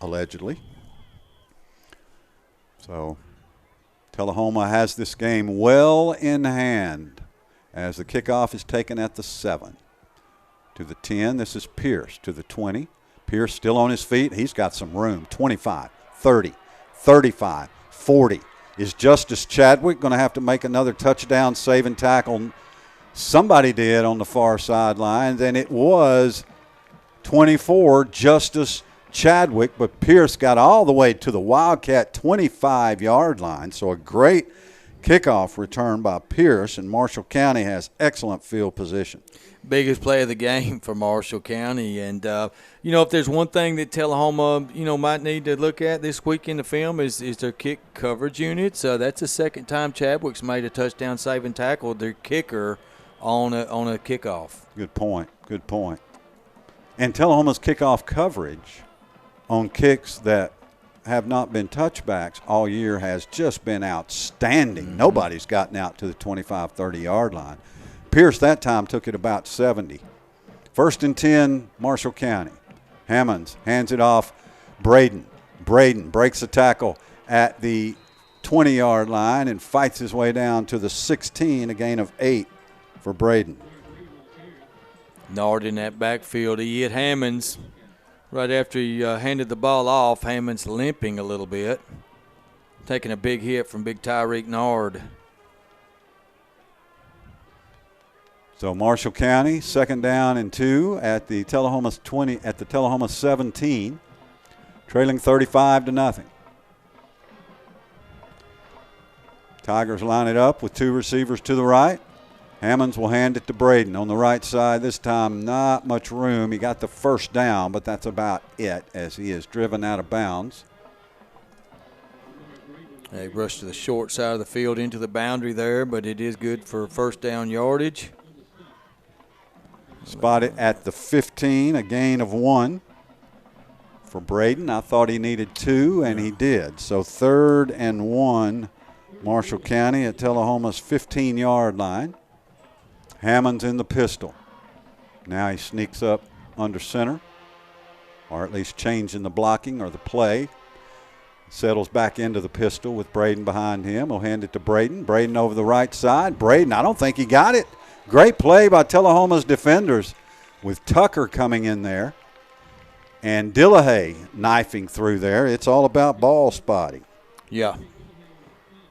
allegedly. So Tullahoma has this game well in hand as the kickoff is taken at the 7. To the 10, this is Pierce. To the 20, Pierce still on his feet. He's got some room. 25, 30, 35, 40. Is Justice Chadwick going to have to make another touchdown saving tackle? Somebody did on the far sideline. Then it was 24, Justice Chadwick, but Pierce got all the way to the Wildcat 25-yard line. So a great kickoff return by Pierce, and Marshall County has excellent field position. Biggest play of the game for Marshall County. And, if there's one thing that Tullahoma, might need to look at this week in the film is their kick coverage units. That's the second time Chadwick's made a touchdown saving tackle, their kicker, on a kickoff. Good point. And Tullahoma's kickoff coverage on kicks that have not been touchbacks all year has just been outstanding. Mm-hmm. Nobody's gotten out to the 25, 30-yard line. Pierce that time took it about 70. 1st and 10, Marshall County. Hammonds hands it off. Braden breaks a tackle at the 20-yard line and fights his way down to the 16, a gain of 8 for Braden. Nard in that backfield. He hit Hammonds right after he handed the ball off. Hammonds limping a little bit, taking a big hit from big Tyreek Nard. So Marshall County, 2nd down and 2 at the Tullahoma 20, at the Tullahoma 17, trailing 35-0. Tigers line it up with 2 receivers to the right. Hammonds will hand it to Braden on the right side. This time not much room. He got the first down, but that's about it as he is driven out of bounds. They rushed to the short side of the field into the boundary there, but it is good for first down yardage. Spotted at the 15, a gain of 1 for Braden. I thought he needed 2, and he did. So 3rd and 1, Marshall County at Tullahoma's 15-yard line. Hammonds in the pistol. Now he sneaks up under center, or at least changing the blocking or the play. Settles back into the pistol with Braden behind him. He'll hand it to Braden. Braden over the right side. Braden, I don't think he got it. Great play by Tullahoma's defenders with Tucker coming in there and Dillahay knifing through there. It's all about ball spotting. Yeah.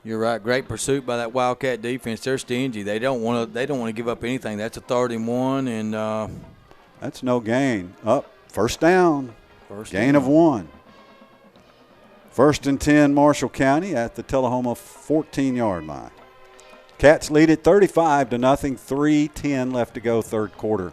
You're right. Great pursuit by that Wildcat defense. They're stingy. They don't want to give up anything. That's a 3rd and 1, and that's no gain. First down. Gain of 1. 1st and 10, Marshall County at the Tullahoma 14-yard line. Cats lead it 35-0. 3:10 left to go, third quarter.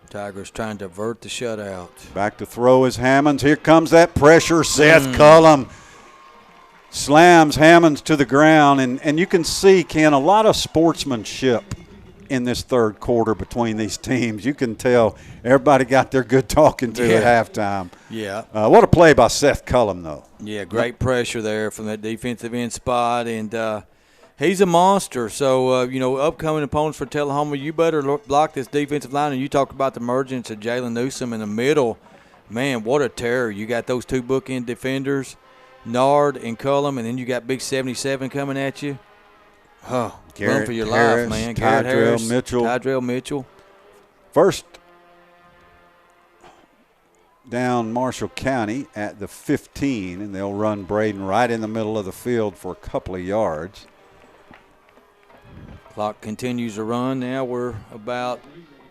Tigers trying to avert the shutout. Back to throw is Hammonds. Here comes that pressure. Seth Cullum slams Hammonds to the ground. And you can see, Ken, a lot of sportsmanship in this third quarter between these teams. You can tell everybody got their good talking to at halftime. Yeah. What a play by Seth Cullum, though. Yeah, great pressure there from that defensive end spot. And he's a monster. So, upcoming opponents for Tullahoma, you better block this defensive line. And you talked about the emergence of Jalen Newsom in the middle. Man, what a terror. You got those 2 bookend defenders. Nard and Cullum, and then you got big 77 coming at you. Oh, run for your Harris, life, man. Tydrell Harris, Mitchell. Tydrell Mitchell. First down Marshall County at the 15, and they'll run Braden right in the middle of the field for a couple of yards. Clock continues to run. Now we're about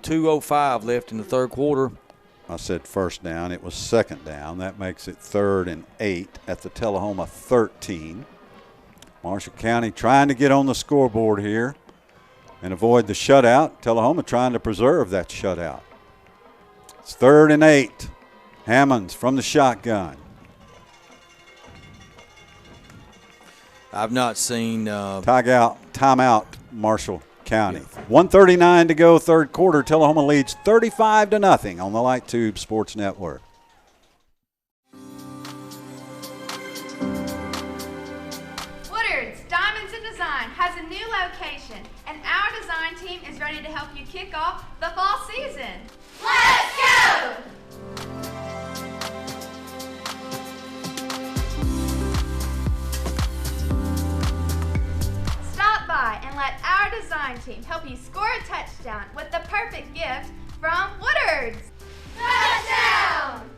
2:05 left in the third quarter. I said first down. It was second down. That makes it 3rd and 8 at the Tullahoma 13. Marshall County trying to get on the scoreboard here and avoid the shutout. Tullahoma trying to preserve that shutout. It's 3rd and 8. Hammonds from the shotgun. I've not seen timeout Marshall County. 1:39 to go, third quarter. Tullahoma leads 35-0 on the Light Tube Sports Network. Woodard's Diamonds in Design has a new location, and our design team is ready to help you kick off the fall season. Let's go! Stop by and let our design team help you score a touchdown with the perfect gift from Woodard's. Touchdown!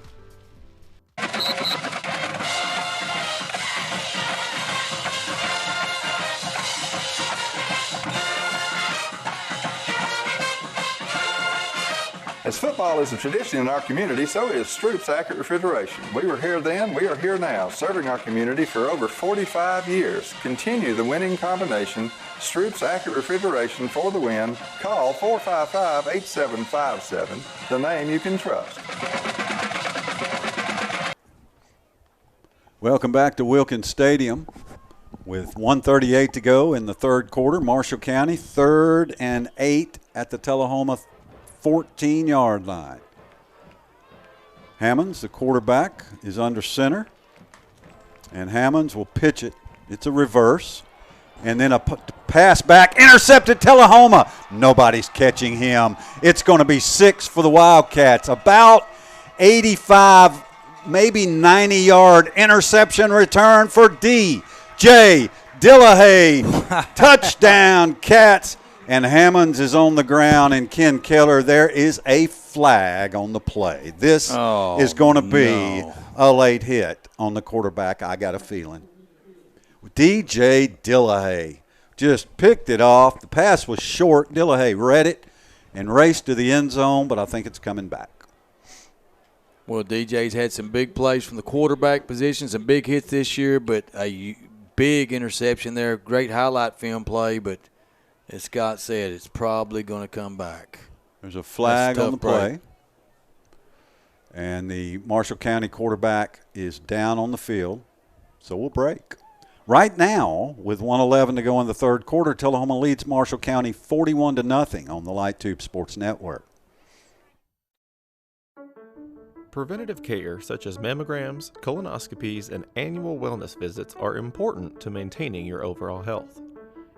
As football is a tradition in our community, so is Stroop's Accurate Refrigeration. We were here then, we are here now, serving our community for over 45 years. Continue the winning combination, Stroop's Accurate Refrigeration for the win. Call 455-8757, the name you can trust. Welcome back to Wilkins Stadium. With 1:38 to go in the third quarter, Marshall County 3rd and 8 at the Tullahoma 14-yard line. Hammonds, the quarterback, is under center. And Hammonds will pitch it. It's a reverse. And then a pass back, intercepted Tullahoma. Nobody's catching him. It's going to be 6 for the Wildcats. About 85, maybe 90-yard interception return for D.J. Dillahay. Touchdown, Cats. And Hammonds is on the ground, and Ken Keller, there is a flag on the play. This is going to be a late hit on the quarterback, I got a feeling. D.J. Dillahay just picked it off. The pass was short. Dillahay read it and raced to the end zone, but I think it's coming back. Well, DJ's had some big plays from the quarterback position, some big hits this year, but a big interception there. Great highlight film play, but as Scott said, it's probably going to come back. There's a flag on the play. And the Marshall County quarterback is down on the field, so we'll break. Right now, with 1:11 to go in the third quarter, Tullahoma leads Marshall County 41-0 on the Light Tube Sports Network. Preventative care such as mammograms, colonoscopies, and annual wellness visits are important to maintaining your overall health.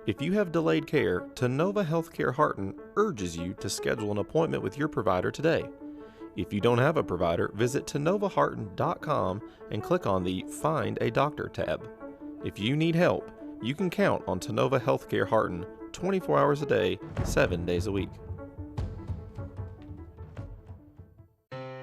If you have delayed care, Tennova Healthcare Harton urges you to schedule an appointment with your provider today. If you don't have a provider, visit TennovaHarton.com and click on the Find a Doctor tab. If you need help, you can count on Tennova Healthcare Harton 24 hours a day, 7 days a week.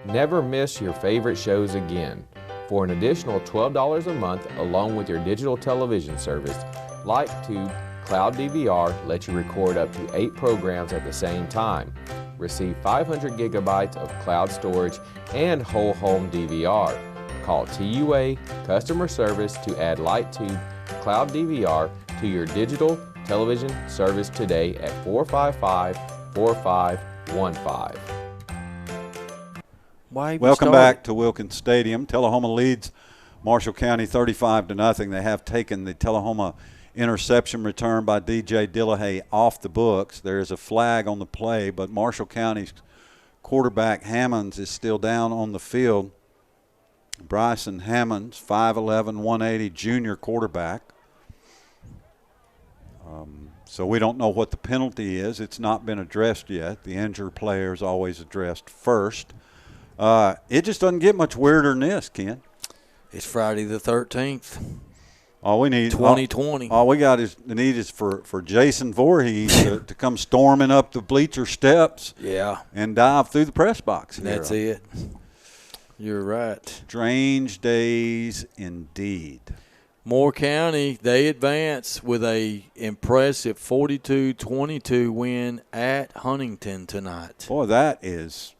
Never miss your favorite shows again. For an additional $12 a month, along with your digital television service, LightTube Cloud DVR lets you record up to 8 programs at the same time. Receive 500 gigabytes of cloud storage and whole home DVR. Call TUA Customer Service to add LightTube Cloud DVR to your digital television service today at 455-4515. Welcome back to Wilkins Stadium. Tullahoma leads Marshall County 35-0. They have taken the Tullahoma interception return by D.J. Dillahay off the books. There is a flag on the play, but Marshall County's quarterback Hammonds is still down on the field. Bryson Hammonds, 5'11", 180, junior quarterback. So we don't know what the penalty is. It's not been addressed yet. The injured player is always addressed first. It just doesn't get much weirder than this, Ken. It's Friday the 13th. All we need 2020. All we got is for Jason Voorhees to come storming up the bleacher steps. Yeah. And dive through the press box. That's it. You're right. Strange days indeed. Moore County, they advance with a impressive 42-22 win at Huntington tonight. Boy, that is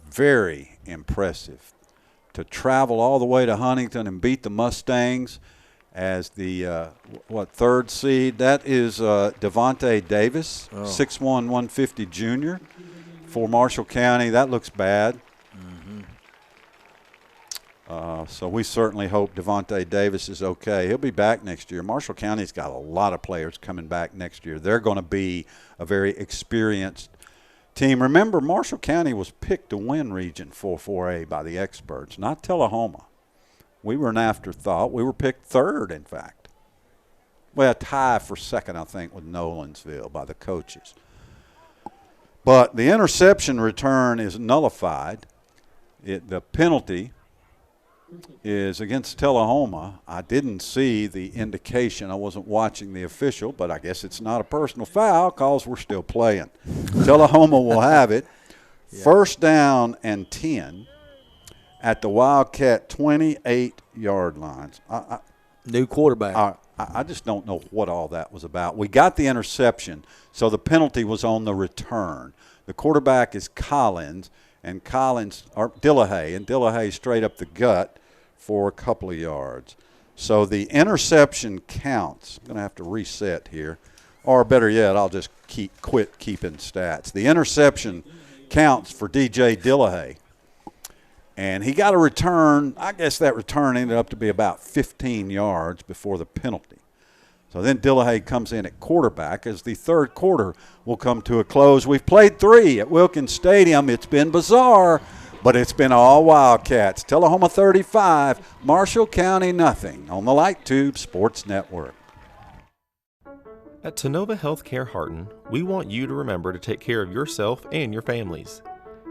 very impressive. To travel all the way to Huntington and beat the Mustangs as the, third seed. That is Devontae Davis, 6'1", 150 junior for Marshall County. That looks bad. So we certainly hope Devontae Davis is okay. He'll be back next year. Marshall County's got a lot of players coming back next year. They're going to be a very experienced team. Remember, Marshall County was picked to win Region 4-4A by the experts, not Tullahoma. We were an afterthought. We were picked third, in fact. Well, a tie for second, I think, with Nolensville by the coaches. But the interception return is nullified. The penalty is against Tullahoma. I didn't see the indication. I wasn't watching the official, but I guess it's not a personal foul because we're still playing. Tullahoma will have it. Yeah. First down and 10 at the Wildcat 28-yard lines. New quarterback. I just don't know what all that was about. We got the interception, so the penalty was on the return. The quarterback is Dillahay, and Dillahay straight up the gut for a couple of yards. So the interception counts. I'm going to have to reset here. Or better yet, I'll just quit keeping stats. The interception counts for DJ Dillahay. And he got a return. I guess that return ended up to be about 15 yards before the penalty. So then Dillahay comes in at quarterback as the third quarter will come to a close. We've played 3 at Wilkins Stadium. It's been bizarre, but it's been all Wildcats. Tullahoma 35, Marshall County nothing on the Light Tube Sports Network. At Tenova Healthcare Harton, we want you to remember to take care of yourself and your families.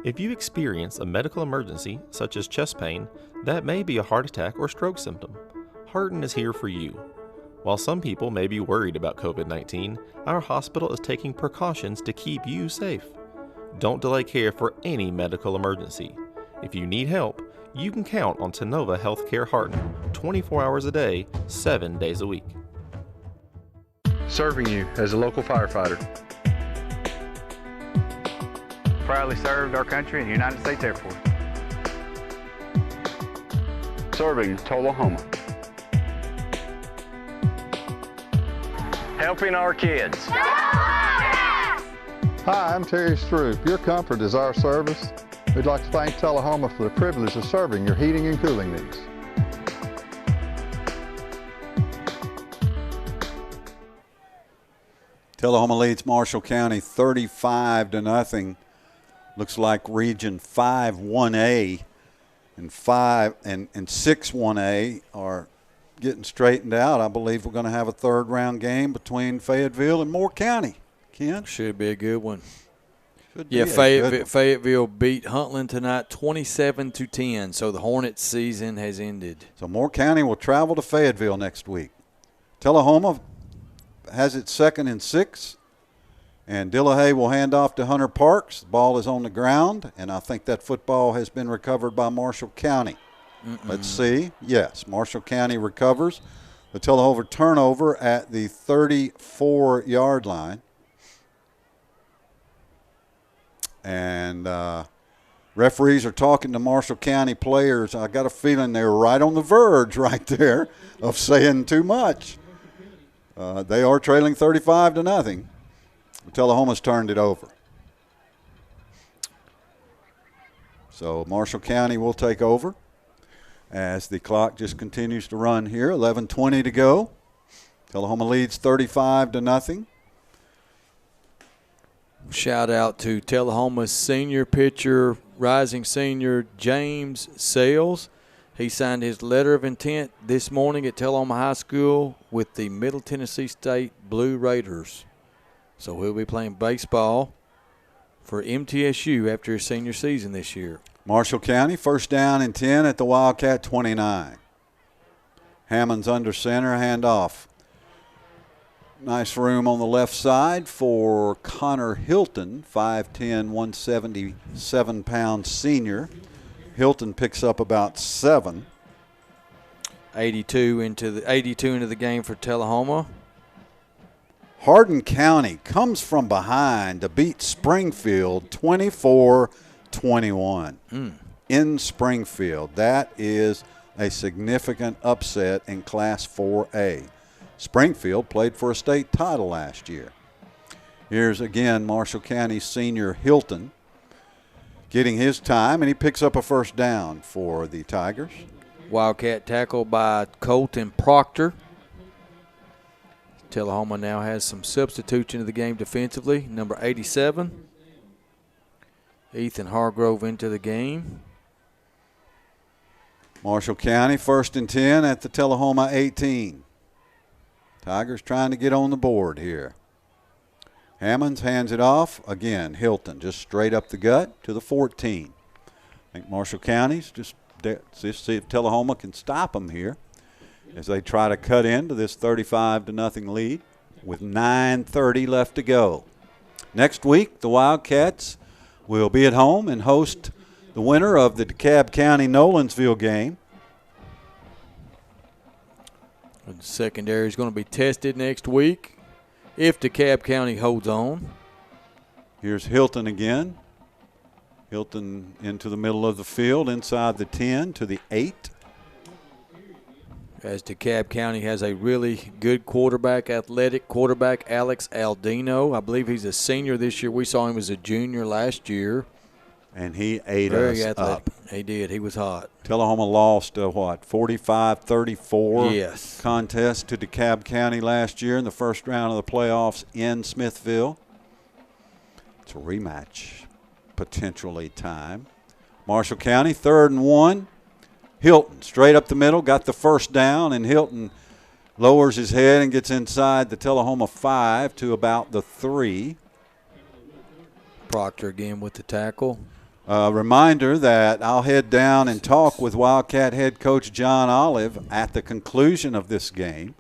If you experience a medical emergency, such as chest pain, that may be a heart attack or stroke symptom. Harton is here for you. While some people may be worried about COVID-19, our hospital is taking precautions to keep you safe. Don't delay care for any medical emergency. If you need help, you can count on Tenova Healthcare Harton 24 hours a day, 7 days a week. Serving you as a local firefighter. Proudly served our country in the United States Air Force. Serving Tullahoma. Helping our kids. Hi, I'm Terry Stroop. Your comfort is our service. We'd like to thank Tullahoma for the privilege of serving your heating and cooling needs. Tullahoma leads Marshall County 35-0. Looks like Region 5 1A and 5 and 6 1A are getting straightened out. I believe we're going to have a third-round game between Fayetteville and Moore County. Ken? Should be a good one. Yeah, Fayetteville beat Huntland tonight 27-10, so the Hornets season has ended. So Moore County will travel to Fayetteville next week. Tullahoma has it 2nd and 6, and Dillahay will hand off to Hunter Parks. The ball is on the ground, and I think that football has been recovered by Marshall County. Let's see. Yes, Marshall County recovers. The Tullahoma turnover at the 34-yard line. And referees are talking to Marshall County players. I got a feeling they're right on the verge right there of saying too much. They are trailing 35-0. Tullahoma's turned it over. So Marshall County will take over as the clock just continues to run here. 11:20 to go. Tullahoma leads 35-0. Shout out to Tullahoma's senior pitcher, rising senior James Sales. He signed his letter of intent this morning at Tullahoma High School with the Middle Tennessee State Blue Raiders. So he'll be playing baseball for MTSU after his senior season this year. Marshall County, first down and 10 at the Wildcat 29. Hammond's under center, handoff. Nice room on the left side for Connor Hilton, 5'10", 177-pound senior. Hilton picks up about 7. 82 into the game for Tullahoma. Hardin County comes from behind to beat Springfield 24-21 in Springfield. That is a significant upset in Class 4A. Springfield played for a state title last year. Here's again Marshall County senior Hilton getting his time, and he picks up a first down for the Tigers. Wildcat tackle by Colton Proctor. Tullahoma now has some substitutes into the game defensively. Number 87, Ethan Hargrove into the game. Marshall County 1st and 10 at the Tullahoma 18. Tigers trying to get on the board here. Hammonds hands it off. Again, Hilton just straight up the gut to the 14. I think Marshall County's just see if Tullahoma can stop them here as they try to cut into this 35-0 lead with 9:30 left to go. Next week, the Wildcats will be at home and host the winner of the DeKalb County-Nolensville game. The secondary is going to be tested next week if DeKalb County holds on. Here's Hilton again. Hilton into the middle of the field, inside the 10 to the 8. As DeKalb County has a really good athletic quarterback, Alex Aldino. I believe he's a senior this year. We saw him as a junior last year. And he ate Very us athletic. up. He did. He was hot. Tullahoma lost, 45-34 yes. contest to DeKalb County last year in the first round of the playoffs in Smithville. It's a rematch, potentially time. Marshall County, 3rd and 1. Hilton straight up the middle, got the first down, and Hilton lowers his head and gets inside the Tullahoma 5 to about the 3. Proctor again with the tackle. Reminder that I'll head down and talk with Wildcat head coach John Olive at the conclusion of this game,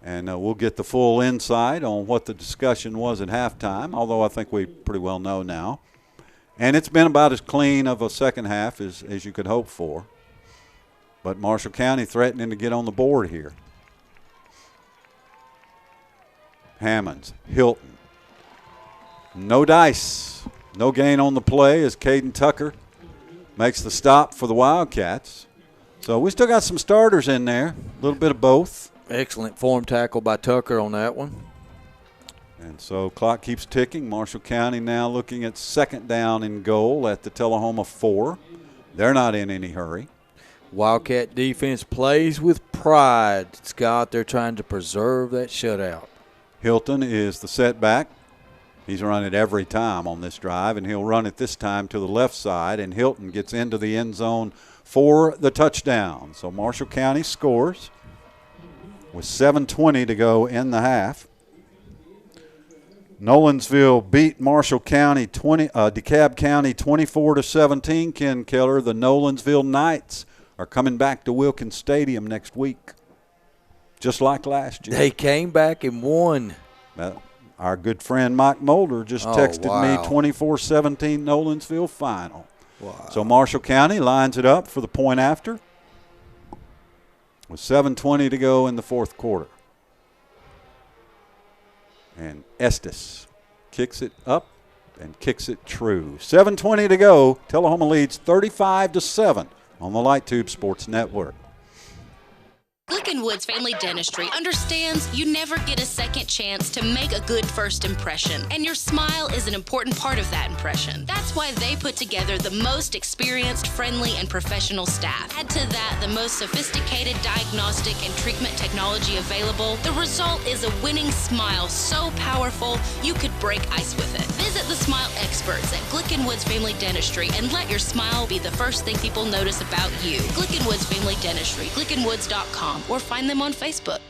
and we'll get the full insight on what the discussion was at halftime, although I think we pretty well know now. And it's been about as clean of a second half as you could hope for. But Marshall County threatening to get on the board here. Hammonds, Hilton. No dice. No gain on the play as Caden Tucker makes the stop for the Wildcats. So we still got some starters in there, a little bit of both. Excellent form tackle by Tucker on that one. And so clock keeps ticking. Marshall County now looking at 2nd down and goal at the Tullahoma 4. They're not in any hurry. Wildcat defense plays with pride. Scott, they're trying to preserve that shutout. Hilton is the setback. He's run it every time on this drive, and he'll run it this time to the left side, and Hilton gets into the end zone for the touchdown. So Marshall County scores with 7:20 to go in the half. Nolensville beat Marshall County, DeKalb County 24-17. Ken Keller, the Nolensville Knights are coming back to Wilkins Stadium next week, just like last year. They came back and won. Our good friend Mike Mulder just texted me 24-17 Nolensville final. Wow. So Marshall County lines it up for the point after with 7:20 to go in the 4th quarter. And Estes kicks it up and kicks it true. 7:20 to go. Tullahoma leads 35-7 on the Light Tube Sports Network. Glicken Woods Family Dentistry understands you never get a second chance to make a good first impression, and your smile is an important part of that impression. That's why they put together the most experienced, friendly, and professional staff. Add to that the most sophisticated diagnostic and treatment technology available. The result is a winning smile so powerful you could break ice with it. Visit the smile experts at Glicken Woods Family Dentistry and let your smile be the first thing people notice about you. Glicken Woods Family Dentistry, glickenwoods.com. or find them on Facebook.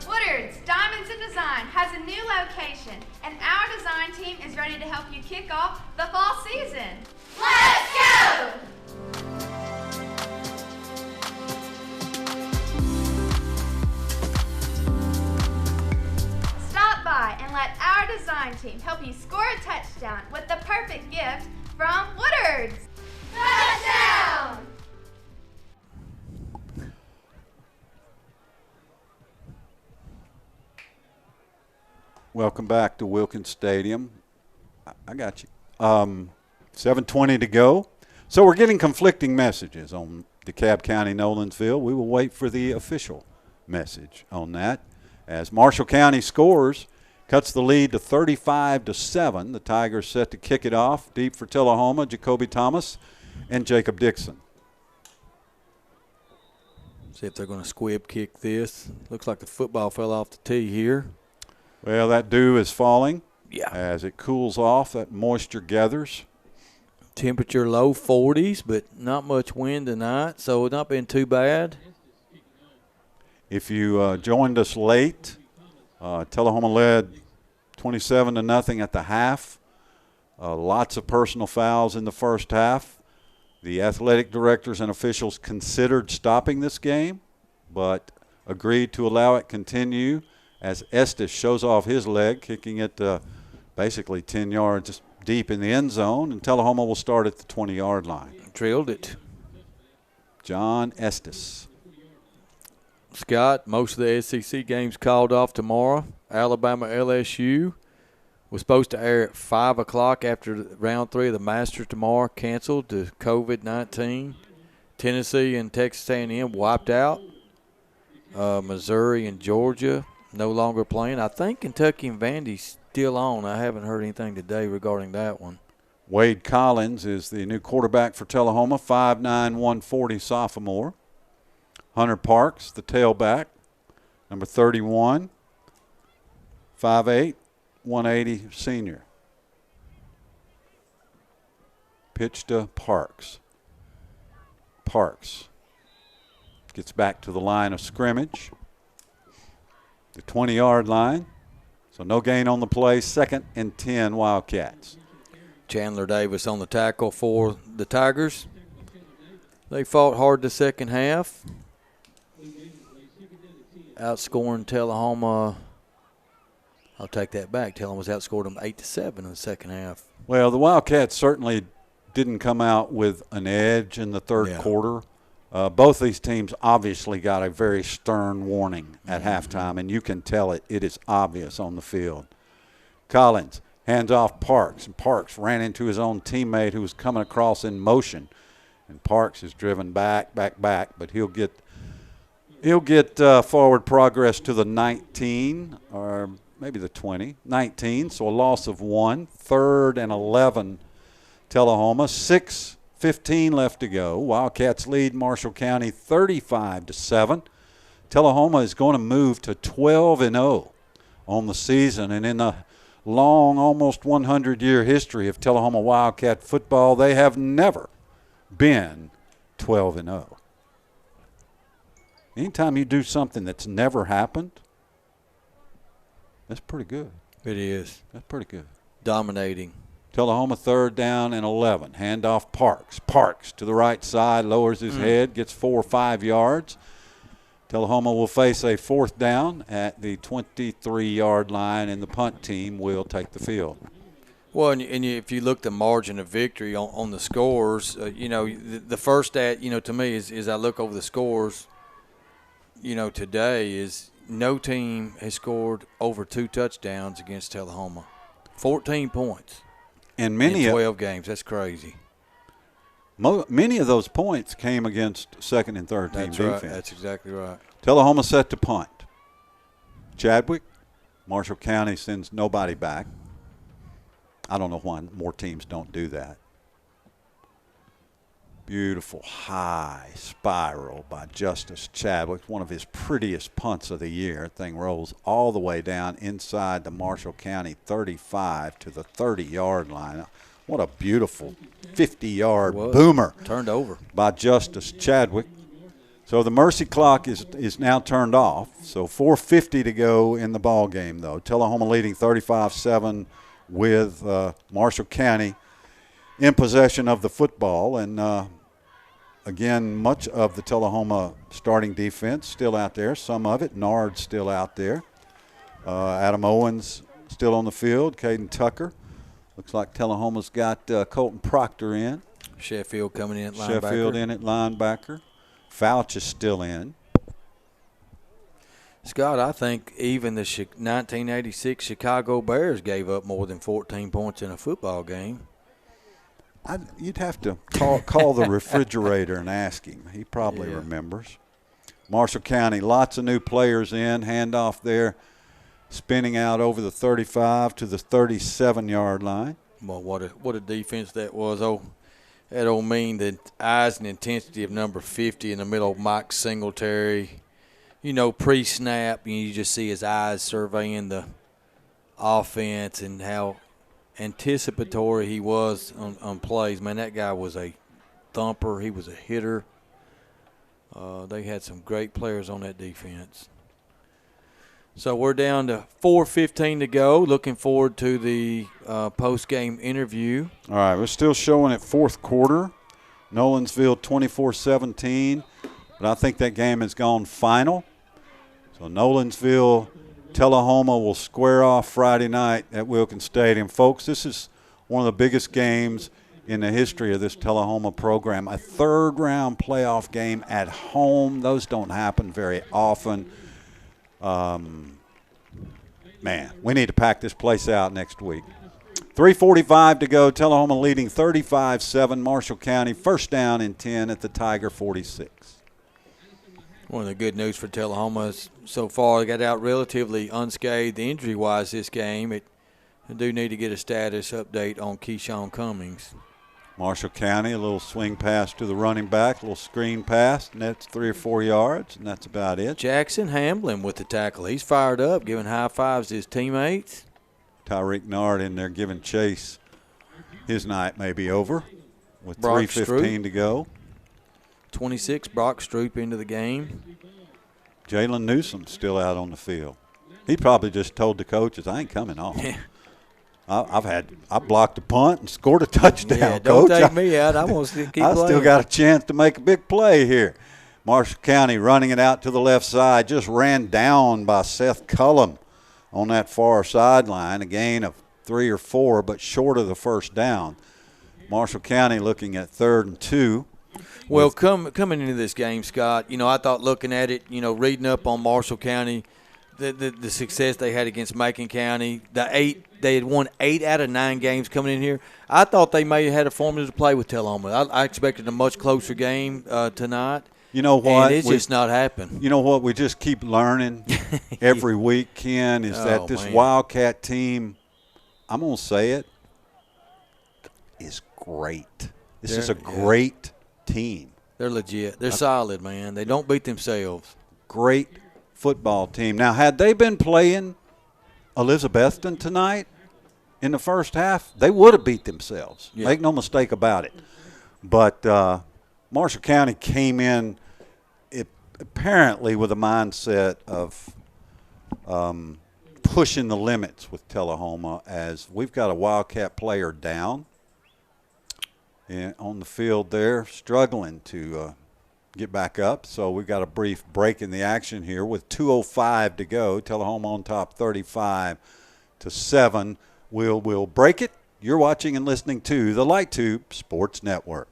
Woodard's Diamonds and Design has a new location, and our design team is ready to help you kick off the fall season. Let's go! design team help you score a touchdown with the perfect gift from Woodard's. Touchdown! Welcome back to Wilkins Stadium. I got you. 7:20 to go. So we're getting conflicting messages on DeKalb County, Nolensville. We will wait for the official message on that. As Marshall County scores, cuts the lead to 35-7. The Tigers set to kick it off. Deep for Tullahoma, Jacoby Thomas and Jacob Dixon. See if they're going to squib kick this. Looks like the football fell off the tee here. Well, that dew is falling. Yeah. As it cools off, that moisture gathers. Temperature low 40s, but not much wind tonight, so it's not been too bad. If you joined us late, Tullahoma led 27-0 at the half. Lots of personal fouls in the first half. The athletic directors and officials considered stopping this game, but agreed to allow it continue as Estes shows off his leg, kicking it basically 10 yards deep in the end zone, and Tullahoma will start at the 20-yard line. Drilled it. John Estes. Scott, most of the SEC games called off tomorrow. Alabama LSU was supposed to air at 5 o'clock after round 3 of the Masters tomorrow, canceled to COVID-19. Tennessee and Texas A&M wiped out. Missouri and Georgia no longer playing. I think Kentucky and Vandy's still on. I haven't heard anything today regarding that one. Wade Collins is the new quarterback for Tullahoma, 5'9", 140 sophomore. Hunter Parks, the tailback, number 31, 5'8", 180 senior. Pitch to Parks. Parks gets back to the line of scrimmage. The 20-yard line. So no gain on the play. 2nd and 10 Wildcats. Chandler Davis on the tackle for the Tigers. They fought hard the second half. Outscoring Tullahoma. I'll take that back. Tullahoma's outscored them 8-7 in the second half. Well, the Wildcats certainly didn't come out with an edge in the third quarter. Both these teams obviously got a very stern warning at halftime, and you can tell it. It is obvious on the field. Collins hands off Parks, and Parks ran into his own teammate who was coming across in motion. And Parks is driven back, but he'll get forward progress to the 19 or maybe the 20. 19, so a loss of 1. 3rd and 11 Tullahoma. 6:15 left to go. Wildcats lead Marshall County 35-7. Tullahoma is going to move to 12-0 on the season, and in the long, almost 100-year history of Tullahoma Wildcat football, they have never been 12-0. Anytime you do something that's never happened, that's pretty good. It is. That's pretty good. Dominating. Tullahoma 3rd down and 11. Handoff Parks. Parks to the right side, lowers his head, gets 4 or 5 yards. Tullahoma will face a 4th down at the 23-yard line, and the punt team will take the field. Well, and if you look at the margin of victory on the scores, the first stat, to me is I look over the scores, today is no team has scored over 2 touchdowns against Tullahoma. 14 points. And many in 12 games. That's crazy. Many of those points came against 2nd and 3rd team defense. That's exactly right. Tullahoma set to punt. Chadwick, Marshall County sends nobody back. I don't know why more teams don't do that. Beautiful high spiral by Justice Chadwick, one of his prettiest punts of the year. Thing rolls all the way down inside the Marshall County 35 to the 30-yard line. What a beautiful 50-yard boomer. Turned over. By Justice Chadwick. So the mercy clock is now turned off. So 4:50 to go in the ball game, though. Tullahoma leading 35-7 with Marshall County in possession of the football. And, again, much of the Tullahoma starting defense still out there. Some of it. Nard's still out there. Adam Owens still on the field. Caden Tucker. Looks like Tullahoma's got Colton Proctor in. Sheffield coming in at linebacker. Sheffield in at linebacker. Fouch is still in. Scott, I think even the 1986 Chicago Bears gave up more than 14 points in a football game. You'd have to call the refrigerator and ask him. He probably remembers. Marshall County, lots of new players in. Handoff there, spinning out over the 35 to the 37-yard line. Well, what a defense that was. Oh, that don't mean the eyes and intensity of number 50 in the middle of Mike Singletary. You know, pre-snap, you just see his eyes surveying the offense and how anticipatory he was on plays. Man, that guy was a thumper. He was a hitter. They had some great players on that defense. So we're down to 4:15 to go. Looking forward to the post-game interview. All right, we're still showing it fourth quarter. Nolensville 24-17, but I think that game has gone final. So Nolensville, Tullahoma will square off Friday night at Wilkins Stadium. Folks, this is one of the biggest games in the history of this Tullahoma program. A third-round playoff game at home. Those don't happen very often. Man, we need to pack this place out next week. 3:45 to go. Tullahoma leading 35-7. Marshall County first down and 10 at the Tiger 46. One of the good news for Tullahoma is so far they got out relatively unscathed injury-wise this game. They do need to get a status update on Keyshawn Cummings. Marshall County, a little swing pass to the running back, a little screen pass, and that's 3 or 4 yards, and that's about it. Jackson Hamblin with the tackle. He's fired up, giving high fives to his teammates. Tyreek Nard in there giving chase. His night may be over with 3:15 to go. 26, Brock Stroop into the game. Jalen Newsom still out on the field. He probably just told the coaches, I ain't coming on. Yeah. I blocked a punt and scored a touchdown, yeah, Coach. Don't take me out. I want to keep playing. I still got a chance to make a big play here. Marshall County running it out to the left side. Just ran down by Seth Cullum on that far sideline. A gain of 3 or 4, but short of the first down. Marshall County looking at 3rd and 2. Well, coming into this game, Scott, I thought looking at it, reading up on Marshall County, the success they had against Macon County, they had won 8 out of 9 games coming in here. I thought they may have had a formula to play with Tullahoma. I expected a much closer game tonight. You know what? And it's just not happened. You know what? We just keep learning every week, Ken, is that this Wildcat team, I'm going to say it, is great. This is a great team. They're legit. They're solid, man. They don't beat themselves. Great football team. Now, had they been playing Elizabethton tonight in the first half, they would have beat themselves. Yeah. Make no mistake about it. But Marshall County came in apparently with a mindset of pushing the limits with Tullahoma, as we've got a Wildcat player down and on the field there, struggling to get back up. So we've got a brief break in the action here with 2:05 to go. Tullahoma on top 35-7. We'll break it. You're watching and listening to the Light Tube Sports Network.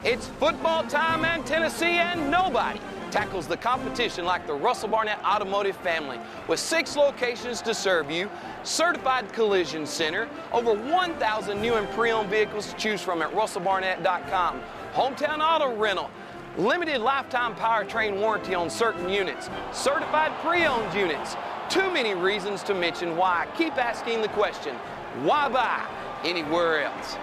It's football time in Tennessee, and nobody tackles the competition like the Russell Barnett Automotive family. With 6 locations to serve you, certified collision center, over 1,000 new and pre-owned vehicles to choose from at russellbarnett.com. Hometown auto rental, limited lifetime powertrain warranty on certain units, certified pre-owned units. Too many reasons to mention why. Keep asking the question, why buy anywhere else?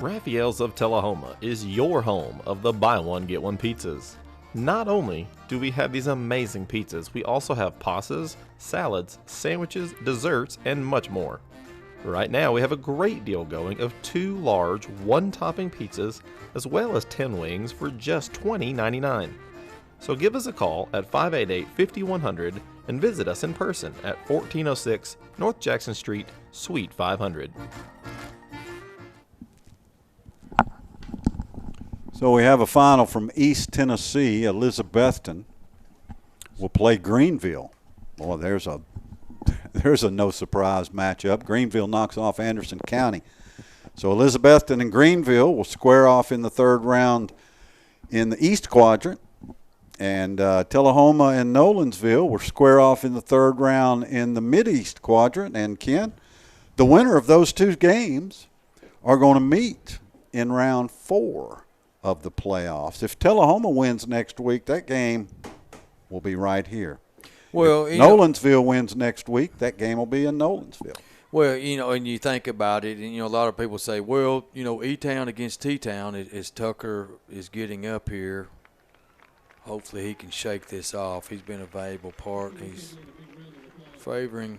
Raphael's of Tullahoma is your home of the buy one, get one pizzas. Not only do we have these amazing pizzas, we also have pastas, salads, sandwiches, desserts, and much more. Right now we have a great deal going of 2 large, 1-topping pizzas, as well as 10 wings for just $20.99. So give us a call at 588-5100 and visit us in person at 1406 North Jackson Street, Suite 500. So we have a final from East Tennessee, Elizabethton. will play Greenville. Boy, there's a no surprise matchup. Greenville knocks off Anderson County. So Elizabethton and Greenville will square off in the third round in the East Quadrant. And Tullahoma and Nolensville will square off in the third round in the Mid-East Quadrant. And, Ken, the winner of those two games are going to meet in round 4 of the playoffs. If Tullahoma wins next week, that game will be right here. Well, if Nolensville wins next week, that game will be in Nolensville. Well, and you think about it, and, a lot of people say, well, E-Town against T-Town as Tucker is getting up here. Hopefully he can shake this off. He's been a valuable part. He's favoring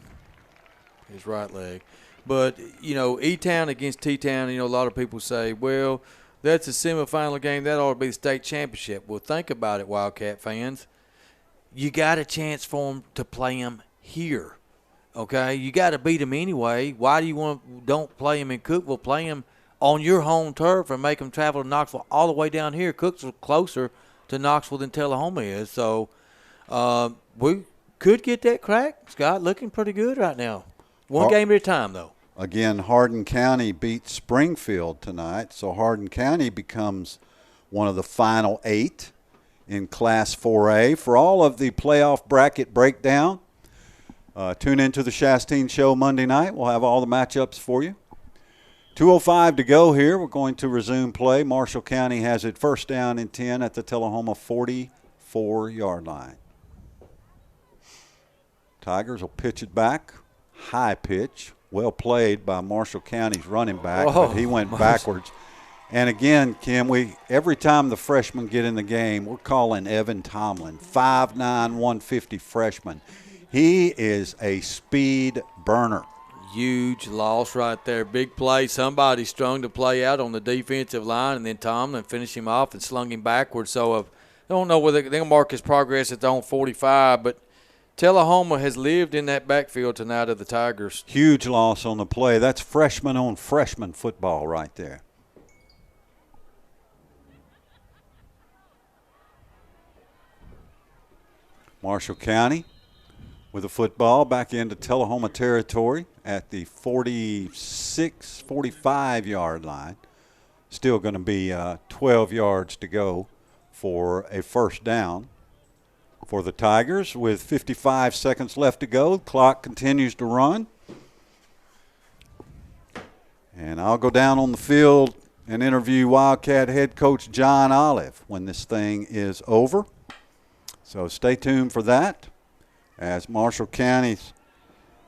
his right leg. But, E-Town against T-Town, a lot of people say, well, that's a semifinal game. That ought to be the state championship. Well, think about it, Wildcat fans. You got a chance for them to play them here, okay? You got to beat them anyway. Why do you don't play them in Cookeville? Play them on your home turf and make them travel to Knoxville all the way down here. Cookeville's closer to Knoxville than Tullahoma is. So we could get that crack. Scott, looking pretty good right now. One game at a time, though. Again, Hardin County beat Springfield tonight, so Hardin County becomes one of the final 8 in Class 4A. For all of the playoff bracket breakdown, tune into the Shastine Show Monday night. We'll have all the matchups for you. 2:05 to go here. We're going to resume play. Marshall County has it first down and 10 at the Tullahoma 44-yard line. Tigers will pitch it back. High pitch. Well played by Marshall County's running back, but he went backwards. And again, Kim, every time the freshmen get in the game, we're calling Evan Tomlin, 5'9", 150 freshman. He is a speed burner. Huge loss right there. Big play. Somebody strung the play out on the defensive line, and then Tomlin finished him off and slung him backwards. So I don't know whether they're going to mark his progress at their own 45, but Tullahoma has lived in that backfield tonight of the Tigers. Huge loss on the play. That's freshman on freshman football right there. Marshall County with the football back into Tullahoma territory at the 46, 45-yard line. Still going to be 12 yards to go for a first down for the Tigers with 55 seconds left to go. Clock continues to run. And I'll go down on the field and interview Wildcat head coach John Olive when this thing is over. So stay tuned for that as Marshall County's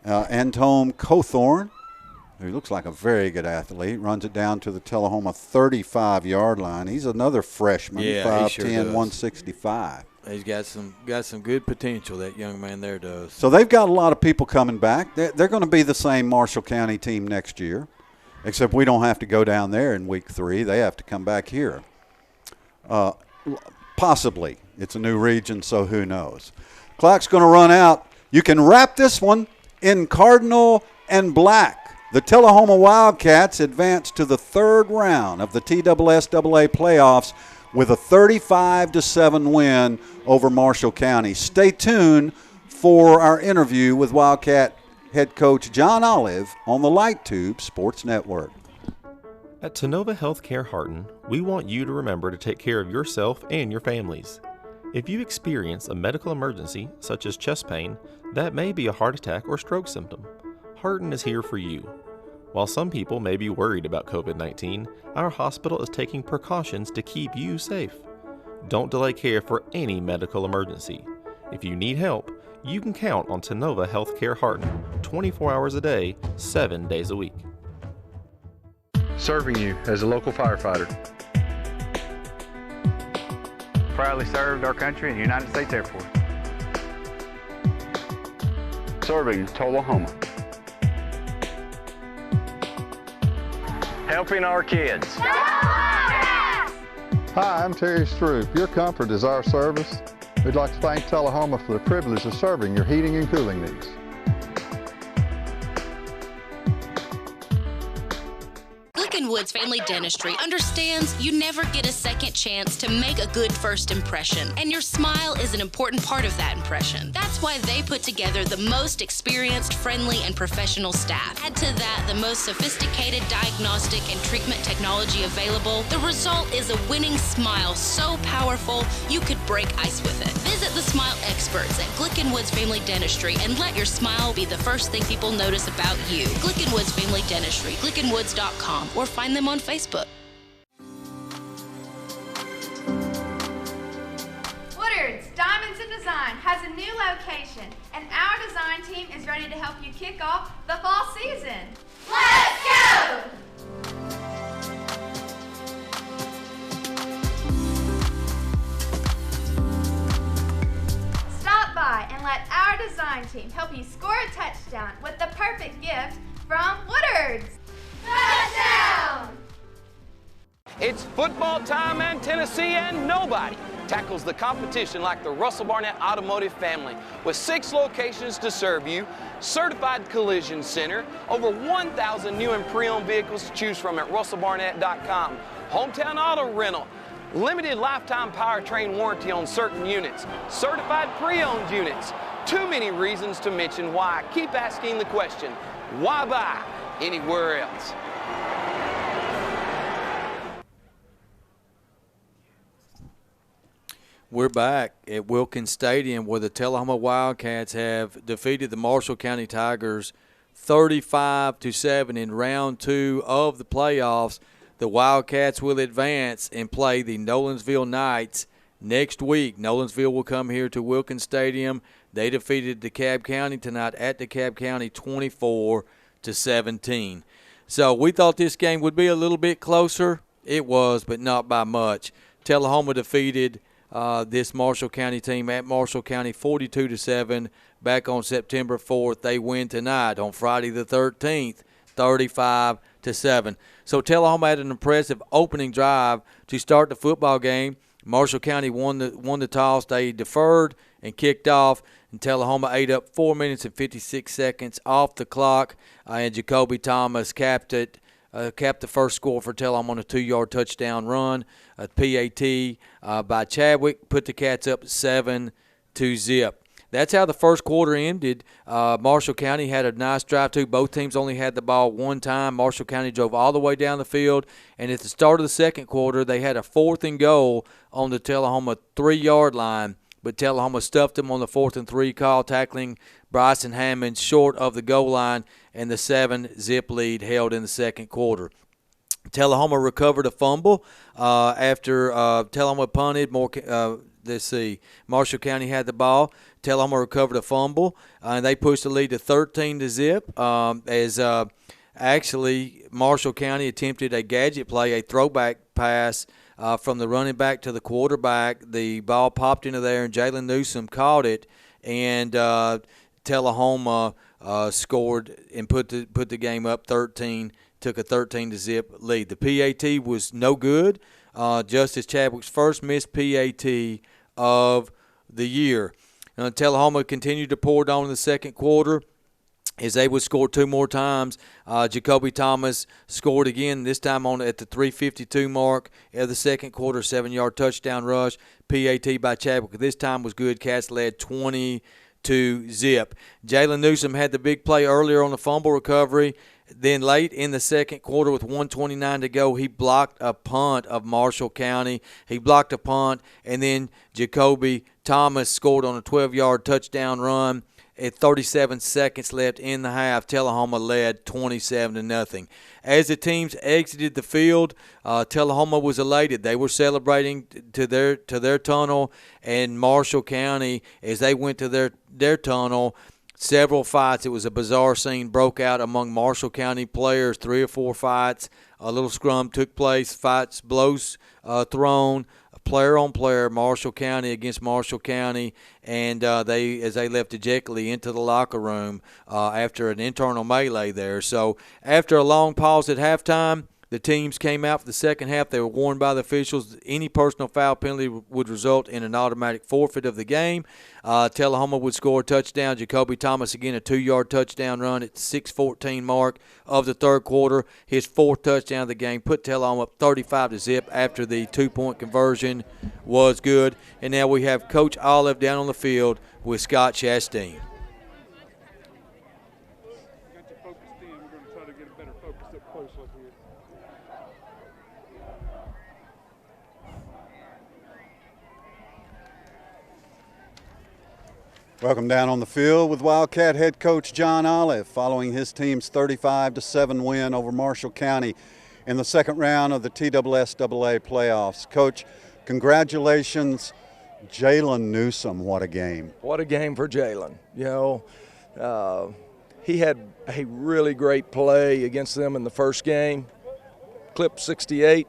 Antone Cawthorn, who looks like a very good athlete, runs it down to the Tullahoma 35-yard line. He's another freshman, 5'10", 165. He's got some good potential, that young man there does. So they've got a lot of people coming back. They're going to be the same Marshall County team next year, except we don't have to go down there in week 3. They have to come back here. Possibly. It's a new region, so who knows. Clock's going to run out. You can wrap this one in cardinal and black. The Tullahoma Wildcats advance to the third round of the TSSAA playoffs with a 35-7 win over Marshall County. Stay tuned for our interview with Wildcat head coach John Olive on the Light Tube Sports Network. At Tenova Healthcare Hardin, we want you to remember to take care of yourself and your families. If you experience a medical emergency, such as chest pain, that may be a heart attack or stroke symptom, Hardin is here for you. While some people may be worried about COVID-19, our hospital is taking precautions to keep you safe. Don't delay care for any medical emergency. If you need help, you can count on Tenova Healthcare Hardin 24 hours a day, 7 days a week. Serving you as a local firefighter. Proudly served our country and the United States Air Force. Serving Tullahoma. Helping our kids. Hi, I'm Terry Stroop. Your comfort is our service. We'd like to thank Tullahoma for the privilege of serving your heating and cooling needs. Woods Family Dentistry understands you never get a second chance to make a good first impression, and your smile is an important part of that impression. That's why they put together the most experienced, friendly, and professional staff. Add to that the most sophisticated diagnostic and treatment technology available. The result is a winning smile so powerful you could break ice with it. Visit the smile experts at Glicken Woods Family Dentistry and let your smile be the first thing people notice about you. Glicken Woods Family Dentistry, glickenwoods.com, or find them on Facebook. Woodard's Diamonds in Design has a new location, and our design team is ready to help you kick off the fall season. Let's go! Stop by and let our design team help you score a touchdown with the perfect gift from Woodard's. Touchdown! It's football time in Tennessee, and nobody tackles the competition like the Russell Barnett Automotive family. With 6 locations to serve you, certified collision center, over 1,000 new and pre-owned vehicles to choose from at russellbarnett.com, hometown auto rental, limited lifetime powertrain warranty on certain units, certified pre-owned units. Too many reasons to mention why. Keep asking the question, why buy anywhere else? We're back at Wilkins Stadium, where the Tullahoma Wildcats have defeated the Marshall County Tigers 35-7 in round 2 of the playoffs. The Wildcats will advance and play the Nolensville Knights next week. Nolensville will come here to Wilkins Stadium. They defeated DeKalb County tonight at DeKalb County 24-17. So we thought this game would be a little bit closer. It was, but not by much. Tullahoma defeated this Marshall County team at Marshall County 42-7 back on September 4th. They win tonight on Friday the 13th, 35-7. So Tullahoma had an impressive opening drive to start the football game. Marshall County won the toss. They deferred and kicked off, and Tullahoma ate up 4 minutes and 56 seconds off the clock, and Jacoby Thomas capped the first score for Tullahoma on a 2-yard touchdown run. A PAT by Chadwick put the Cats up 7-0. That's how the first quarter ended. Marshall County had a nice drive, too. Both teams only had the ball one time. Marshall County drove all the way down the field. And at the start of the second quarter, they had a 4th and goal on the Tullahoma 3-yard line. But Tullahoma stuffed them on the 4th and 3 call, tackling Bryson Hammond short of the goal line, and the 7-zip lead held in the second quarter. Tullahoma recovered a fumble after Tullahoma punted. Marshall County had the ball. Tullahoma recovered a fumble, and they pushed the lead to 13-0 actually Marshall County attempted a gadget play, a throwback pass from the running back to the quarterback. The ball popped into there, and Jalen Newsom caught it, and Tullahoma scored and put the game up 13. Took a 13-0 lead. The PAT was no good. Justice Chadwick's first missed PAT of the year. Tullahoma continued to pour down in the second quarter as they would score 2 more times. Jacoby Thomas scored again, this time at the 3:52 mark of the second quarter, 7-yard touchdown rush. PAT by Chadwick this time was good. Cats led 20-0. Jalen Newsom had the big play earlier on the fumble recovery. Then late in the second quarter with 1:29 to go, he blocked a punt of Marshall County. He blocked a punt, and then Jacoby Thomas scored on a 12-yard touchdown run. At 37 seconds left in the half, Tullahoma led 27-0. As the teams exited the field, Tullahoma was elated. They were celebrating to their tunnel, and Marshall County, as they went to their tunnel, several fights. It was a bizarre scene broke out among Marshall County players. 3 or 4 fights. A little scrum took place. Fights, blows thrown, player on player. Marshall County against Marshall County, and as they left dejectedly into the locker room after an internal melee there. So after a long pause at halftime, The teams came out for the second half. They were warned by the officials any personal foul penalty would result in an automatic forfeit of the game. Tullahoma would score a touchdown. Jacoby Thomas, again, a 2-yard touchdown run at the 6:14 mark of the third quarter. His 4th touchdown of the game put Tullahoma up 35-0 after the 2-point conversion was good. And now we have Coach Olive down on the field with Scott Chastain. Welcome down on the field with Wildcat head coach John Olive following his team's 35-7 win over Marshall County in the second round of the TSSAA playoffs. Coach, congratulations. Jalen Newsome, what a game. What a game for Jalen. You know, he had a really great play against them in the first game, clip 68.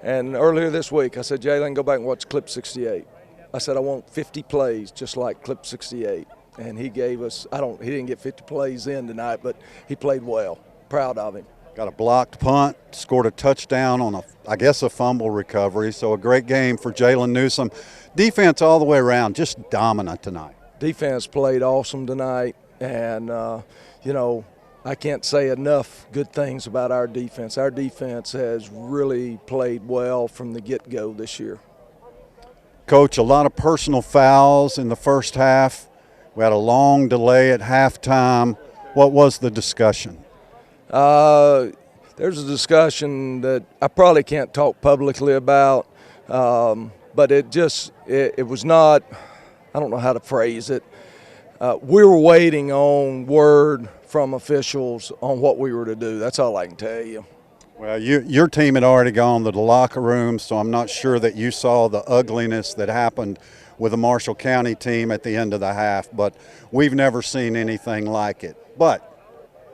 And earlier this week, I said, Jalen, go back and watch clip 68. I said, I want 50 plays just like clip 68. And he gave us, he didn't get 50 plays in tonight, but he played well. Proud of him. Got a blocked punt, scored a touchdown on I guess a fumble recovery. So a great game for Jalen Newsome. Defense all the way around, just dominant tonight. Defense played awesome tonight. And, you know, I can't say enough good things about our defense. Our defense has really played well from the get-go this year. Coach, a lot of personal fouls in the first half. We had a long delay at halftime. What was the discussion? There's a discussion that I probably can't talk publicly about, but it was not, I don't know how to phrase it. We were waiting on word from officials on what we were to do. That's all I can tell you. Well, your team had already gone to the locker room, so I'm not sure that you saw the ugliness that happened with the Marshall County team at the end of the half, but we've never seen anything like it. But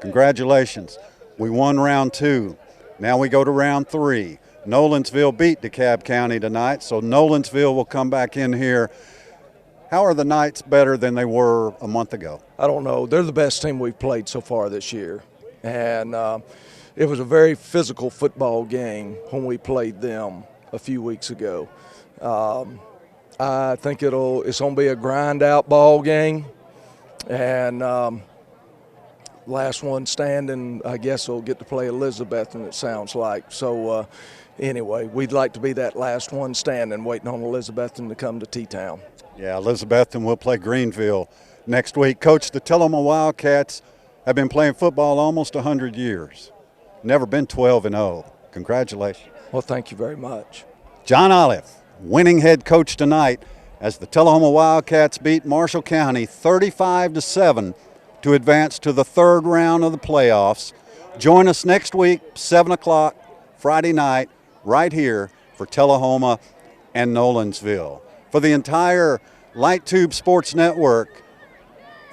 congratulations. We won round 2. Now we go to round 3. Nolensville beat DeKalb County tonight, so Nolensville will come back in here. How are the Knights better than they were a month ago? I don't know. They're the best team we've played so far this year. And it was a very physical football game when we played them a few weeks ago. I think it's going to be a grind-out ball game. And last one standing, I guess, will get to play Elizabethton, it sounds like. So, anyway, we'd like to be that last one standing, waiting on Elizabethton to come to T-Town. Yeah, Elizabethton will play Greenville next week. Coach, the Tullahoma Wildcats have been playing football almost 100 years. Never been 12-0. Congratulations. Well, thank you very much. John Olive, winning head coach tonight as the Tullahoma Wildcats beat Marshall County 35-7 to advance to the third round of the playoffs. Join us next week, 7 o'clock, Friday night, right here for Tullahoma and Nolensville. For the entire Light Tube Sports Network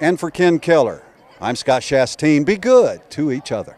and for Ken Keller, I'm Scott Chastain. Be good to each other.